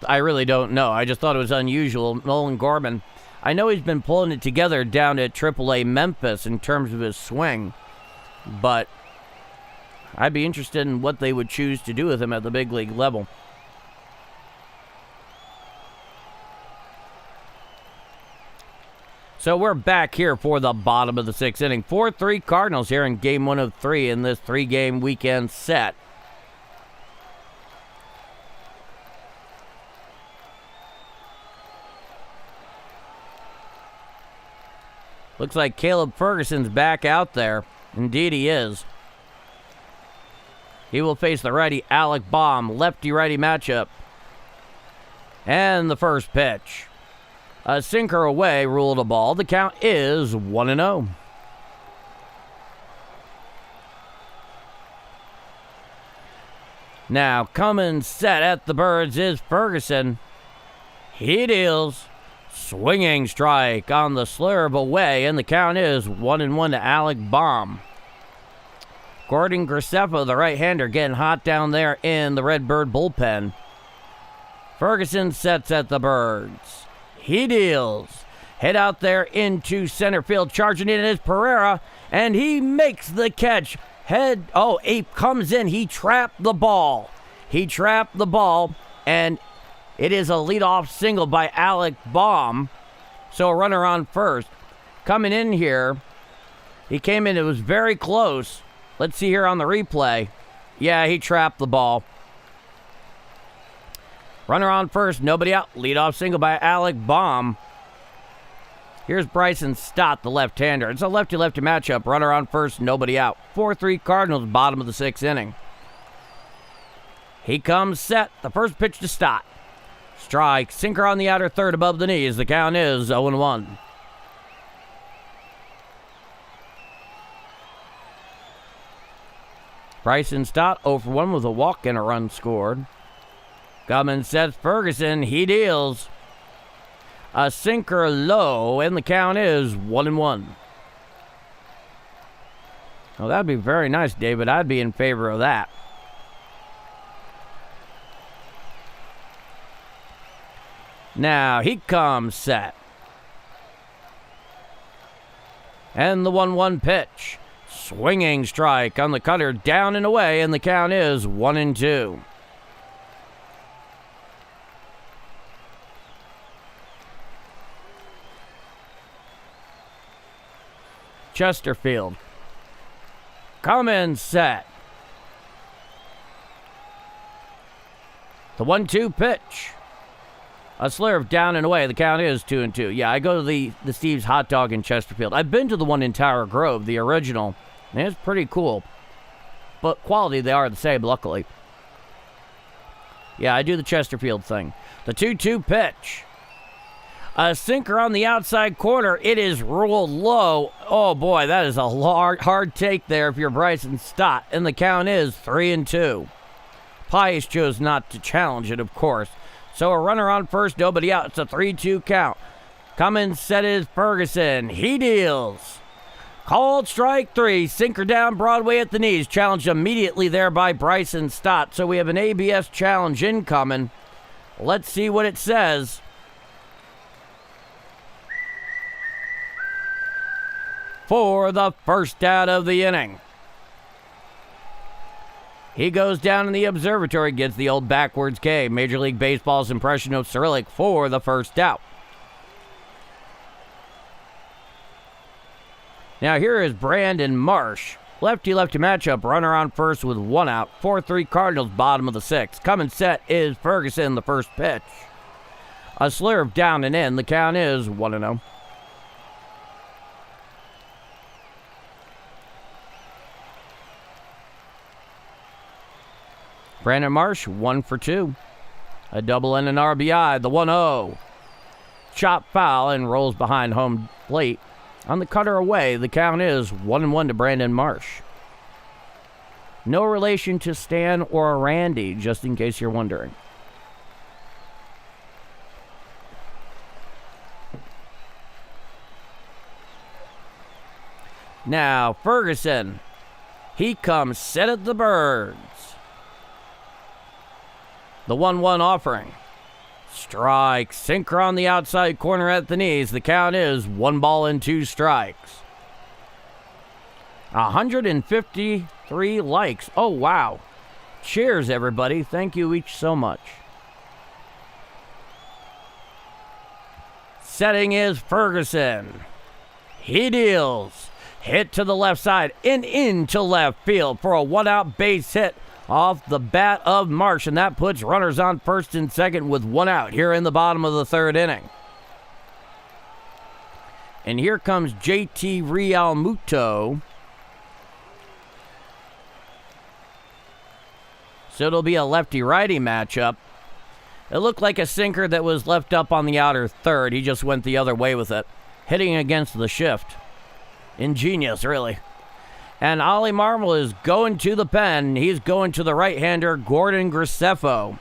I really don't know. I just thought it was unusual. Nolan Gorman, I know he's been pulling it together down at AAA Memphis in terms of his swing, but I'd be interested in what they would choose to do with him at the big league level. So we're back here for the bottom of the 6th inning. 4-3 Cardinals here in game 1 of 3 in this 3-game weekend set. Looks like Caleb Ferguson's back out there. Indeed he is. He will face the righty Alec Baum, lefty-righty matchup. And the first pitch. A sinker away, ruled a ball. The count is 1-0. Now, coming set at the Birds is Ferguson. He deals. Swinging strike on the slurve away, and the count is 1-1 to Alec Baum. Gordon Graceffa, the right-hander, getting hot down there in the Redbird bullpen. Ferguson sets at the Birds. He deals. Hit out there into center field. Charging in is Pereira, and he makes the catch. Ape comes in. He trapped the ball. And it is a leadoff single by Alec Baum. So a runner on first. Coming in here, he came in. It was very close. Let's see here on the replay. Yeah, he trapped the ball. Runner on first, nobody out. Leadoff single by Alec Baum. Here's Bryson Stott, the left-hander. It's a lefty-lefty matchup. Runner on first, nobody out. 4-3 Cardinals, bottom of the 6th inning. He comes set. The first pitch to Stott. Strike. Sinker on the outer third above the knees. The count is 0-1. Bryson Stott 0 for 1 with a walk and a run scored. Coming sets Ferguson. He deals. A sinker low, and the count is 1-1. Well, that'd be very nice, David. I'd be in favor of that. Now, he comes set. And the 1-1 pitch. Swinging strike on the cutter, down and away, and the count is 1-2. Chesterfield. Come in set. The 1-2 pitch. A slurve down and away. The count is 2-2. Yeah, I go to the Steve's Hot Dog in Chesterfield. I've been to the one in Tower Grove, the original. And it's pretty cool. But quality, they are the same, luckily. Yeah, I do the Chesterfield thing. The 2-2 pitch. A sinker on the outside corner. It is ruled low. Oh, boy, that is a hard take there if you're Bryson Stott. And the count is 3-2. Pius chose not to challenge it, of course. So a runner on first, nobody out. It's a 3-2 count. Coming set is Ferguson. He deals. Called strike 3. Sinker down Broadway at the knees. Challenged immediately there by Bryson Stott. So we have an ABS challenge incoming. Let's see what it says. For the first out of the inning. He goes down in the observatory, gets the old backwards K. Major League Baseball's impression of Cyrillic for the first out. Now here is Brandon Marsh. Lefty-lefty matchup, runner on first with 1 out. 4-3 Cardinals, bottom of the 6th. Coming set is Ferguson, the first pitch. A slurve down and in. The count is 1-0. Brandon Marsh, 1 for 2. A double and an RBI. The 1-0. Chop foul and rolls behind home plate. On the cutter away, the count is 1-1 to Brandon Marsh. No relation to Stan or Randy, just in case you're wondering. Now, Ferguson. He comes set at the Birds. The 1-1 offering. Strike. Sinker on the outside corner at the knees. The count is 1 ball and 2 strikes. 153 likes. Oh, wow. Cheers, everybody. Thank you each so much. Setting is Ferguson. He deals. Hit to the left side and into left field for a 1-out base hit off the bat of Marsh, and that puts runners on first and second with 1 out here in the bottom of the 3rd inning. And here comes JT Realmuto. So it'll be a lefty-righty matchup. It looked like a sinker that was left up on the outer third. He just went the other way with it, hitting against the shift. Ingenious, really. And Ollie Marmol is going to the pen. He's going to the right-hander, Gordon Graceffo.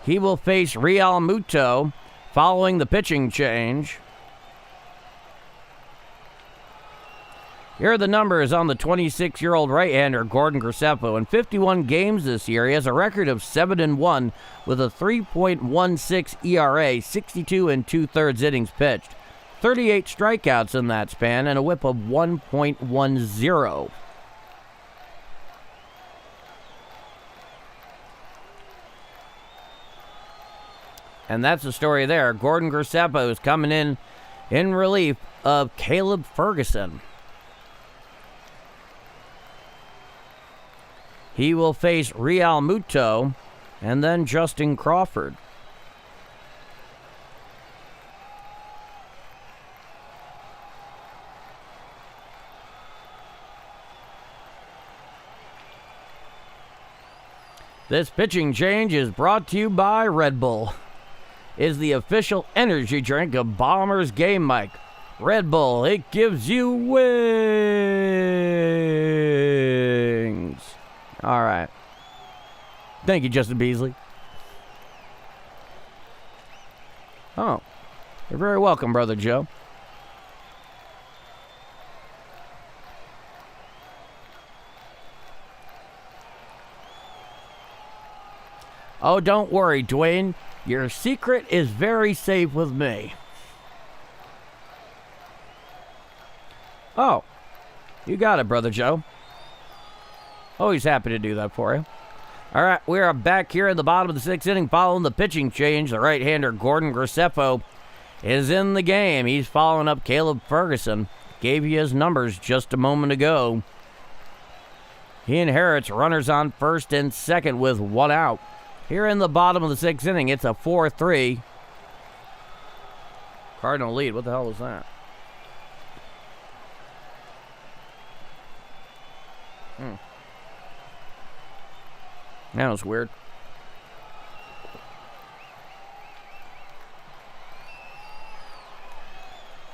He will face Realmuto following the pitching change. Here are the numbers on the 26-year-old right-hander, Gordon Graceffo. In 51 games this year, he has a record of 7-1 with a 3.16 ERA, 62 2/3 innings pitched. 38 strikeouts in that span and a whip of 1.10. And that's the story there. Gordon Graceffa is coming in relief of Caleb Ferguson. He will face Real Muto and then Justin Crawford. This pitching change is brought to you by Red Bull. Is the official energy drink of Bombers Game Mike. Red Bull, it gives you wings. All right. Thank you, Justin Beasley. Oh, you're very welcome, Brother Joe. Oh, don't worry, Dwayne. Your secret is very safe with me. Oh, you got it, Brother Joe. Always happy to do that for you. All right, we are back here in the bottom of the sixth inning following the pitching change. The right-hander, Gordon Graceffa, is in the game. He's following up Caleb Ferguson. Gave you his numbers just a moment ago. He inherits runners on first and second with one out. Here in the bottom of the sixth inning, it's a 4-3 Cardinal lead. What the hell was that? That was weird.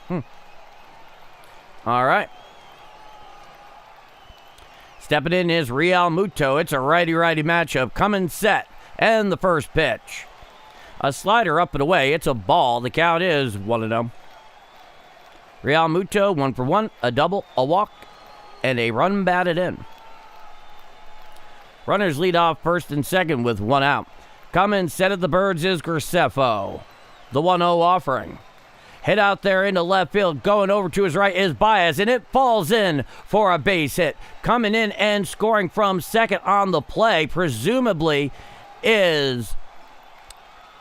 All right. Stepping in is Real Muto. It's a righty-righty matchup. Coming set. And the first pitch. A slider up and away. It's a ball. The count is 1-0. Real Muto, 1 for 1, a double, a walk, and a run batted in. Runners lead off first and second with one out. Coming set at the Birds is Graceffa. The 1-0 offering. Hit out there into left field. Going over to his right is Baez, and it falls in for a base hit. Coming in and scoring from second on the play, presumably, is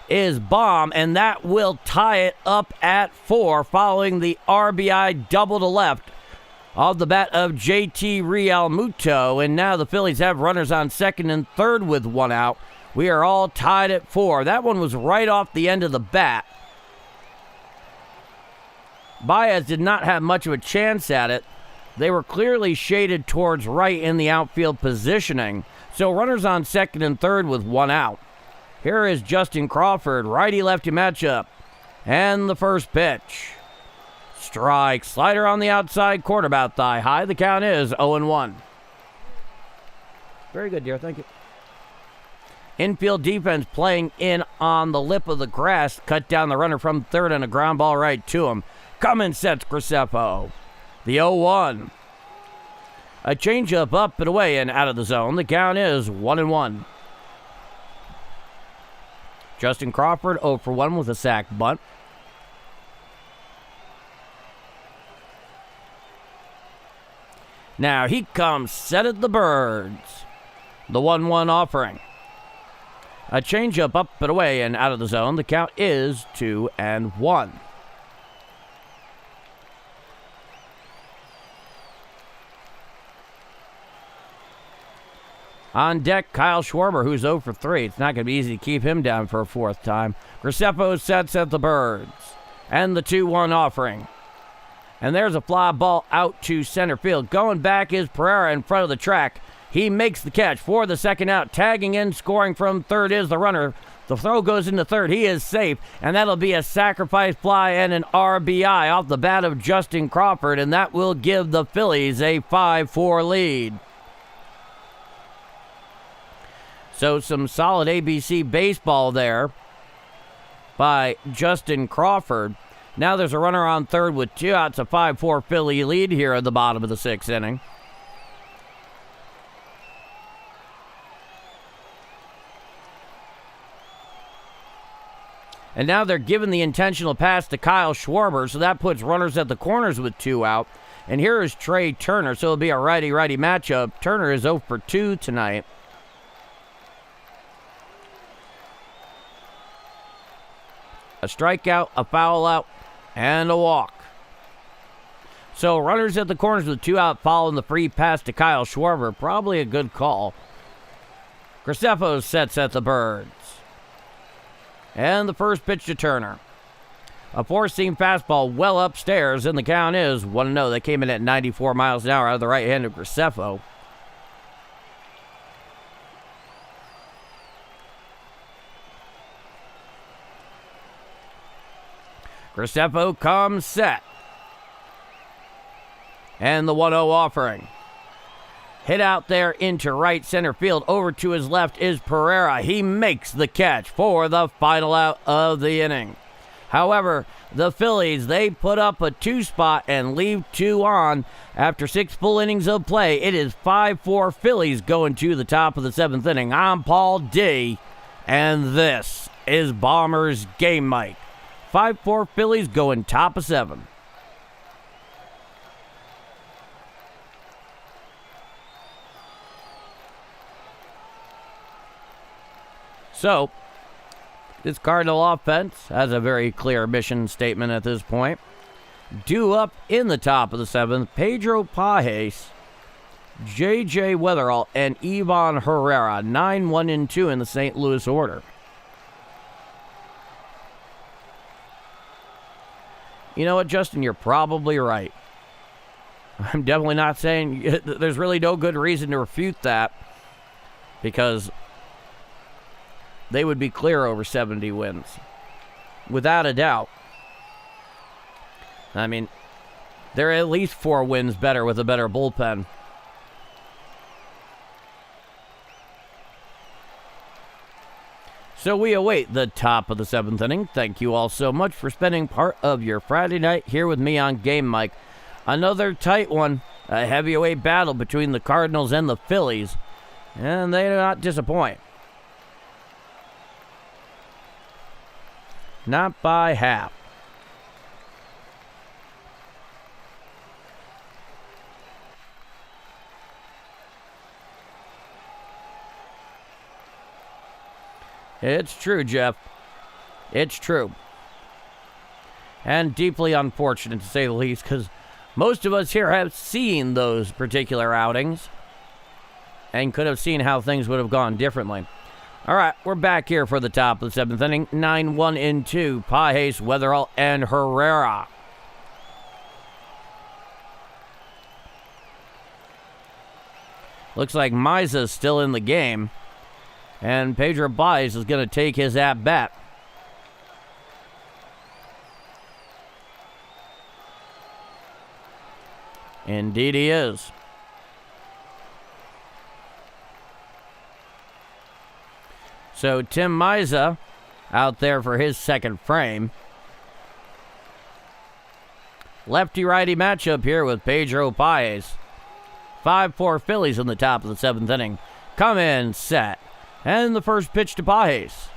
Baum, and that will tie it up at 4 following the RBI double to left off the bat of JT Real Muto. And now the Phillies have runners on second and third with one out. We are all tied at 4. That one was right off the end of the bat. Baez did not have much of a chance at it. They were clearly shaded towards right in the outfield positioning. So runners on second and third with one out. Here is Justin Crawford, righty-lefty matchup. And the first pitch. Strike, slider on the outside corner, about thigh high. The count is 0-1. Very good, dear. Thank you. Infield defense playing in on the lip of the grass. Cut down the runner from third and a ground ball right to him. Coming sets Graceffa. The 0-1. A changeup up and away and out of the zone. The count is 1-1. Justin Crawford 0 for 1 with a sac bunt. Now he comes set at the Birds. The 1-1 offering. A changeup up and away and out of the zone. The count is 2-1. On deck, Kyle Schwarber, who's 0 for 3. It's not going to be easy to keep him down for a fourth time. Graceffa sets at the Birds. And the 2-1 offering. And there's a fly ball out to center field. Going back is Pereira in front of the track. He makes the catch for the second out. Tagging in, scoring from third is the runner. The throw goes into third. He is safe. And that'll be a sacrifice fly and an RBI off the bat of Justin Crawford. And that will give the Phillies a 5-4 lead. So some solid ABC baseball there by Justin Crawford. Now there's a runner on third with 2 outs, a 5-4 Philly lead here at the bottom of the sixth inning. And now they're giving the intentional pass to Kyle Schwarber, so that puts runners at the corners with 2 out. And here is Trey Turner, so it'll be a righty-righty matchup. Turner is 0 for 2 tonight. A strikeout, a foul out, and a walk. So runners at the corners with 2 out following the free pass to Kyle Schwarber. Probably a good call. Graceffo sets at the Birds. And the first pitch to Turner. A 4-seam fastball well upstairs, and the count is 1-0. They came in at 94 miles an hour out of the right hand of Graceffo. Graceffo comes set. And the 1-0 offering. Hit out there into right center field. Over to his left is Pereira. He makes the catch for the final out of the inning. However, the Phillies, they put up a 2 spot and leave 2 on. After 6 full innings of play, it is 5-4 Phillies going to the top of the 7th inning. I'm Paul D, and this is Bombers Game Mike. 5-4 Phillies going top of 7. So, this Cardinal offense has a very clear mission statement at this point. Due up in the top of the 7th, Pedro Pages, J.J. Weatherall, and Ivan Herrera, 9-1-2 in the St. Louis order. You know what, Justin? You're probably right. I'm definitely not saying there's really no good reason to refute that, because they would be clear over 70 wins. Without a doubt. I mean, they're at least 4 wins better with a better bullpen. So we await the top of the 7th inning. Thank you all so much for spending part of your Friday night here with me on Game Mike. Another tight one. A heavyweight battle between the Cardinals and the Phillies. And they do not disappoint. Not by half. It's true, Jeff. It's true. And deeply unfortunate, to say the least, because most of us here have seen those particular outings and could have seen how things would have gone differently. All right, we're back here for the top of the 7th inning. 9-1-2, Pages, Weatherall, and Herrera. Looks like Miza's still in the game. And Pedro Pages is going to take his at-bat. Indeed he is. So Tim Miza out there for his second frame. Lefty-righty matchup here with Pedro Pages. 5-4 Phillies in the top of the 7th inning. Come in, set. And the first pitch to Pages.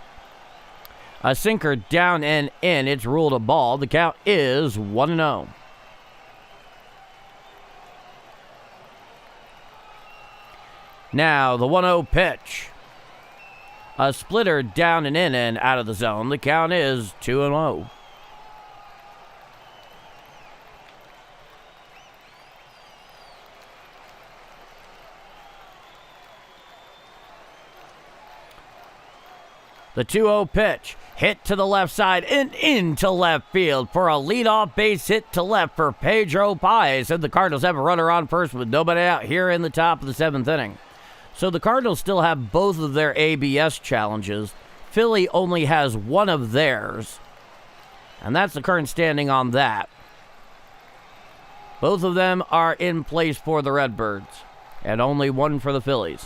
A sinker down and in. It's ruled a ball. The count is 1-0. Now the 1-0 pitch. A splitter down and in and out of the zone. The count is 2-0. The 2-0 pitch, hit to the left side and into left field for a leadoff base hit to left for Pedro Pages. And the Cardinals have a runner on first with nobody out here in the top of the 7th inning. So the Cardinals still have both of their ABS challenges. Philly only has one of theirs. And that's the current standing on that. Both of them are in place for the Redbirds. And only one for the Phillies.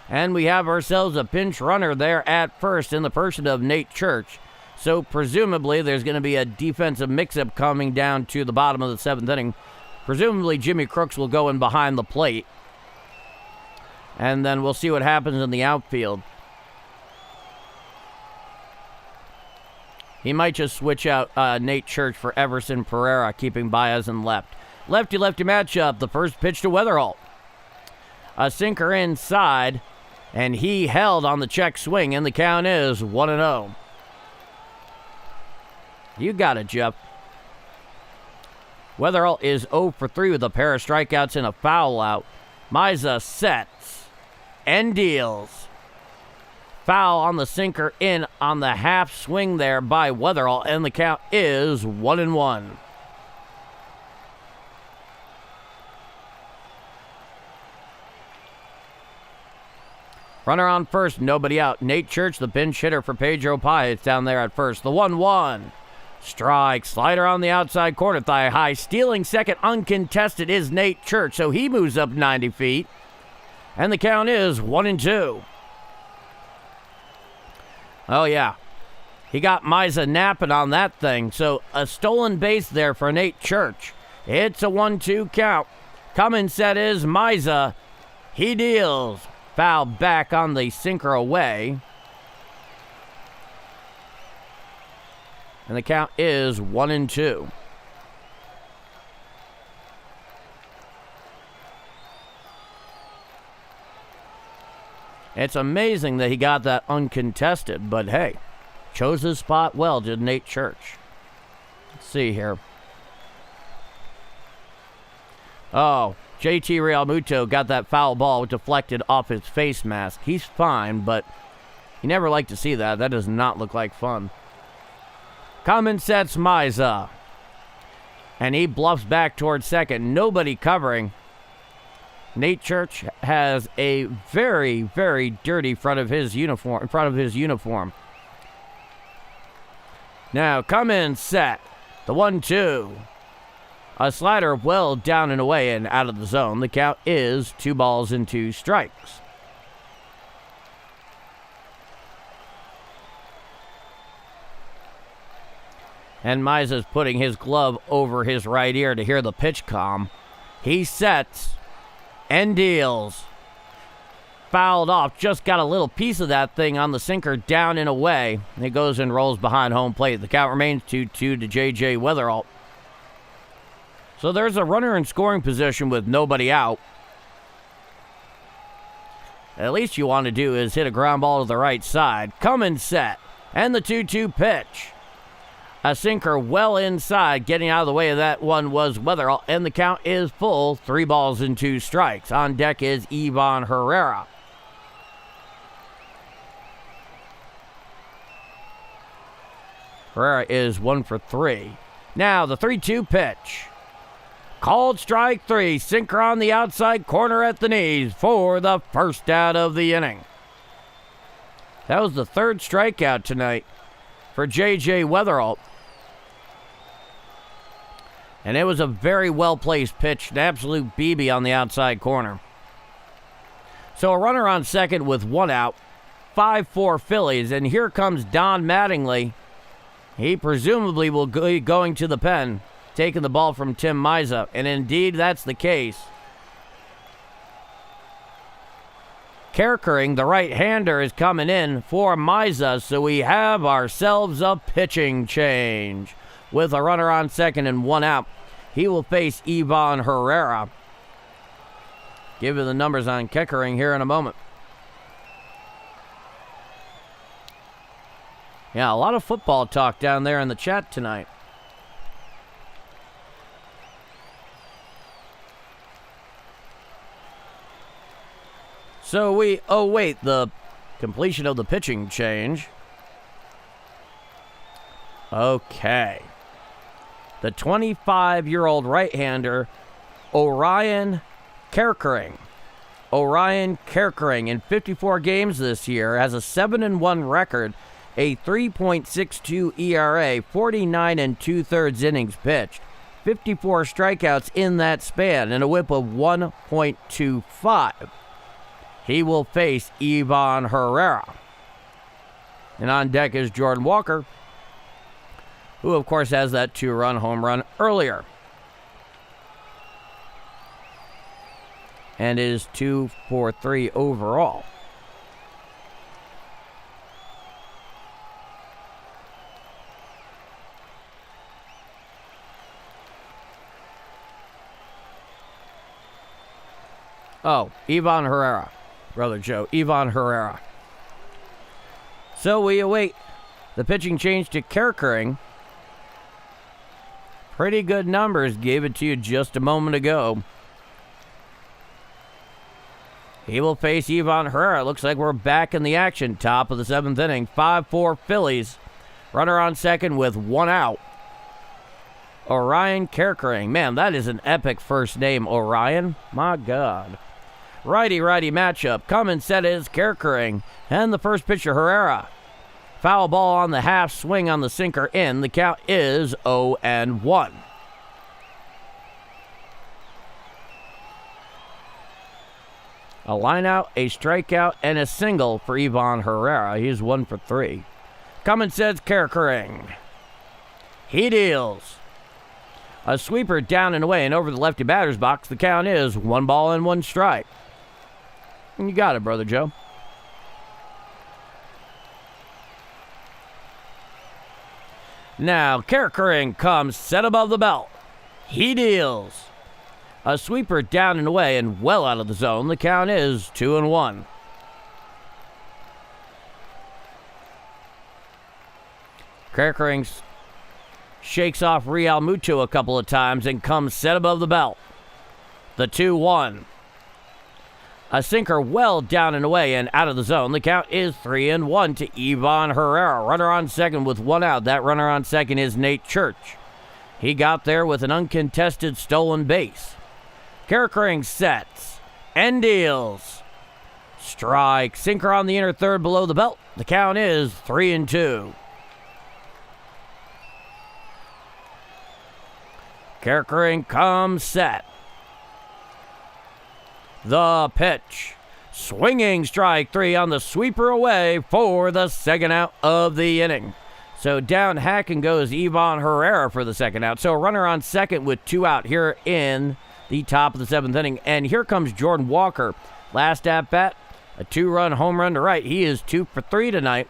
And we have ourselves a pinch runner there at first in the person of Nate Church. So presumably there's going to be a defensive mix-up coming down to the bottom of the 7th inning. Presumably Jimmy Crooks will go in behind the plate. And then we'll see what happens in the outfield. He might just switch out Nate Church for Everson Pereira, keeping Baez in left. Lefty-lefty matchup. The first pitch to Weatherall. A sinker inside, and he held on the check swing, and the count is 1-0. You got it, Jeff. Weatherall is 0 for 3 with a pair of strikeouts and a foul out. Miza sets and deals. Foul on the sinker in on the half swing there by Weatherall, and the count is 1-1. Runner on first, nobody out. Nate Church, the pinch hitter for Pedro Paez down there at first. The 1-1. Strike, slider on the outside corner, thigh high. Stealing second, uncontested, is Nate Church, so he moves up 90 feet. And the count is 1-2. Oh, yeah. He got Miza napping on that thing, so a stolen base there for Nate Church. It's a 1-2 count. Coming set is Miza. He deals. Foul back on the sinker away. And the count is 1-2. It's amazing that he got that uncontested, but hey, chose his spot well, did Nate Church. Let's see here. Oh, JT Realmuto got that foul ball deflected off his face mask. He's fine, but you never like to see that. That does not look like fun. Coming sets Miza. And he bluffs back towards second. Nobody covering. Nate Church has a very, very dirty front of his uniform. Now, come in set. The 1-2. A slider well down and away and out of the zone. The count is 2-2 strikes. And Miza's putting his glove over his right ear to hear the pitch calm. He sets and deals. Fouled off. Just got a little piece of that thing on the sinker down and away. It goes and rolls behind home plate. The count remains 2-2 to J.J. Weatherall. So there's a runner in scoring position with nobody out. At least you want to do is hit a ground ball to the right side. Come and set. And the 2-2 pitch. A sinker well inside. Getting out of the way of that one was Weatherall. And the count is full. 3-2 strikes. On deck is Ivan Herrera. Herrera is 1 for 3. Now the 3-2 pitch. Called strike 3. Sinker on the outside corner at the knees for the first out of the inning. That was the third strikeout tonight for J.J. Weatherall. And it was a very well-placed pitch, an absolute BB on the outside corner. So a runner on second with 1 out, 5-4 Phillies, and here comes Don Mattingly. He presumably will be going to the pen, taking the ball from Tim Miza, and indeed that's the case. Kerkering, the right-hander, is coming in for Miza, so we have ourselves a pitching change. With a runner on second and 1 out, he will face Ivan Herrera. Give you the numbers on Kerkering here in a moment. Yeah, a lot of football talk down there in the chat tonight. So we await the completion of the pitching change. Okay. The 25-year-old right-hander, Orion Kerkering. Orion Kerkering, in 54 games this year, has a 7-1 record, a 3.62 ERA, 49 2/3 innings pitched, 54 strikeouts in that span, and a whip of 1.25. He will face Ivan Herrera. And on deck is Jordan Walker, who, of course, has that 2-run home run earlier. And is 2 for 3 overall. Oh, Ivan Herrera. Brother Joe, Ivan Herrera. So we await the pitching change to Kerkering. Pretty good numbers. Gave it to you just a moment ago. He will face Ivan Herrera. Looks like we're back in the action. Top of the 7th inning. 5-4 Phillies. Runner on second with 1 out. Orion Kerkering. Man, that is an epic first name, Orion. My God. Righty-righty matchup. Coming set is Kerkering. And the first pitcher, Herrera. Foul ball on the half swing on the sinker in. The count is 0-1. A lineout, a strikeout, and a single for Ivan Herrera. He's 1 for 3. Coming sets Kerkering. He deals. A sweeper down and away and over the lefty batter's box. The count is 1 ball and 1 strike. And you got it, Brother Joe. Now, Kerkering comes set above the belt. He deals. A sweeper down and away and well out of the zone. The count is 2-1. Kerkering shakes off Real Muto a couple of times and comes set above the belt. The 2-1. A sinker well down and away and out of the zone. The count is 3-1 to Ivan Herrera. Runner on second with 1 out. That runner on second is Nate Church. He got there with an uncontested stolen base. Kerkering sets and deals. Strike. Sinker on the inner third below the belt. The count is 3-2. Kerkering comes set. The pitch. Swinging strike 3 on the sweeper away for the second out of the inning. So down hacking goes Ivan Herrera for the second out. So runner on second with 2 out here in the top of the 7th inning. And here comes Jordan Walker. Last at bat, a 2-run home run to right. He is 2 for 3 tonight.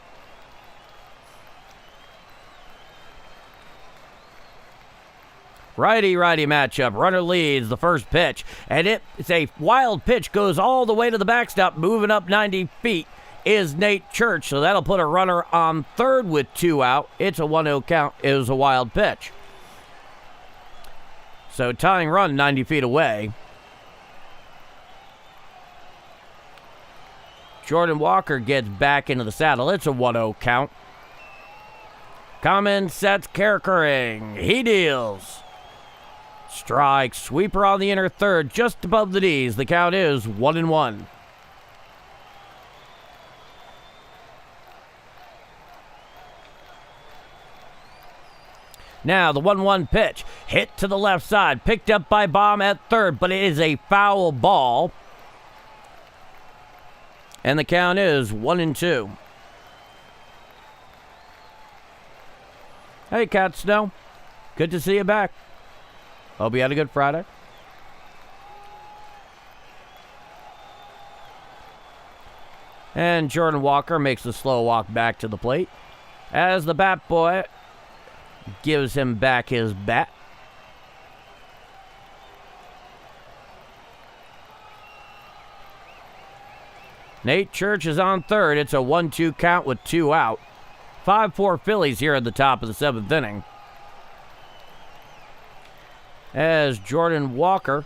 Righty-righty matchup. Runner leads the first pitch. And it's a wild pitch. Goes all the way to the backstop. Moving up 90 feet is Nate Church. So that'll put a runner on third with 2 out. It's a 1-0 count. It was a wild pitch. So tying run 90 feet away. Jordan Walker gets back into the saddle. It's a 1-0 count. Coming sets Kerkering. He deals. Strike. Sweeper on the inner third, just above the D's. The count is 1-1. Now the 1-1 pitch. Hit to the left side. Picked up by Baum at third, but it is a foul ball. And the count is 1-2. Hey, Cat Snow. Good to see you back. Hope you had a good Friday. And Jordan Walker makes the slow walk back to the plate as the bat boy gives him back his bat. Nate Church is on third. It's a 1-2 count with 2 out. 5-4 Phillies here at the top of the 7th inning. As Jordan Walker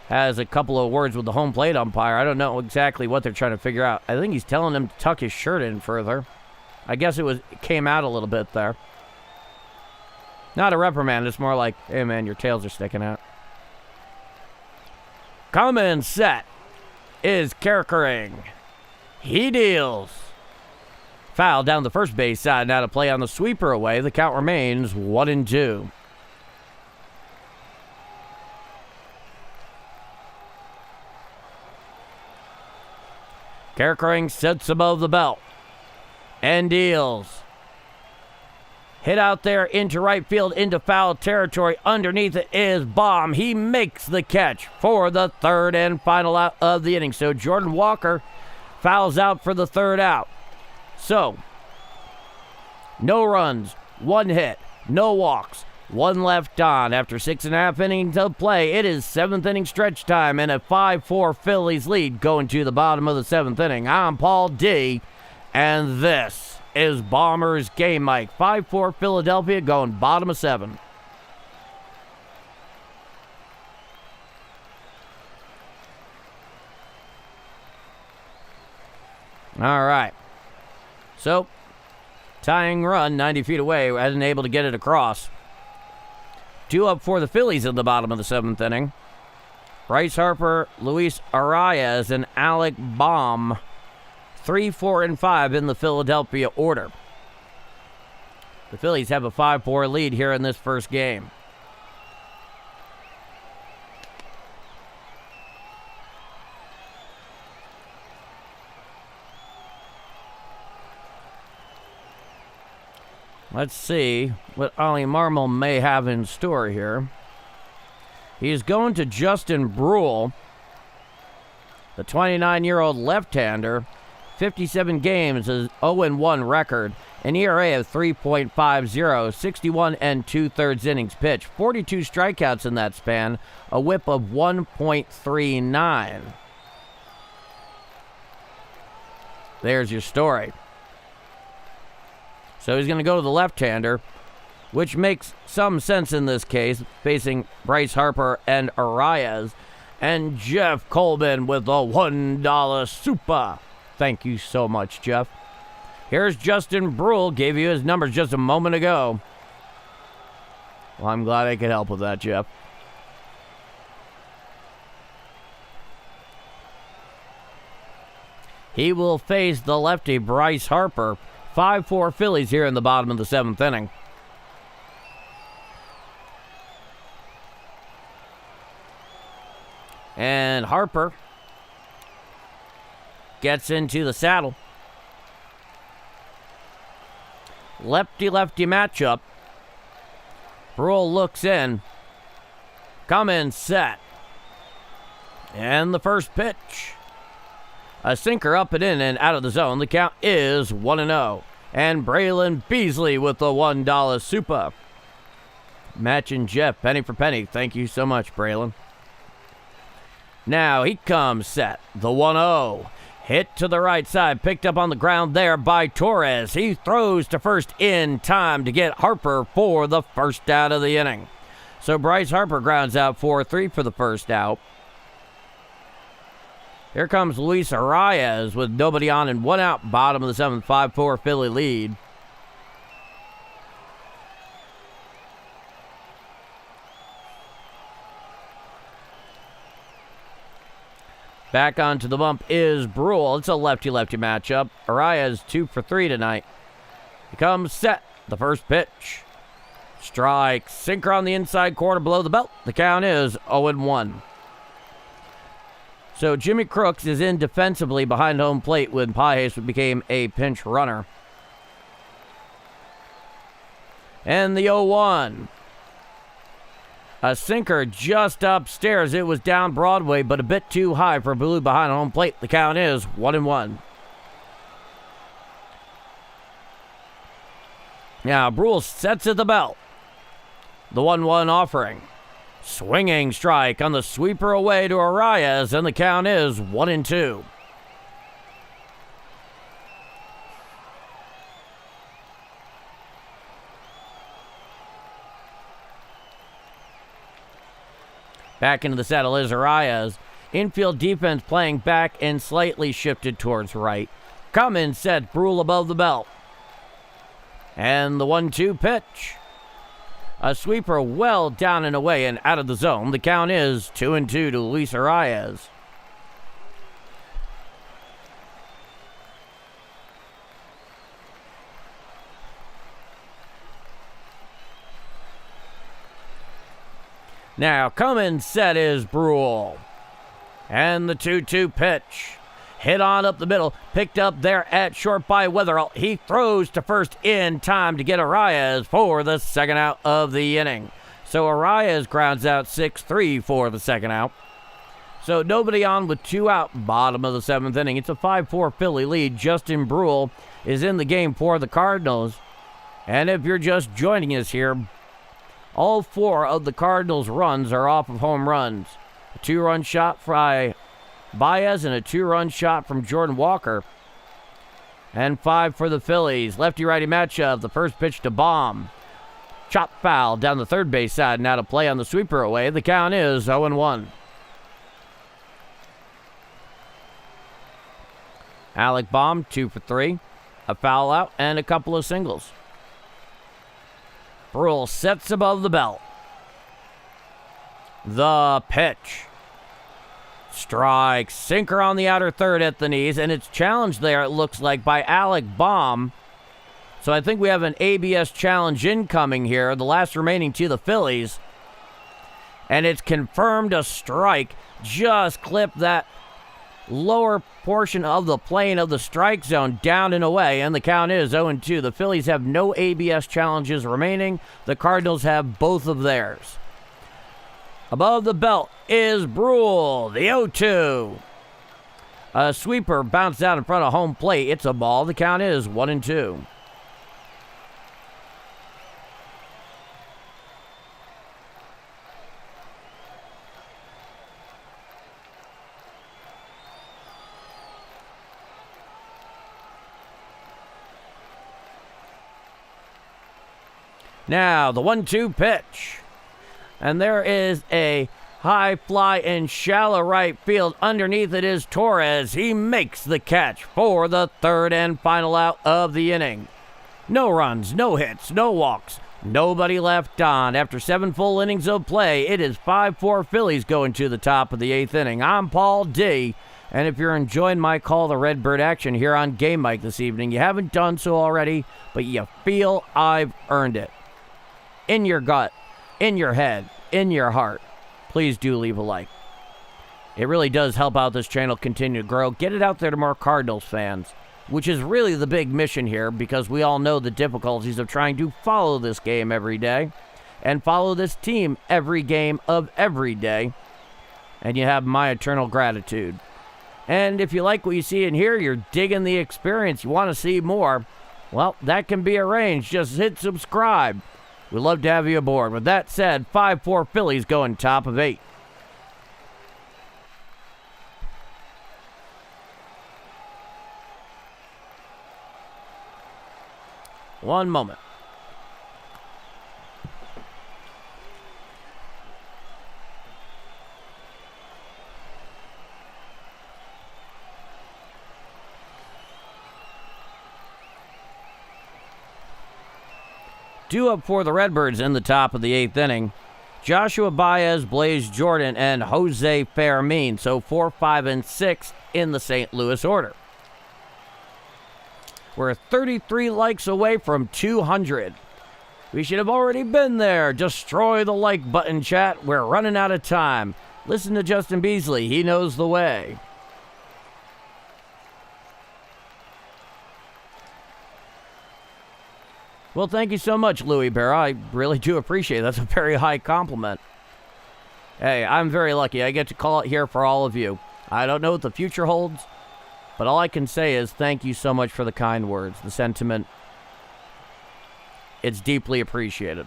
has a couple of words with the home plate umpire. I don't know exactly what they're trying to figure out. I think he's telling him to tuck his shirt in further. I guess it came out a little bit there. Not a reprimand. It's more like, hey, man, your tails are sticking out. Coming set is Kerkering. He deals. Foul down the first base side. Now to play on the sweeper away. The count remains 1-2. Kerkering sits above the belt and deals. Hit out there into right field, into foul territory. Underneath it is Baum. He makes the catch for the third and final out of the inning. So Jordan Walker fouls out for the third out. So, no runs, 1 hit, no walks, One left on after 6.5 innings of play. It is 7th inning stretch time and a 5-4 Phillies lead going to the bottom of the 7th inning. I'm Paul D, and this is Bombers Game Mike. 5-4 Philadelphia going bottom of 7. All right. So, tying run 90 feet away, wasn't able to get it across. 2 up for the Phillies in the bottom of the 7th inning. Bryce Harper, Luis Arias, and Alec Baum. 3, 4, and 5 in the Philadelphia order. The Phillies have a 5-4 lead here in this first game. Let's see what Ollie Marmol may have in store here. He's going to Justin Brule, the 29-year-old left-hander. 57 games, is 0-1 record, an ERA of 3.50, 61 and 2/3 innings pitched, 42 strikeouts in that span, a whip of 1.39. There's your story. So he's going to go to the left-hander, which makes some sense in this case, facing Bryce Harper and Arias. And Jeff Coleman with the $1 super. Thank you so much, Jeff. Here's Justin Brule. Gave you his numbers just a moment ago. Well, I'm glad I could help with that, Jeff. He will face the lefty Bryce Harper. 5-4 Phillies here in the bottom of the 7th inning. And Harper gets into the saddle. Lefty-lefty matchup. Brule looks in. Come in, set. And the first pitch. A sinker up and in and out of the zone. The count is 1-0. And Braylon Beasley with the $1 super. Matching Jeff penny for penny. Thank you so much, Braylon. Now he comes set. The 1-0. Hit to the right side. Picked up on the ground there by Torres. He throws to first in time to get Harper for the first out of the inning. So Bryce Harper grounds out 4-3 for the first out. Here comes Luis Arias with nobody on and 1 out. Bottom of the 7th, 5-4 Philly lead. Back onto the bump is Brule. It's a lefty-lefty matchup. Arias 2 for 3 tonight. He comes set. The first pitch. Strike. Sinker on the inside corner below the belt. The count is 0-1. So Jimmy Crooks is in defensively behind home plate when Pages became a pinch runner. And the 0-1. A sinker just upstairs. It was down Broadway, but a bit too high for Blue behind home plate. The count is 1-1. Now Brule sets at the belt. The 1-1 offering. Swinging strike on the sweeper away to Arias, and the count is 1-2. Back into the saddle is Arias. Infield defense playing back and slightly shifted towards right. Cummins set Brule above the belt. And the 1-2 pitch. A sweeper well down and away and out of the zone. The count is 2-2 to Luis Arias. Now, Cummins set is Brule. And the 2-2 pitch. Hit on up the middle. Picked up there at short by Weatherall. He throws to first in time to get Arias for the second out of the inning. So Arias grounds out 6-3 for the second out. So nobody on with 2 out, bottom of the 7th inning. It's a 5-4 Philly lead. Justin Brule is in the game for the Cardinals. And if you're just joining us here, All 4 of the Cardinals' runs are off of home runs. A 2-run shot by Baez and a 2-run shot from Jordan Walker. And 5 for the Phillies. Lefty-righty matchup. The first pitch to Baum. Chop foul down the third base side. Now to play on the sweeper away. The count is 0-1. Alec Baum, 2 for 3. A foul out and a couple of singles. Brule sets above the belt. The pitch. Strike. Sinker on the outer third at the knees, and it's challenged there, it looks like, by Alec Baum. So I think we have an ABS challenge incoming here, the last remaining to the Phillies. And it's confirmed a strike. Just clipped that lower portion of the plane of the strike zone down and away, and the count is 0-2. The Phillies have no ABS challenges remaining. The Cardinals have both of theirs. Above the belt is Brule, the 0-2. A sweeper bounced out in front of home plate. It's a ball. The count is 1-2. Now, the 1-2 pitch. And there is a high fly in shallow right field. Underneath it is Torres. He makes the catch for the third and final out of the inning. No runs, no hits, no walks. Nobody left on. After 7 full innings of play, it is 5-4 Phillies going to the top of the 8th inning. I'm Paul D. And if you're enjoying my call to Redbird action here on Game Mike this evening, you haven't done so already, but you feel I've earned it. In your gut, in your head, in your heart, please do leave a like. It really does help out this channel continue to grow. Get it out there to more Cardinals fans, which is really the big mission here, because we all know the difficulties of trying to follow this game every day and follow this team every game of every day. And you have my eternal gratitude. And if you like what you see and hear, you're digging the experience, you want to see more, well, that can be arranged. Just hit subscribe. We'd love to have you aboard. With that said, 5-4 Phillies going top of 8. One moment. Due up for the Redbirds in the top of the 8th inning, Joshua Baez, Blaze Jordan, and Jose Fermin. So 4, 5, and 6 in the St. Louis order. We're 33 likes away from 200. We should have already been there. Destroy the like button, chat. We're running out of time. Listen to Justin Beasley. He knows the way. Well, thank you so much, Louis Bear. I really do appreciate it. That's a very high compliment. Hey, I'm very lucky. I get to call it here for all of you. I don't know what the future holds, but all I can say is thank you so much for the kind words, the sentiment. It's deeply appreciated.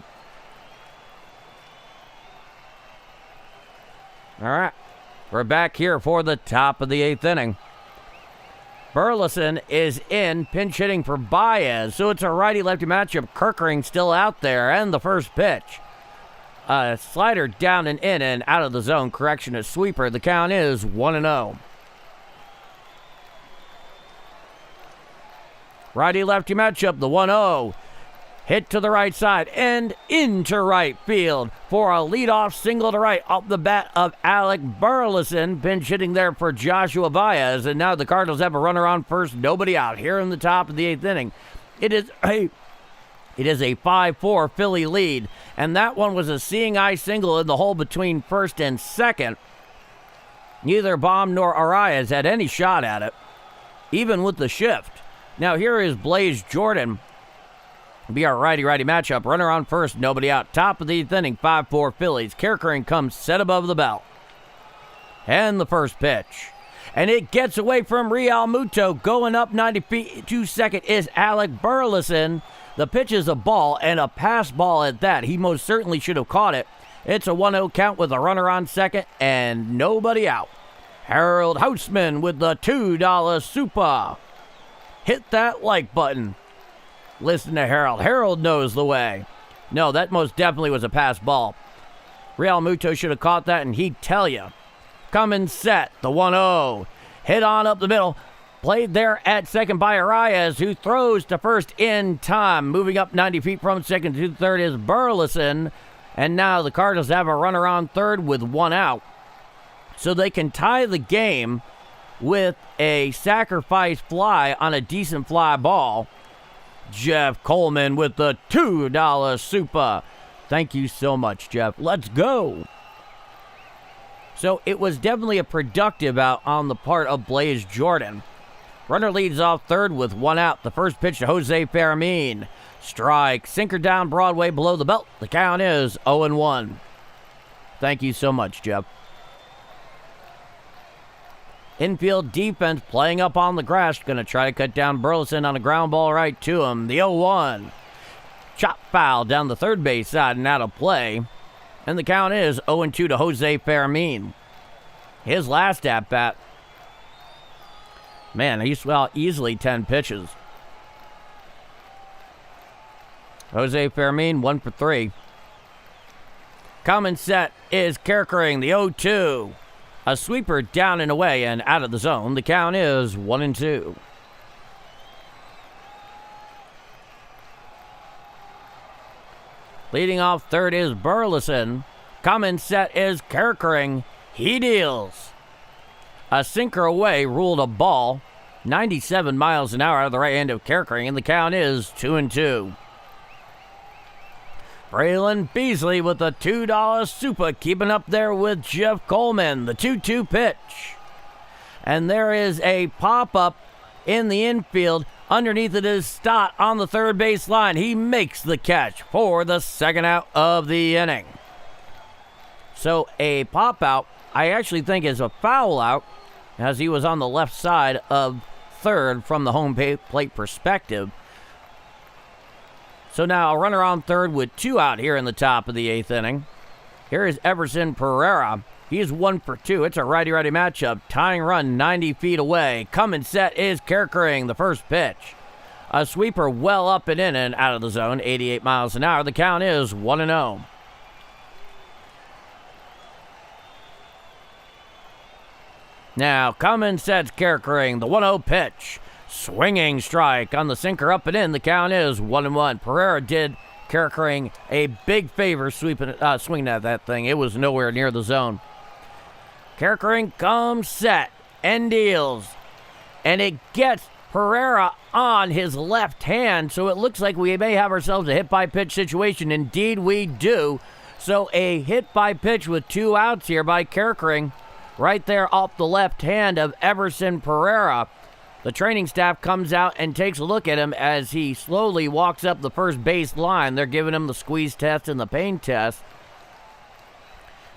All right, we're back here for the top of the 8th inning. Burleson is in, pinch hitting for Baez, so it's a righty-lefty matchup. Kerkering still out there, and the first pitch. A slider down and in and out of the zone. Correction, a sweeper. The count is 1-0. Righty-lefty matchup, the 1-0. Hit to the right side and into right field for a leadoff single to right off the bat of Alec Burleson. Pinch hitting there for Joshua Baez. And now the Cardinals have a runner on first, nobody out here in the top of the 8th inning. It is a 5-4 Philly lead. And that one was a seeing eye single in the hole between first and second. Neither Baum nor Arias had any shot at it, even with the shift. Now here is Blaze Jordan. Be our righty-righty matchup. Runner on first, nobody out. Top of the 8th inning, 5-4 Phillies. Kerkering comes set above the belt. And the first pitch. And it gets away from Real Muto. Going up 90 feet to second is Alec Burleson. The pitch is a ball, and a pass ball at that. He most certainly should have caught it. It's a 1-0 count with a runner on second and nobody out. Harold Houseman with the $2 super. Hit that like button. Listen to Harold. Harold knows the way. No, that most definitely was a pass ball. Real Muto should have caught that, and he'd tell you. Coming set, the 1-0. Hit on up the middle. Played there at second by Arias, who throws to first in time. Moving up 90 feet from second to third is Burleson. And now the Cardinals have a runner on third with one out. So they can tie the game with a sacrifice fly on a decent fly ball. Jeff Coleman with the $2 super. Thank you so much, Jeff. Let's go. So it was definitely a productive out on the part of Blaze Jordan. Runner leads off third with one out. The first pitch to Jose Fermin. Strike. Sinker down Broadway below the belt. The count is 0-1. Thank you so much, Jeff. Infield defense playing up on the grass. Going to try to cut down Burleson on a ground ball right to him. The 0-1. Chop foul down the third base side and out of play. And the count is 0-2 to Jose Fermin. His last at-bat. Man, he saw easily 10 pitches. Jose Fermin, 1 for 3. Coming set is Kerkering, the 0-2. A sweeper down and away and out of the zone. The count is 1-2. Leading off third is Burleson. Coming set is Kerkering. He deals. A sinker away ruled a ball. 97 miles an hour out of the right hand of Kerkering, and the count is 2-2. Braylon Beasley with the $2 super, keeping up there with Jeff Coleman. The 2-2 pitch. And there is a pop-up in the infield. Underneath it is Stott on the third base line. He makes the catch for the second out of the inning. So a pop-out, I actually think, is a foul out, as he was on the left side of third from the home plate perspective. So now a runner on third with two out here in the top of the eighth inning. Here is Everson Pereira. He's 1 for 2. It's a righty-righty matchup. Tying run 90 feet away. Coming set is Kerkering, the first pitch. A sweeper well up and in and out of the zone, 88 miles an hour. The count is 1-0. Now, coming sets Kerkering, the 1-0 pitch. Swinging strike on the sinker up and in. The count is 1-1. Pereira did Kerkering a big favor swinging at that thing. It was nowhere near the zone. Kerkering comes set and deals. And it gets Pereira on his left hand, so it looks like we may have ourselves a hit-by-pitch situation. Indeed, we do. So a hit-by-pitch with two outs here by Kerkering, right there off the left hand of Everson Pereira. The training staff comes out and takes a look at him as he slowly walks up the first base line. They're giving him the squeeze test and the pain test.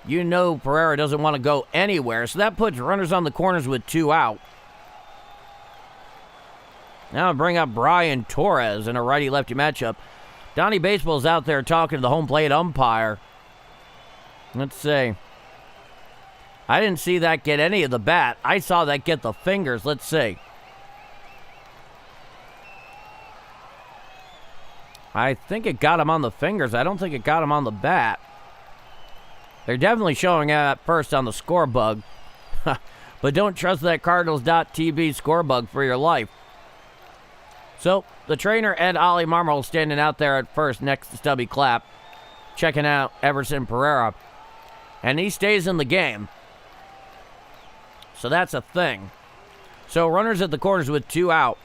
You know Pereira doesn't want to go anywhere, so that puts runners on the corners with two out. Now I bring up Brian Torres in a righty-lefty matchup. Donnie Baseball's out there talking to the home plate umpire. Let's see. I didn't see that get any of the bat. I saw that get the fingers. Let's see. I think it got him on the fingers. I don't think it got him on the bat. They're definitely showing that first on the score bug. But don't trust that Cardinals.tv score bug for your life. So, the trainer, Ed Ollie Marmol, standing out there at first next to Stubby Clapp, checking out Everson Pereira. And he stays in the game. So that's a thing. So, runners at the corners with two out.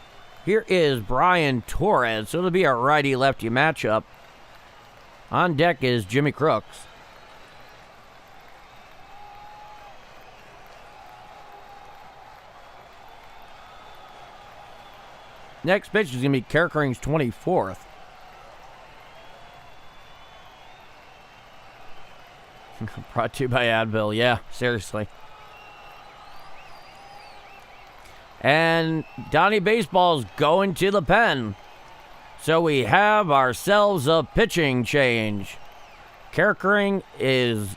Here is Brian Torres. So it'll be a righty-lefty matchup. On deck is Jimmy Crooks. Next pitch is going to be Kerkering's 24th. Brought to you by Advil. Yeah, seriously. And Donnie Baseball's going to the pen. So we have ourselves a pitching change. Kerkering is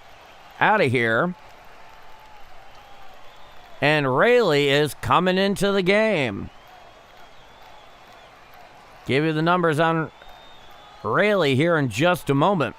out of here. And Wrigley is coming into the game. Give you the numbers on Wrigley here in just a moment.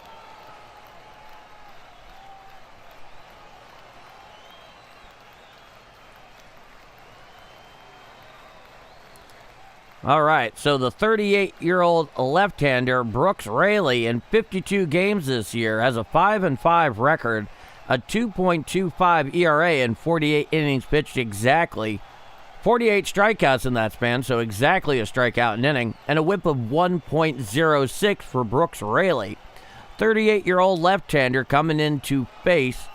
All right, so the 38-year-old left-hander Brooks Wrigley in 52 games this year has a 5-5 record, a 2.25 ERA, and 48 innings pitched exactly. 48 strikeouts in that span, so exactly a strikeout an inning, and a whip of 1.06 for Brooks Wrigley. 38-year-old left-hander coming in to face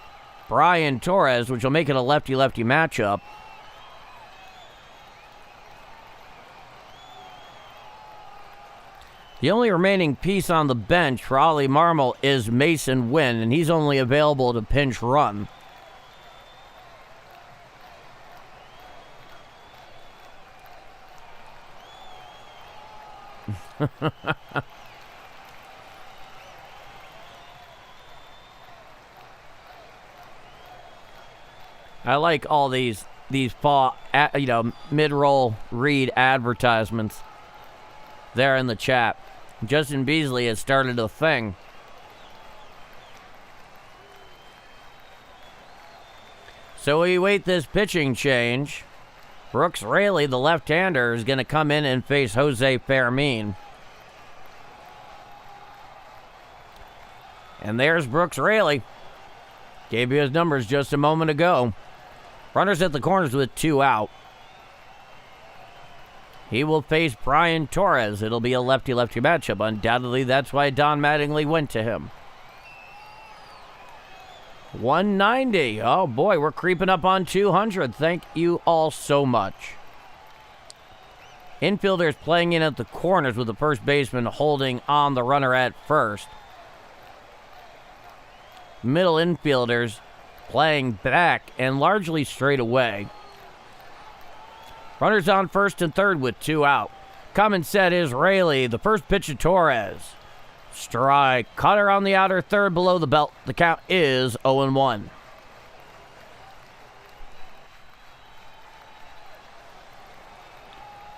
Brian Torres, which will make it a lefty-lefty matchup. The only remaining piece on the bench for Ollie Marmol is Mason Wynn, and he's only available to pinch run. I like all these fall, mid-roll read advertisements there in the chat. Justin Beasley has started a thing. So we wait this pitching change. Brooks Wrigley, the left-hander, is going to come in and face Jose Fermin. And there's Brooks Wrigley. Gave you his numbers just a moment ago. Runners at the corners with 2 out. He will face Brian Torres. It'll be a lefty-lefty matchup. Undoubtedly, that's why Don Mattingly went to him. 190. Oh, boy, we're creeping up on 200. Thank you all so much. Infielders playing in at the corners with the first baseman holding on the runner at first. Middle infielders playing back and largely straight away. Runners on first and third with 2 out. Coming set is Wrigley. The first pitch to Torres. Strike. Cutter on the outer third below the belt. The count is 0-1.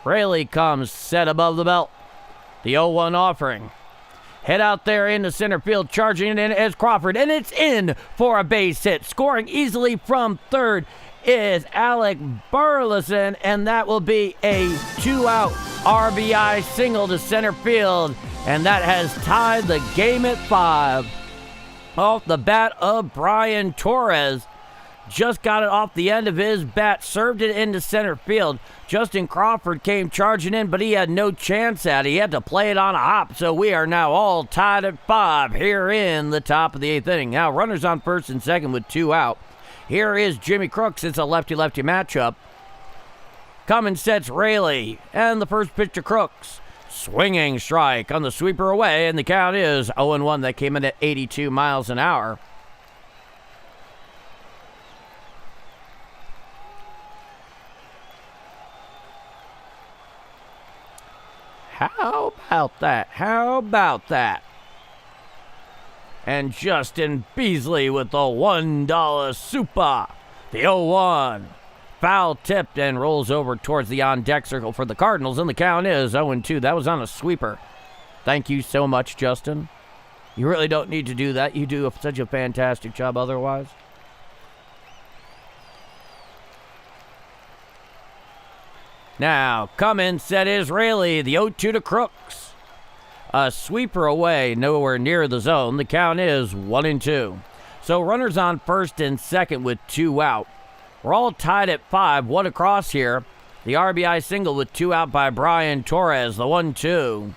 Wrigley comes set above the belt. The 0-1 offering. Head out there into center field, charging it in as Crawford, and it's in for a base hit. Scoring easily from third is Alec Burleson, and that will be a 2-out RBI single to center field, and that has tied the game at 5. Off the bat of Brian Torres. Just got it off the end of his bat, served it into center field. Justin Crawford came charging in, but he had no chance at it. He had to play it on a hop, so we are now all tied at 5 here in the top of the 8th inning. Now runners on first and second with 2 out. Here is Jimmy Crooks. It's a lefty-lefty matchup. Coming sets Wrigley, and the first pitch to Crooks. Swinging strike on the sweeper away, and the count is 0-1. That came in at 82 miles an hour. How about that? How about that? And Justin Beasley with the $1 super. The 0-1. Foul tipped and rolls over towards the on-deck circle for the Cardinals, and the count is 0-2. That was on a sweeper. Thank you so much, Justin. You really don't need to do that. You do such a fantastic job otherwise. Now, coming set is Wrigley. The 0-2 to Crooks. A sweeper away, nowhere near the zone. The count is 1-2. So runners on first and second with 2 out. We're all tied at 5. 1 across here. The RBI single with 2 out by Brian Torres. The 1-2.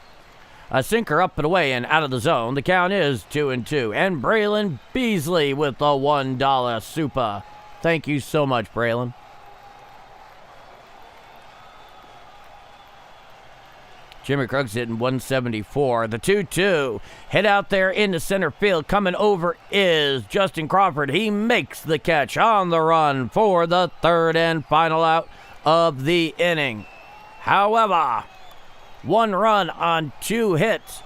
A sinker up and away and out of the zone. The count is 2-2. And Braylon Beasley with the $1 super. Thank you so much, Braylon. Jimmy Crooks hitting 174. The 2-2. Hit out there into center field. Coming over is Justin Crawford. He makes the catch on the run for the third and final out of the inning. However, 1 run on 2 hits.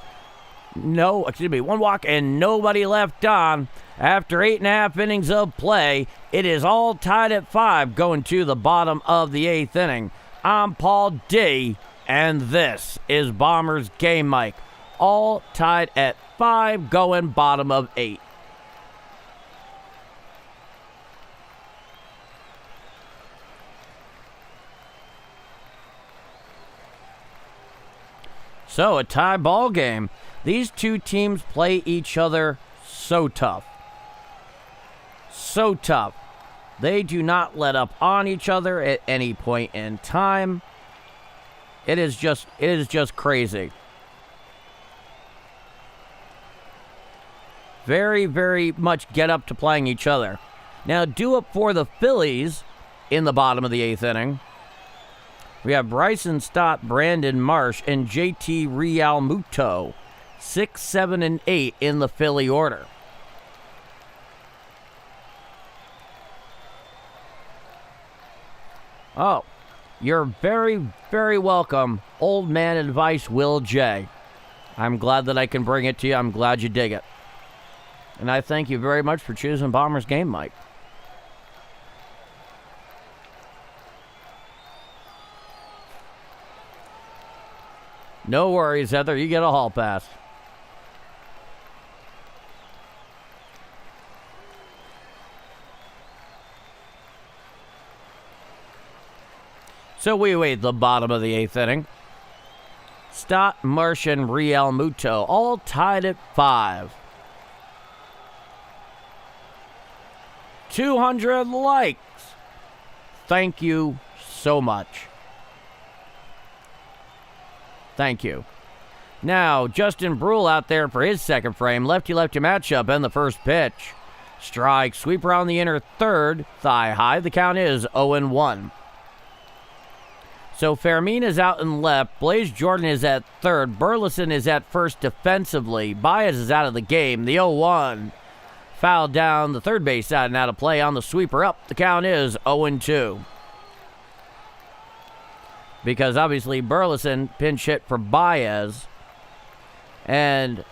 One walk and nobody left on. After 8.5 innings of play, it is all tied at 5 going to the bottom of the 8th inning. I'm Paul D, and this is Bombers Game Mike. All tied at 5 going bottom of 8. So, a tie ball game. These two teams play each other so tough. So tough. They do not let up on each other at any point in time. It is just crazy. Very, very much get up to playing each other. Now, due up for the Phillies in the bottom of the 8th inning, we have Bryson Stott, Brandon Marsh, and JT Realmuto. 6, 7, and 8 in the Philly order. Oh, you're very, very welcome, Old Man Advice Will J. I'm glad that I can bring it to you. I'm glad you dig it. And I thank you very much for choosing Bombers Game Mike. No worries, Heather. You get a hall pass. So we wait the bottom of the 8th inning. Stott, Marsh, and Realmuto all tied at 5. 200 likes. Thank you so much. Thank you. Now, Justin Brule out there for his second frame. Lefty-lefty matchup and the first pitch. Strike, sweep around the inner third, thigh high. The count is 0-1. So Fermin is out in left. Blaze Jordan is at third. Burleson is at first defensively. Baez is out of the game. The 0-1. Foul down the third base side and out of play on the sweeper up. The count is 0-2. Because obviously Burleson pinch hit for Baez. And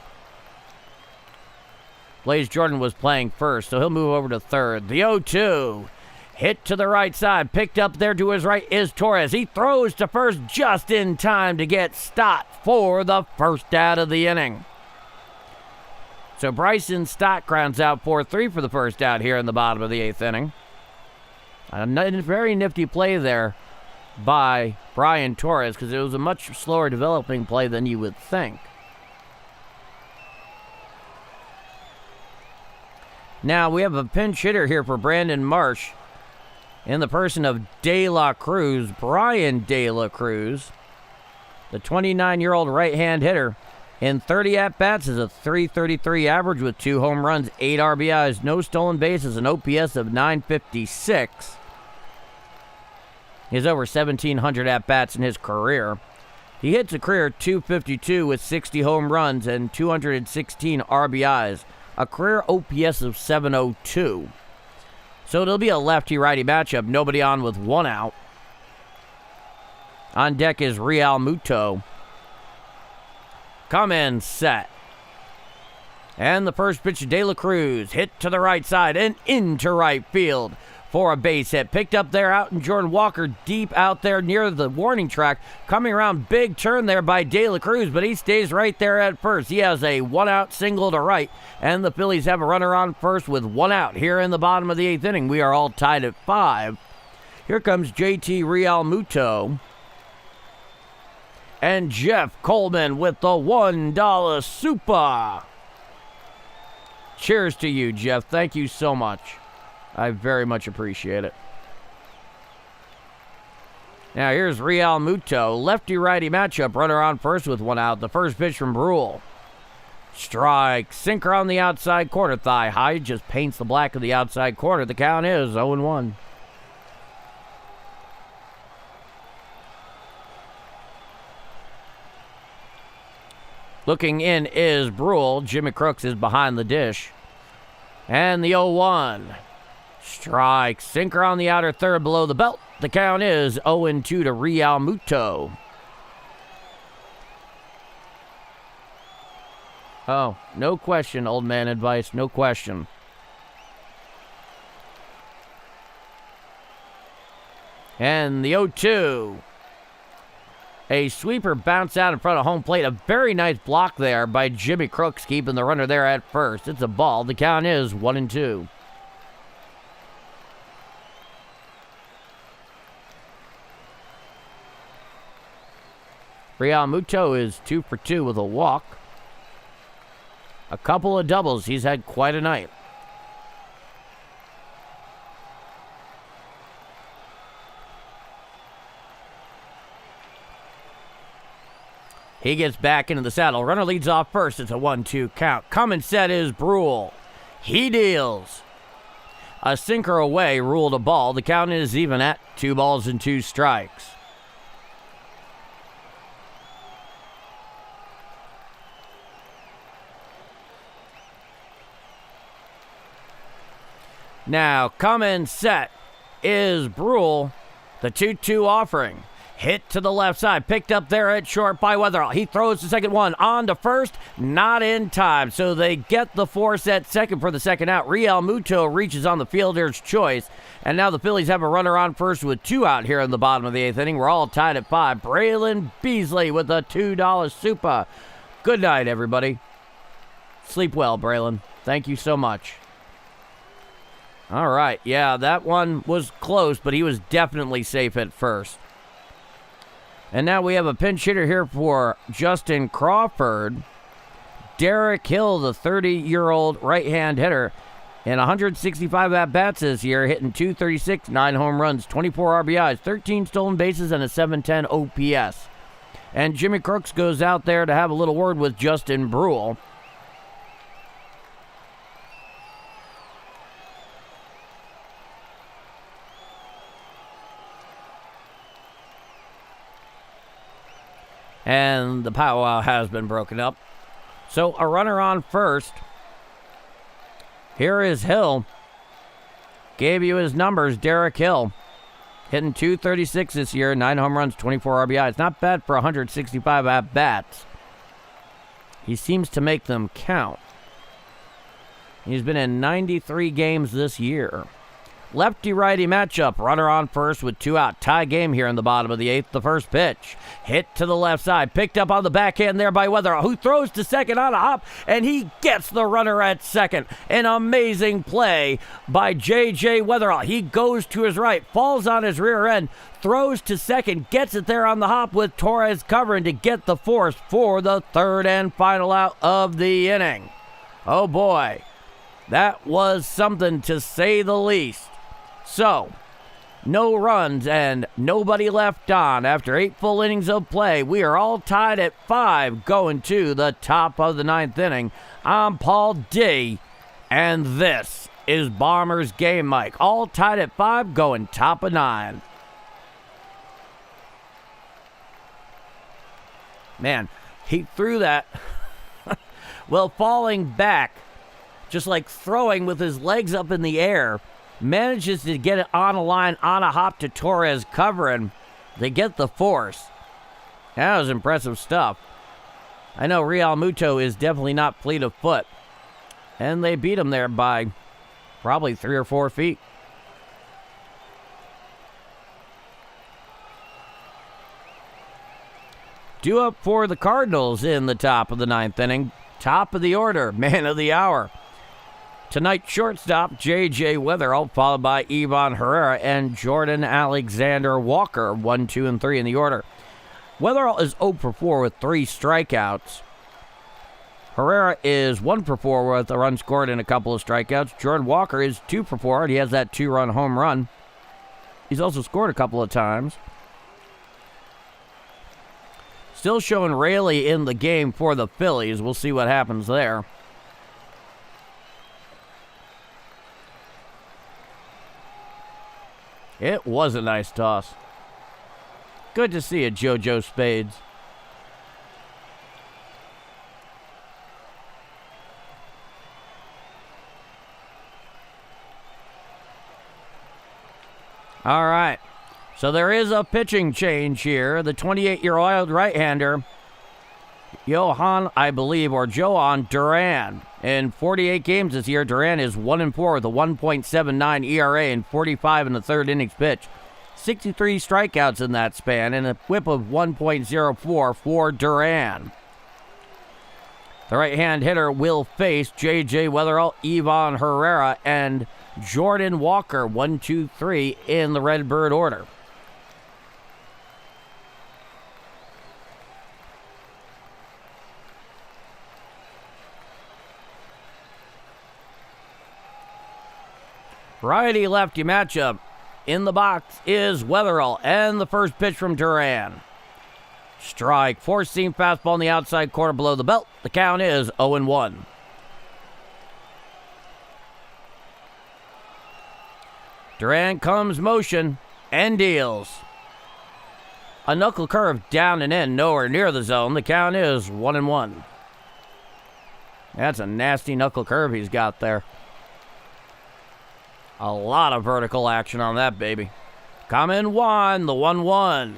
Blaze Jordan was playing first, so he'll move over to third. The 0-2. Hit to the right side. Picked up there to his right is Torres. He throws to first just in time to get Stott for the first out of the inning. So Bryson Stott grounds out 4-3 for the first out here in the bottom of the 8th inning. A very nifty play there by Brian Torres, because it was a much slower developing play than you would think. Now we have a pinch hitter here for Brandon Marsh in the person of De La Cruz, Brian De La Cruz, the 29-year-old right-hand hitter. In 30 at-bats is a .333 average with 2 home runs, 8 RBIs, no stolen bases, an OPS of .956. He has over 1,700 at-bats in his career. He hits a career .252 with 60 home runs and 216 RBIs, a career OPS of .702. So it'll be a lefty-righty matchup, nobody on with 1 out. On deck is Realmuto. Come in, set. And the first pitch, De La Cruz, hit to the right side and into right field for a base hit. Picked up there out in Jordan Walker, deep out there near the warning track. Coming around, big turn there by De La Cruz, but he stays right there at first. He has a 1-out single to right, and the Phillies have a runner on first with 1 out here in the bottom of the 8th inning. We are all tied at 5. Here comes JT Realmuto. And Jeff Coleman with the $1 super. Cheers to you, Jeff. Thank you so much. I very much appreciate it. Now here's Realmuto. Lefty-righty matchup. Runner on first with 1 out. The first pitch from Brule. Strike. Sinker on the outside corner. Thigh high. Just paints the black of the outside corner. The count is 0-1. Looking in is Brule. Jimmy Crooks is behind the dish. And the 0-1. Strike. Sinker on the outer third below the belt. The count is 0-2 to Realmuto. Oh, no question, old man advice, no question. And the 0-2. A sweeper bounced out in front of home plate. A very nice block there by Jimmy Crooks, keeping the runner there at first. It's a ball. The count is 1-2. Real Muto is 2 for 2 with a walk. A couple of doubles. He's had quite a night. He gets back into the saddle. Runner leads off first. It's a 1-2 count. Coming set is Brule. He deals. A sinker away, ruled a ball. The count is even at 2 balls and 2 strikes. Now, coming set is Brule. The 2-2 offering. Hit to the left side, picked up there at short by Weatherall. He throws the second one on to first, not in time. So they get the force at second for the second out. Real Muto reaches on the fielder's choice. And now the Phillies have a runner on first with 2 out here in the bottom of the 8th inning. We're all tied at 5. Braylon Beasley with a $2 super. Good night, everybody. Sleep well, Braylon. Thank you so much. All right, yeah, that one was close, but he was definitely safe at first. And now we have a pinch hitter here for Justin Crawford. Derek Hill, the 30-year-old right-hand hitter, in 165 at-bats this year, hitting .236, 9 home runs, 24 RBIs, 13 stolen bases, and a .710 OPS. And Jimmy Crooks goes out there to have a little word with Justin Brule. And the powwow has been broken up. So a runner on first. Here is Hill. Gave you his numbers, Derek Hill. Hitting .236 this year, 9 home runs, 24 RBIs. Not bad for 165 at-bats. He seems to make them count. He's been in 93 games this year. Lefty-righty matchup. Runner on first with 2 out. Tie game here in the bottom of the 8th. The first pitch. Hit to the left side. Picked up on the backhand there by Weatherall, who throws to second on a hop, and he gets the runner at second. An amazing play by J.J. Weatherall. He goes to his right, falls on his rear end, throws to second, gets it there on the hop with Torres covering to get the force for the third and final out of the inning. Oh boy, that was something to say the least. So, no runs and nobody left on after 8 full innings of play. We are all tied at 5 going to the top of the 9th inning. I'm Paul D, and this is Bombers Game Mike. All tied at 5 going top of 9. Man, he threw that well, falling back, just like throwing with his legs up in the air. Manages to get it on a line, on a hop to Torres covering. They get the force. That was impressive stuff. I know Real Muto is definitely not fleet of foot. And they beat him there by probably 3 or 4 feet. Due up for the Cardinals in the top of the 9th inning. Top of the order, man of the hour. Tonight, shortstop J.J. Weatherall, followed by Ivan Herrera and Jordan Alexander Walker, 1, 2, and 3 in the order. Weatherall is 0 for 4 with 3 strikeouts. Herrera is 1 for 4 with a run scored and a couple of strikeouts. Jordan Walker is 2 for 4, and he has that 2-run home run. He's also scored a couple of times. Still showing Raley in the game for the Phillies. We'll see what happens there. It was a nice toss. Good to see it, JoJo Spades. All right. So there is a pitching change here. The 28-year-old right-hander Johan Duran. In 48 games this year, Duran is 1-4 with a 1.79 ERA and 45 in the third innings pitch. 63 strikeouts in that span and a whip of 1.04 for Duran. The right-hand hitter will face J.J. Weatherall, Ivan Herrera, and Jordan Walker, 1, 2, 3 in the Redbird order. Righty-lefty matchup. In the box is Weatherall, and the first pitch from Duran. Strike, four-seam fastball in the outside corner below the belt. The count is 0-1. Duran comes motion and deals. A knuckle curve down and in, nowhere near the zone. The count is 1-1. That's a nasty knuckle curve he's got there. A lot of vertical action on that baby. Coming one, the 1-1.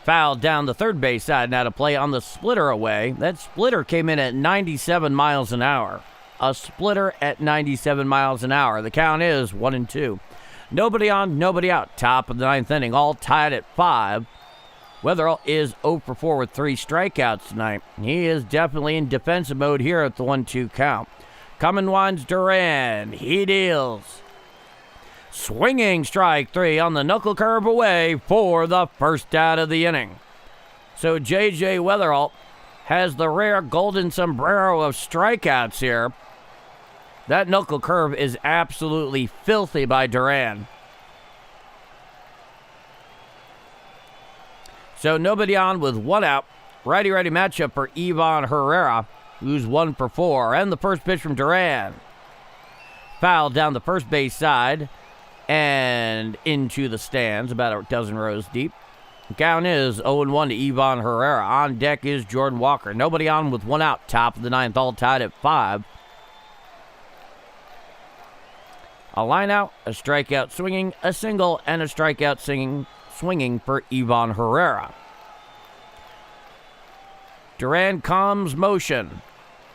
Foul down the third base side, now to play on the splitter away. That splitter came in at 97 miles an hour. A splitter at 97 miles an hour. The count is 1-2. Nobody on, nobody out. Top of the ninth inning, all tied at 5. Weatherall is 0 for 4 with 3 strikeouts tonight. He is definitely in defensive mode here at the 1-2 count. Coming one's Duran. He deals. Swinging strike 3 on the knuckle curve away for the first out of the inning. So J.J. Weatherall has the rare golden sombrero of strikeouts here. That knuckle curve is absolutely filthy by Duran. So nobody on with 1 out. Righty-righty matchup for Ivan Herrera, who's 1 for 4. And the first pitch from Duran. Foul down the first base side and into the stands, about a dozen rows deep. The count is 0-1 to Ivan Herrera. On deck is Jordan Walker. Nobody on with 1 out. Top of the ninth, all tied at 5. A line out, a strikeout swinging, a single, and a strikeout swinging for Ivan Herrera. Duran comes motion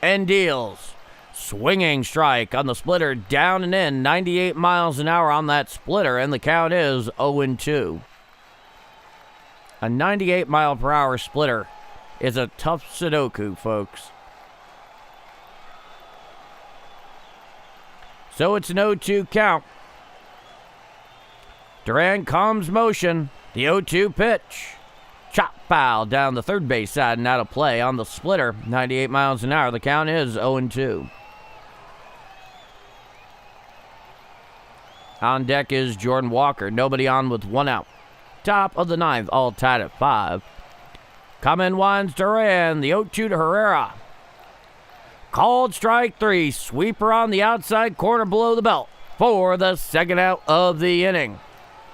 and deals. Swinging strike on the splitter, down and in, 98 miles an hour on that splitter, and the count is 0-2. A 98 mile per hour splitter is a tough Sudoku, folks. So it's an 0-2 count. Duran comes motion, the 0-2 pitch. Chop foul down the third base side and out of play on the splitter, 98 miles an hour. The count is 0-2. On deck is Jordan Walker. Nobody on with 1 out. Top of the ninth, all tied at 5. Coming one's Duran. The 0-2 to Herrera. Called strike 3. Sweeper on the outside corner below the belt for the second out of the inning.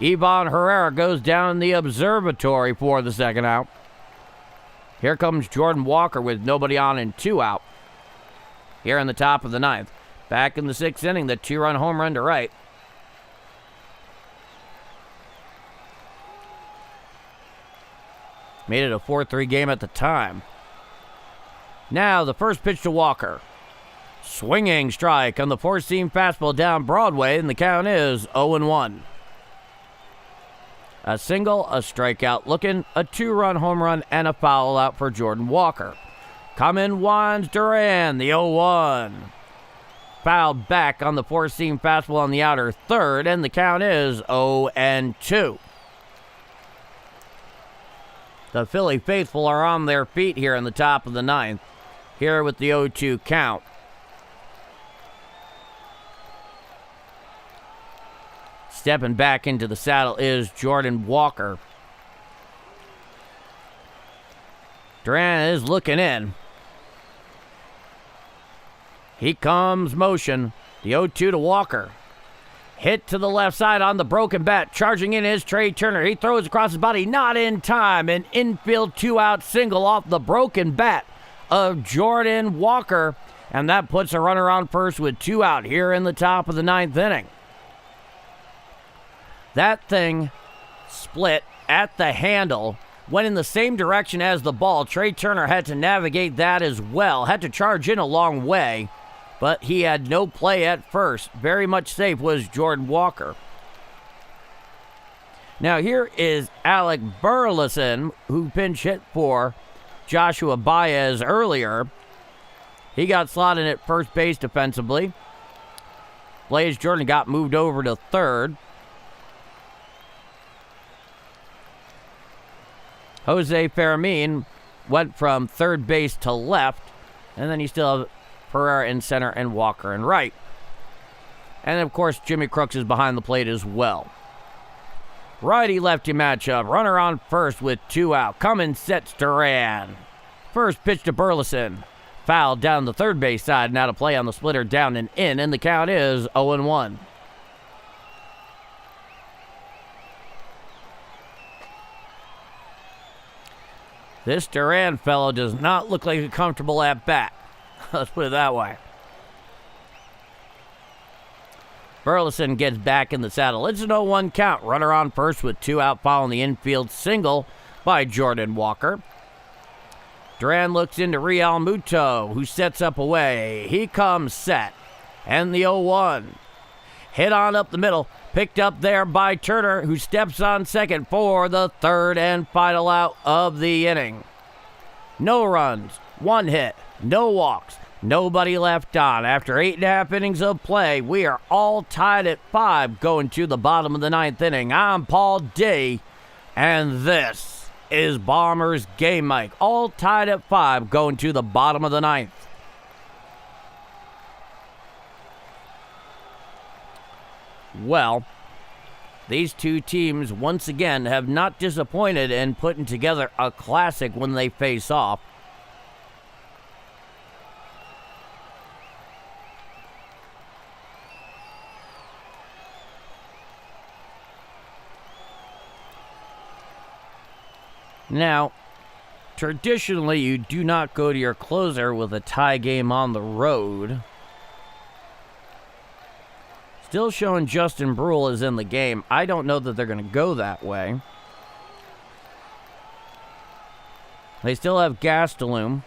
Ivan Herrera goes down in the observatory for the second out. Here comes Jordan Walker with nobody on and 2 out. Here in the top of the ninth. Back in the 6th inning, the 2-run home run to right. Made it a 4-3 game at the time. Now the first pitch to Walker. Swinging strike on the four-seam fastball down Broadway, and the count is 0-1. A single, a strikeout looking, a 2-run home run, and a foul out for Jordan Walker. Coming one's Duran, the 0-1. Fouled back on the four-seam fastball on the outer third, and the count is 0-2. The Philly faithful are on their feet here in the top of the ninth. Here with the 0-2 count. Stepping back into the saddle is Jordan Walker. Duran is looking in. He comes motion. The 0-2 to Walker. Hit to the left side on the broken bat. Charging in is Trey Turner. He throws across his body. Not in time. An infield 2-out single off the broken bat of Jordan Walker. And that puts a runner on first with 2 out here in the top of the ninth inning. That thing split at the handle went in the same direction as the ball. Trey Turner had to navigate that as well. Had to charge in a long way, but he had no play at first. Very much safe was Jordan Walker. Now here is Alec Burleson, who pinch hit for Joshua Baez earlier. He got slotted at first base defensively. Blaze Jordan got moved over to third. Jose Fermin went from third base to left, and then you still have Pereira in center and Walker in right. And of course, Jimmy Crooks is behind the plate as well. Righty-lefty matchup. Runner on first with 2 out. Cummins sets Duran. First pitch to Burleson. Foul down the third base side. Now to play on the splitter down and in. And the count is 0-1. This Duran fellow does not look like a comfortable at bat. Let's put it that way. Burleson gets back in the saddle. It's an 0-1 count. Runner on first with 2 out following the infield single by Jordan Walker. Duran looks into Real Muto, who sets up away. He comes set. And the 0-1. Hit on up the middle. Picked up there by Turner, who steps on second for the third and final out of the inning. No runs, 1 hit, no walks. Nobody left on. After 8.5 innings of play, we are all tied at 5 going to the bottom of the 9th inning. I'm Paul D, and this is Bombers Game Mike. All tied at 5 going to the bottom of the 9th. Well, these two teams once again have not disappointed in putting together a classic when they face off. Now, traditionally, you do not go to your closer with a tie game on the road. Still showing Justin Brule is in the game. I don't know that they're going to go that way. They still have Gastelum.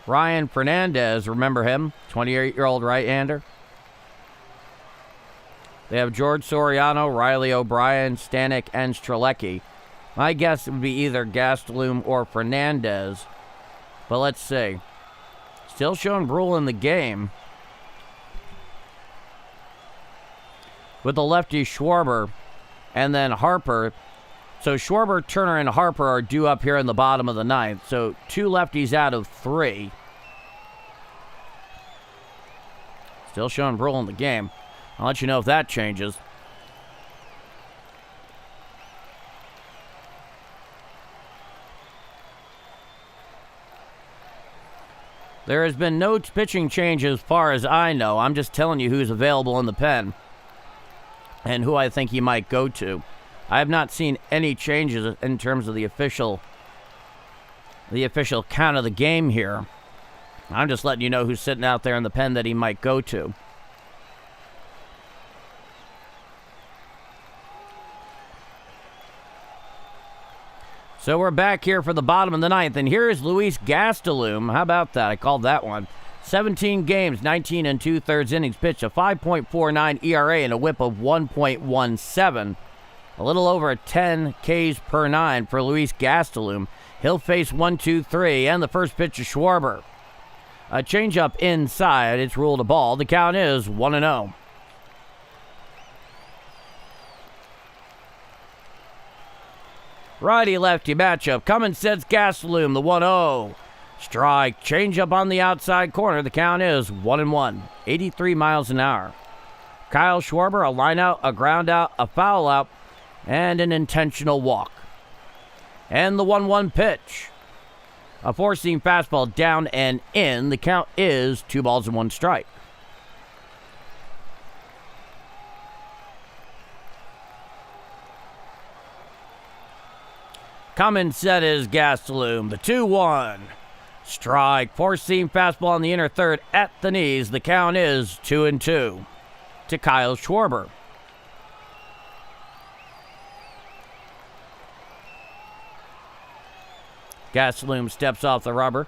Ryan Fernandez, remember him? 28-year-old right-hander. They have George Soriano, Riley O'Brien, Stanek, and Strelecki. My guess would be either Gastelum or Fernandez. But let's see. Still showing Brule in the game. With the lefty Schwarber and then Harper. So Schwarber, Turner, and Harper are due up here in the bottom of the 9th. So 2 lefties out of 3. Still showing Brule in the game. I'll let you know if that changes. There has been no pitching change as far as I know. I'm just telling you who's available in the pen and who I think he might go to. I have not seen any changes in terms of the official count of the game here. I'm just letting you know who's sitting out there in the pen that he might go to. So we're back here for the bottom of the 9th, and here is Luis Gastelum. How about that? I called that one. 17 games, 19 2/3 innings pitched, a 5.49 ERA and a whip of 1.17. A little over 10 Ks per 9 for Luis Gastelum. He'll face 1-2-3, and the first pitch is Schwarber. A changeup inside. It's ruled a ball. The count is 1-0. Righty-lefty matchup. Cummins sets Gastelum, the 1-0. Strike. Changeup on the outside corner. The count is 1-1. 83 miles an hour. Kyle Schwarber, a line out, a ground out, a foul out, and an intentional walk. And the 1-1 pitch. A four-seam fastball down and in. The count is 2 balls and 1 strike. Cummins set is Gastelum, the 2-1. Strike, four-seam fastball on the inner third at the knees. The count is 2-2 to Kyle Schwarber. Gastelum steps off the rubber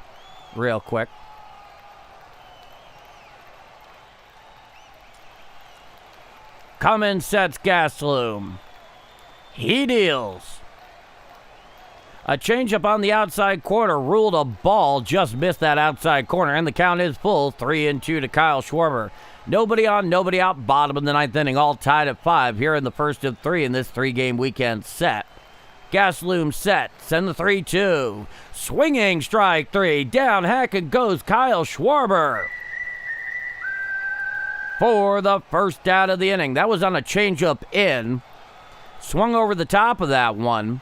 real quick. Cummins sets Gastelum. He deals. A changeup on the outside corner ruled a ball, just missed that outside corner, and the count is full, 3-2 to Kyle Schwarber. Nobody on, nobody out, bottom of the ninth inning, all tied at 5 here in the first of 3 in this 3-game weekend set. Gastelum sets, and the 3-2. Swinging strike 3, down hacking goes Kyle Schwarber for the first out of the inning. That was on a changeup in. Swung over the top of that one.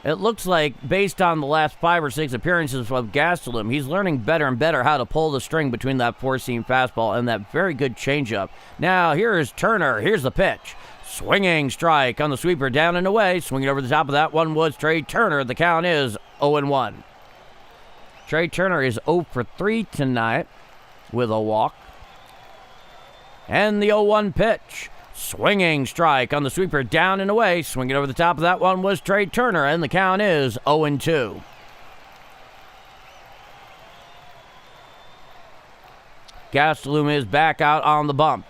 It looks like, based on the last 5 or 6 appearances of Gastelum, he's learning better and better how to pull the string between that four-seam fastball and that very good changeup. Now, here's Turner. Here's the pitch. Swinging strike on the sweeper, down and away. Swinging over the top of that one was Trey Turner. The count is 0-1. Trey Turner is 0 for 3 tonight with a walk. And the 0-1 pitch. Swinging strike on the sweeper, down and away. Swinging over the top of that one was Trey Turner, and the count is 0-2. Gastelum is back out on the bump.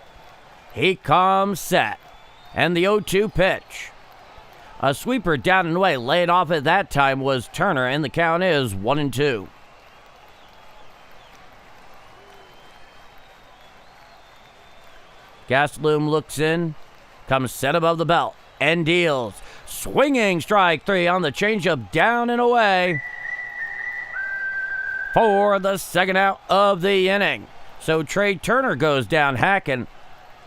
He comes set. And the 0-2 pitch. A sweeper down and away. Laid off at that time was Turner, and the count is 1-2. Gastelum looks in, comes set above the belt, and deals. Swinging strike 3 on the changeup, down and away for the second out of the inning. So Trey Turner goes down hacking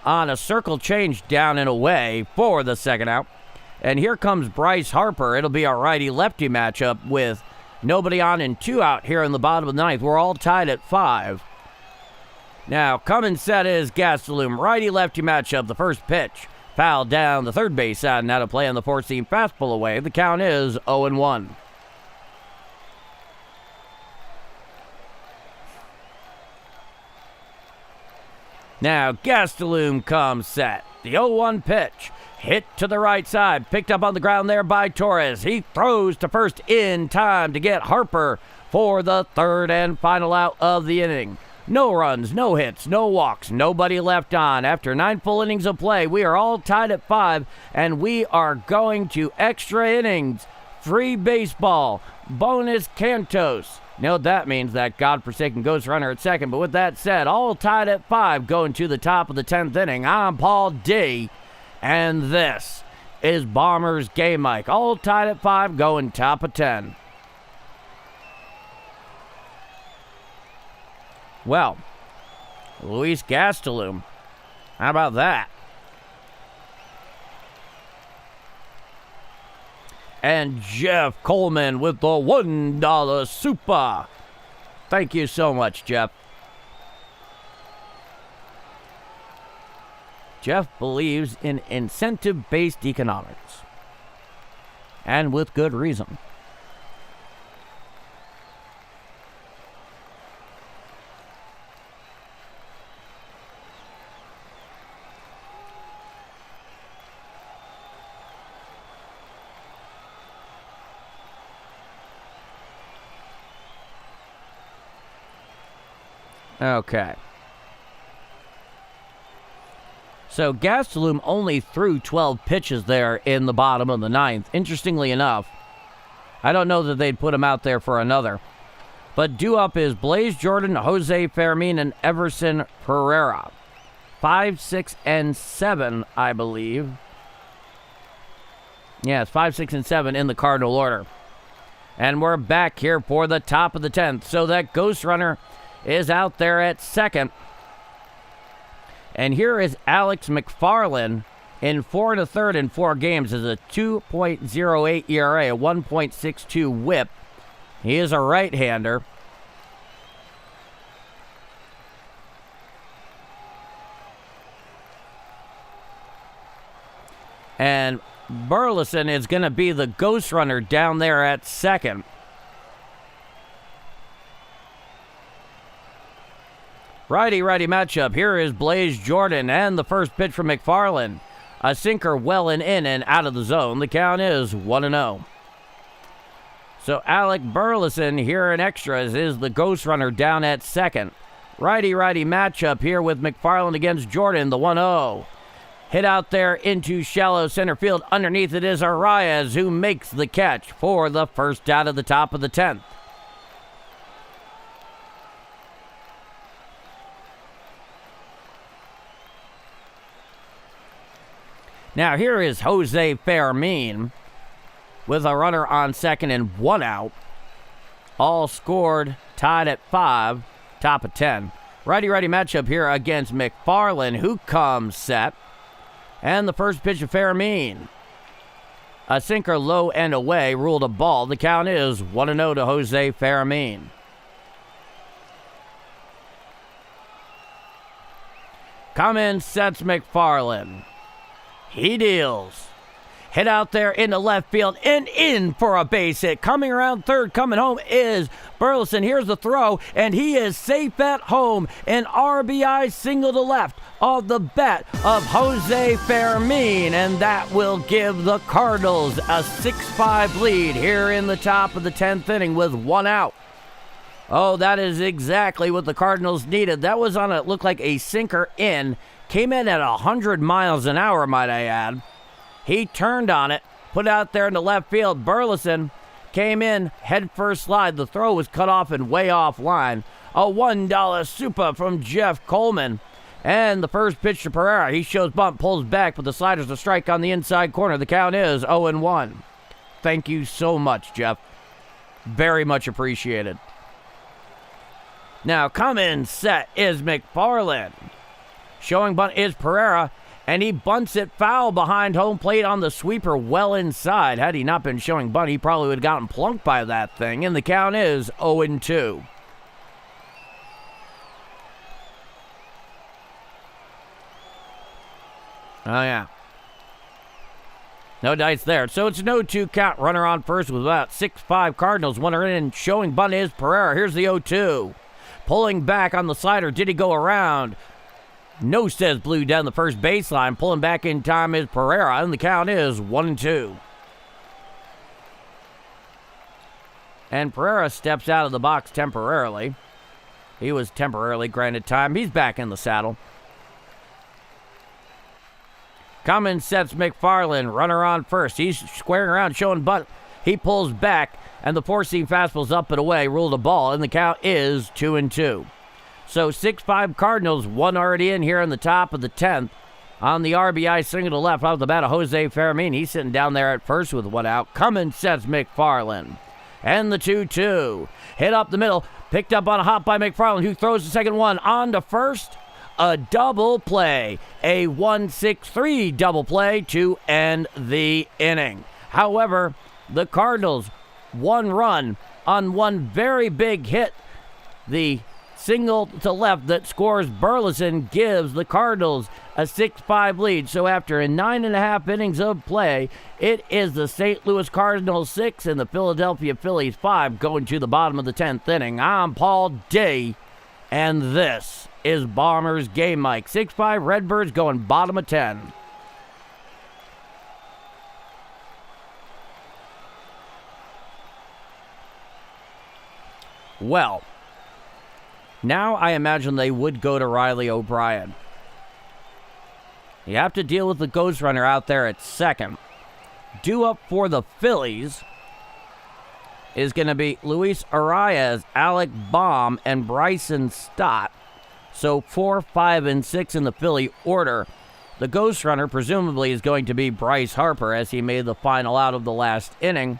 on a circle change, down and away for the second out. And here comes Bryce Harper. It'll be a righty-lefty matchup with nobody on and 2 out here in the bottom of the ninth. We're all tied at 5. Now, Cummins set is Gastelum. Righty-lefty matchup. The first pitch. Foul down the third base side. Now to play on the four-seam fastball away. The count is 0-1. Now, Gastelum comes set. The 0-1 pitch. Hit to the right side. Picked up on the ground there by Torres. He throws to first in time to get Harper for the third and final out of the inning. No runs, no hits, no walks, nobody left on. After 9 full innings of play, we are all tied at 5, and we are going to extra innings. Free baseball. Bonus cantos. You know what that means, that godforsaken ghost runner at second. But with that said, all tied at 5, going to the top of the 10th inning. I'm Paul D, and this is Bombers Game Mike. All tied at 5, going top of 10. Well, Luis Gastelum, how about that? And Jeff Coleman with the $1 super. Thank you so much, Jeff. Jeff believes in incentive-based economics, and with good reason. Okay. So Gastelum only threw 12 pitches there in the bottom of the ninth. Interestingly enough, I don't know that they'd put him out there for another. But due up is Blaze Jordan, Jose Fermin, and Everson Pereira. 5, 6, and 7, I believe. Yeah, it's 5, 6, and 7 in the Cardinal order. And we're back here for the top of the 10th. So that ghost runner is out there at second. And here is Alex McFarland in 4 1/3 in 4 games as a 2.08 ERA, a 1.62 whip. He is a right-hander. And Burleson is going to be the ghost runner down there at second. Righty-righty matchup. Here is Blaze Jordan, and the first pitch from McFarland. A sinker well in and out of the zone. The count is 1-0. So Alec Burleson here in extras is the ghost runner down at second. Righty-righty matchup here with McFarland against Jordan, the 1-0. Hit out there into shallow center field. Underneath it is Arias, who makes the catch for the first out of the top of the 10th. Now here is Jose Fermin with a runner on second and 1 out. All scored, tied at 5, top of 10. Righty-righty matchup here against McFarland, who comes set. And the first pitch of Fermin. A sinker low and away, ruled a ball. The count is 1-0 to Jose Fermin. Come in, sets McFarland. He deals. Hit out there into left field and in for a base hit. Coming around third, coming home is Burleson. Here's the throw, and he is safe at home. An RBI single to left of the bat of Jose Fermin, and that will give the Cardinals a 6-5 lead here in the top of the 10th inning with 1 out. Oh, that is exactly what the Cardinals needed. That was on it, looked like a sinker in. Came in at 100 miles an hour, might I add. He turned on it, put out there in the left field. Burleson came in, head first slide. The throw was cut off and way off line. A $1 super from Jeff Coleman. And the first pitch to Pereira. He shows bunt, pulls back, but the slider's a strike on the inside corner. The count is 0-1. Thank you so much, Jeff. Very much appreciated. Now, come in set is McFarland. Showing bunt is Pereira, and he bunts it foul behind home plate on the sweeper well inside. Had he not been showing bunt, he probably would have gotten plunked by that thing, and the count is 0-2. Oh, yeah. No dice there. So it's no 2 count. Runner on first with about 6-5 Cardinals. One in. Showing bunt is Pereira. Here's the 0-2. Pulling back on the slider. Did he go around? No, says Blue down the first baseline. Pulling back in time is Pereira, and the count is 1-2. And Pereira steps out of the box temporarily. He was temporarily granted time. He's back in the saddle. Cummins sets McFarland, runner on first. He's squaring around, showing bunt. He pulls back, and the four-seam fastball's up and away, ruled a ball, and the count is 2-2. So 6-5 Cardinals, one already in here in the top of the 10th. On the RBI single to left off the bat of Jose Fermin. He's sitting down there at first with 1 out. Cummins sets McFarland. And the 2-2. Hit up the middle. Picked up on a hop by McFarland, who throws the second one on to first. A double play. A 1-6-3 double play to end the inning. However, the Cardinals, 1 run on one very big hit. The single to left that scores Burleson gives the Cardinals a 6-5 lead. So after 9.5 innings of play, it is the St. Louis Cardinals 6 and the Philadelphia Phillies 5 going to the bottom of the 10th inning. I'm Paul D, and this is Bombers Game Mike. 6-5 Redbirds going bottom of 10. Well, now I imagine they would go to Riley O'Brien. You have to deal with the ghost runner out there at second. Due up for the Phillies is going to be Luis Arias, Alec Baum, and Bryson Stott. So 4, 5, and 6 in the Philly order. The ghost runner presumably is going to be Bryce Harper as he made the final out of the last inning.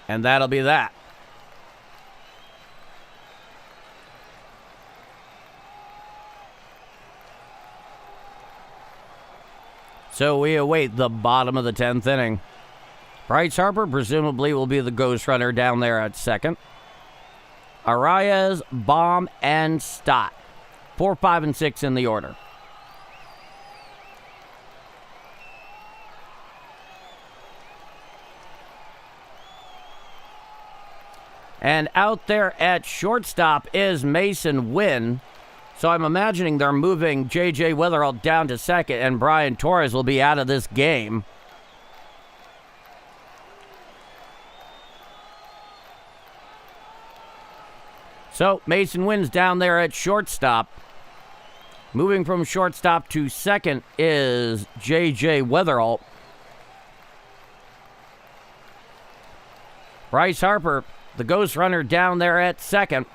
And that'll be that. So we await the bottom of the 10th inning. Bryce Harper presumably will be the ghost runner down there at second. Arias, Baum, and Stott. 4, 5, and 6 in the order. And out there at shortstop is Mason Wynn. So I'm imagining they're moving J.J. Wetherall down to second, and Brian Torres will be out of this game. So Mason Wynn's down there at shortstop. Moving from shortstop to second is J.J. Wetherall. Bryce Harper, the ghost runner, down there at second.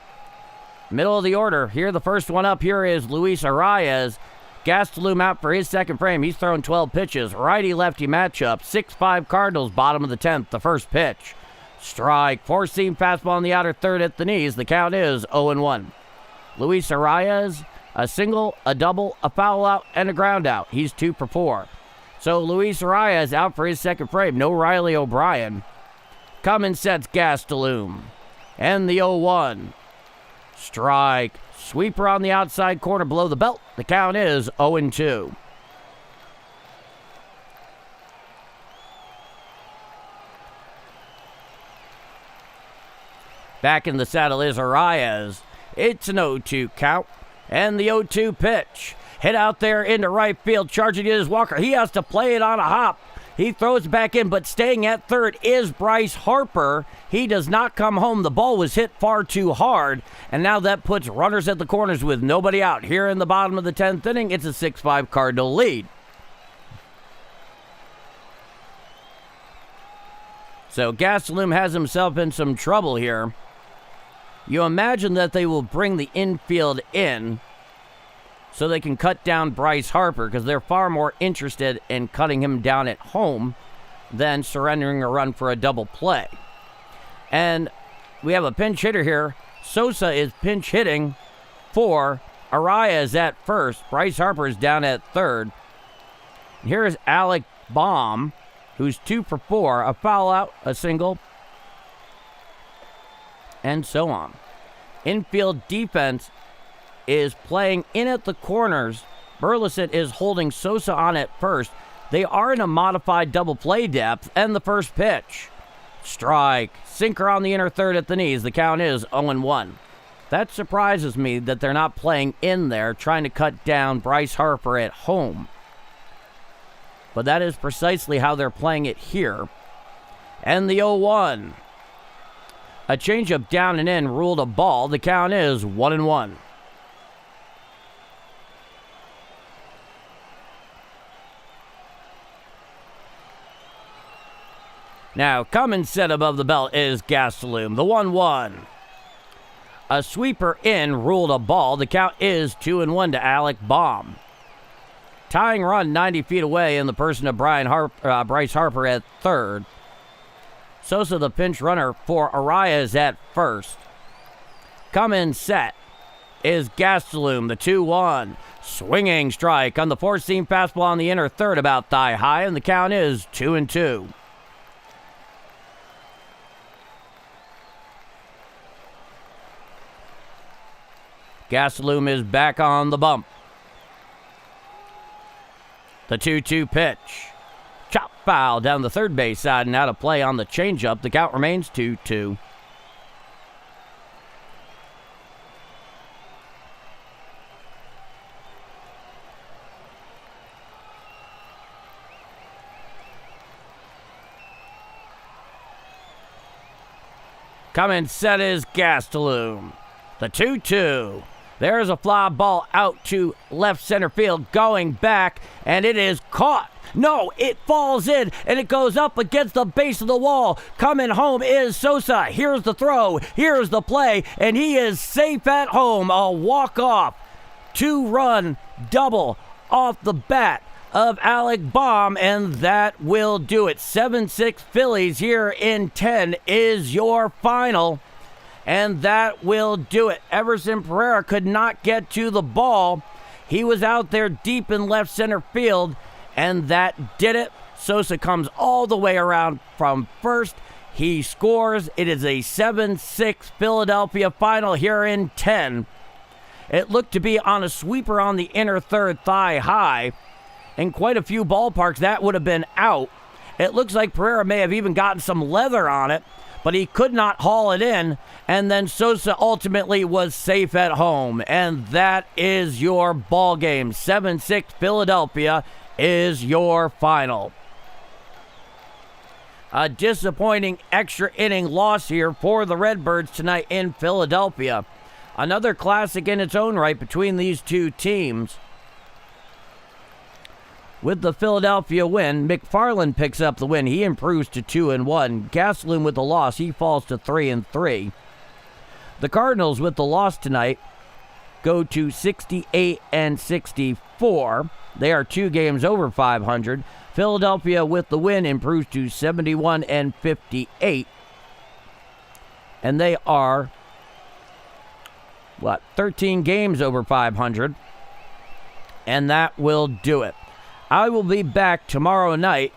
Middle of the order. Here, the first one up here is Luis Arraez. Gastelum out for his second frame. He's thrown 12 pitches. Righty-lefty matchup. 6-5 Cardinals, bottom of the 10th. The first pitch. Strike. Four-seam fastball on the outer third at the knees. The count is 0-1. Luis Arraez, a single, a double, a foul out, and a ground out. He's 2 for 4. So Luis Arraez out for his second frame. No Riley O'Brien. Cummins sets Gastelum. And the 0-1. Strike. Sweeper on the outside corner below the belt. The count is 0-2. Back in the saddle is Arraez. It's an 0-2 count. And the 0-2 pitch. Hit out there into right field. Charging it is Walker. He has to play it on a hop. He throws it back in, but staying at third is Bryce Harper. He does not come home. The ball was hit far too hard, and now that puts runners at the corners with nobody out. Here in the bottom of the 10th inning, it's a 6-5 Cardinal lead. So Gastelum has himself in some trouble here. You imagine that they will bring the infield in so they can cut down Bryce Harper, because they're far more interested in cutting him down at home than surrendering a run for a double play. And we have a pinch hitter here. Sosa is pinch hitting for Arraez at first. Bryce Harper is down at third. Here is Alec Baum, who's 2 for 4. A foul out, a single, and so on. Infield defense is playing in at the corners. Burleson is holding Sosa on at first. They are in a modified double play depth, and the first pitch. Strike. Sinker on the inner third at the knees. The count is 0-1. That surprises me that they're not playing in there, trying to cut down Bryce Harper at home. But that is precisely how they're playing it here. And the 0-1. A changeup down and in ruled a ball. The count is 1-1. Now, coming set above the belt is Gastelum, the 1-1. A sweeper in ruled a ball. The count is 2-1 to Alec Baum. Tying run 90 feet away in the person of Bryce Harper at third. Sosa the pinch runner for Arraez at first. Coming set is Gastelum, the 2-1. Swinging strike on the four-seam fastball on the inner third about thigh high, and the count is 2-2. Gastelum is back on the bump. The 2-2 pitch. Chop foul down the third base side and out of play on the changeup. The count remains 2-2. Coming set is Gastelum. The 2-2. There's a fly ball out to left center field, going back, and it is caught. No, it falls in, and it goes up against the base of the wall. Coming home is Sosa. Here's the throw. Here's the play, and he is safe at home. A walk-off, 2-run double off the bat of Alec Baum, and that will do it. 7-6 Phillies here in 10 is your final. And that will do it. Everson Pereira could not get to the ball. He was out there deep in left center field, and that did it. Sosa comes all the way around from first. He scores. It is a 7-6 Philadelphia final here in 10. It looked to be on a sweeper on the inner third thigh high. In quite a few ballparks, that would have been out. It looks like Pereira may have even gotten some leather on it. but he could not haul it in, and then Sosa ultimately was safe at home. And that is your ball game. 7-6 Philadelphia is your final. A disappointing extra inning loss here for the Redbirds tonight in Philadelphia. Another classic in its own right between these two teams. With the Philadelphia win, McFarland picks up the win. He improves to 2-1. Gastelum with the loss, he falls to 3-3. The Cardinals with the loss tonight go to 68-64. They are 2 games over 500. Philadelphia with the win improves to 71-58. And they are 13 games over 500. And that will do it. I will be back tomorrow night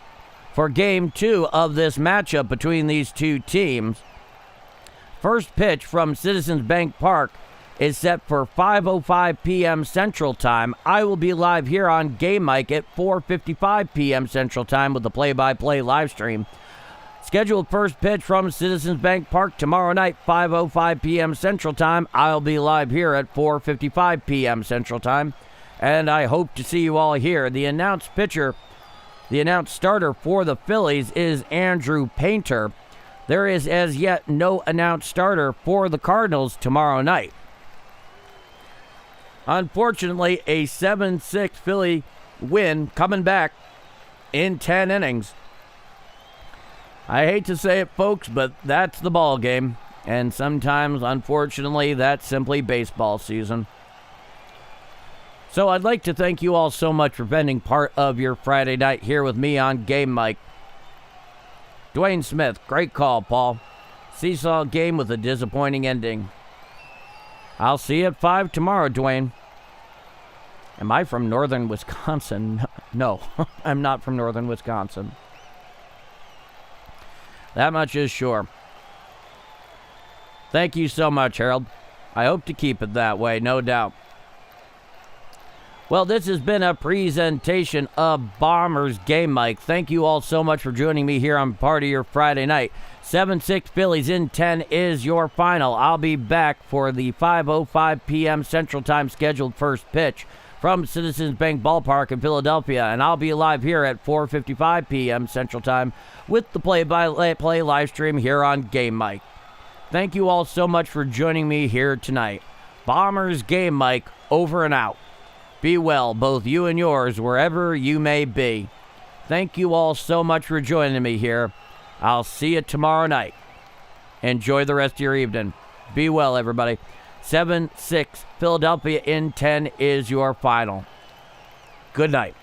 for Game 2 of this matchup between these two teams. First pitch from Citizens Bank Park is set for 5:05 p.m. Central Time. I will be live here on Game Mic at 4:55 p.m. Central Time with the play-by-play live stream. Scheduled first pitch from Citizens Bank Park tomorrow night, 5:05 p.m. Central Time. I'll be live here at 4:55 p.m. Central Time. And I hope to see you all here. The announced pitcher, the announced starter for the Phillies is Andrew Painter. There is as yet no announced starter for the Cardinals tomorrow night. Unfortunately, a 7-6 Philly win coming back in 10 innings. I hate to say it, folks, but that's the ball game. And sometimes, unfortunately, that's simply baseball season. So I'd like to thank you all so much for spending part of your Friday night here with me on Game Mic. Dwayne Smith, great call, Paul. Seesaw game with a disappointing ending. I'll see you at 5 tomorrow, Dwayne. Am I from northern Wisconsin? No, I'm not from northern Wisconsin. That much is sure. Thank you so much, Harold. I hope to keep it that way, no doubt. Well, this has been a presentation of Bombers Game Mic. Thank you all so much for joining me here on part of your Friday night. 7-6 Phillies in 10 is your final. I'll be back for the 5:05 p.m. Central Time scheduled first pitch from Citizens Bank Ballpark in Philadelphia, and I'll be live here at 4:55 p.m. Central Time with the play-by-play live stream here on Game Mic. Thank you all so much for joining me here tonight. Bombers Game Mic, over and out. Be well, both you and yours, wherever you may be. Thank you all so much for joining me here. I'll see you tomorrow night. Enjoy the rest of your evening. Be well, everybody. 7-6 Philadelphia in 10 is your final. Good night.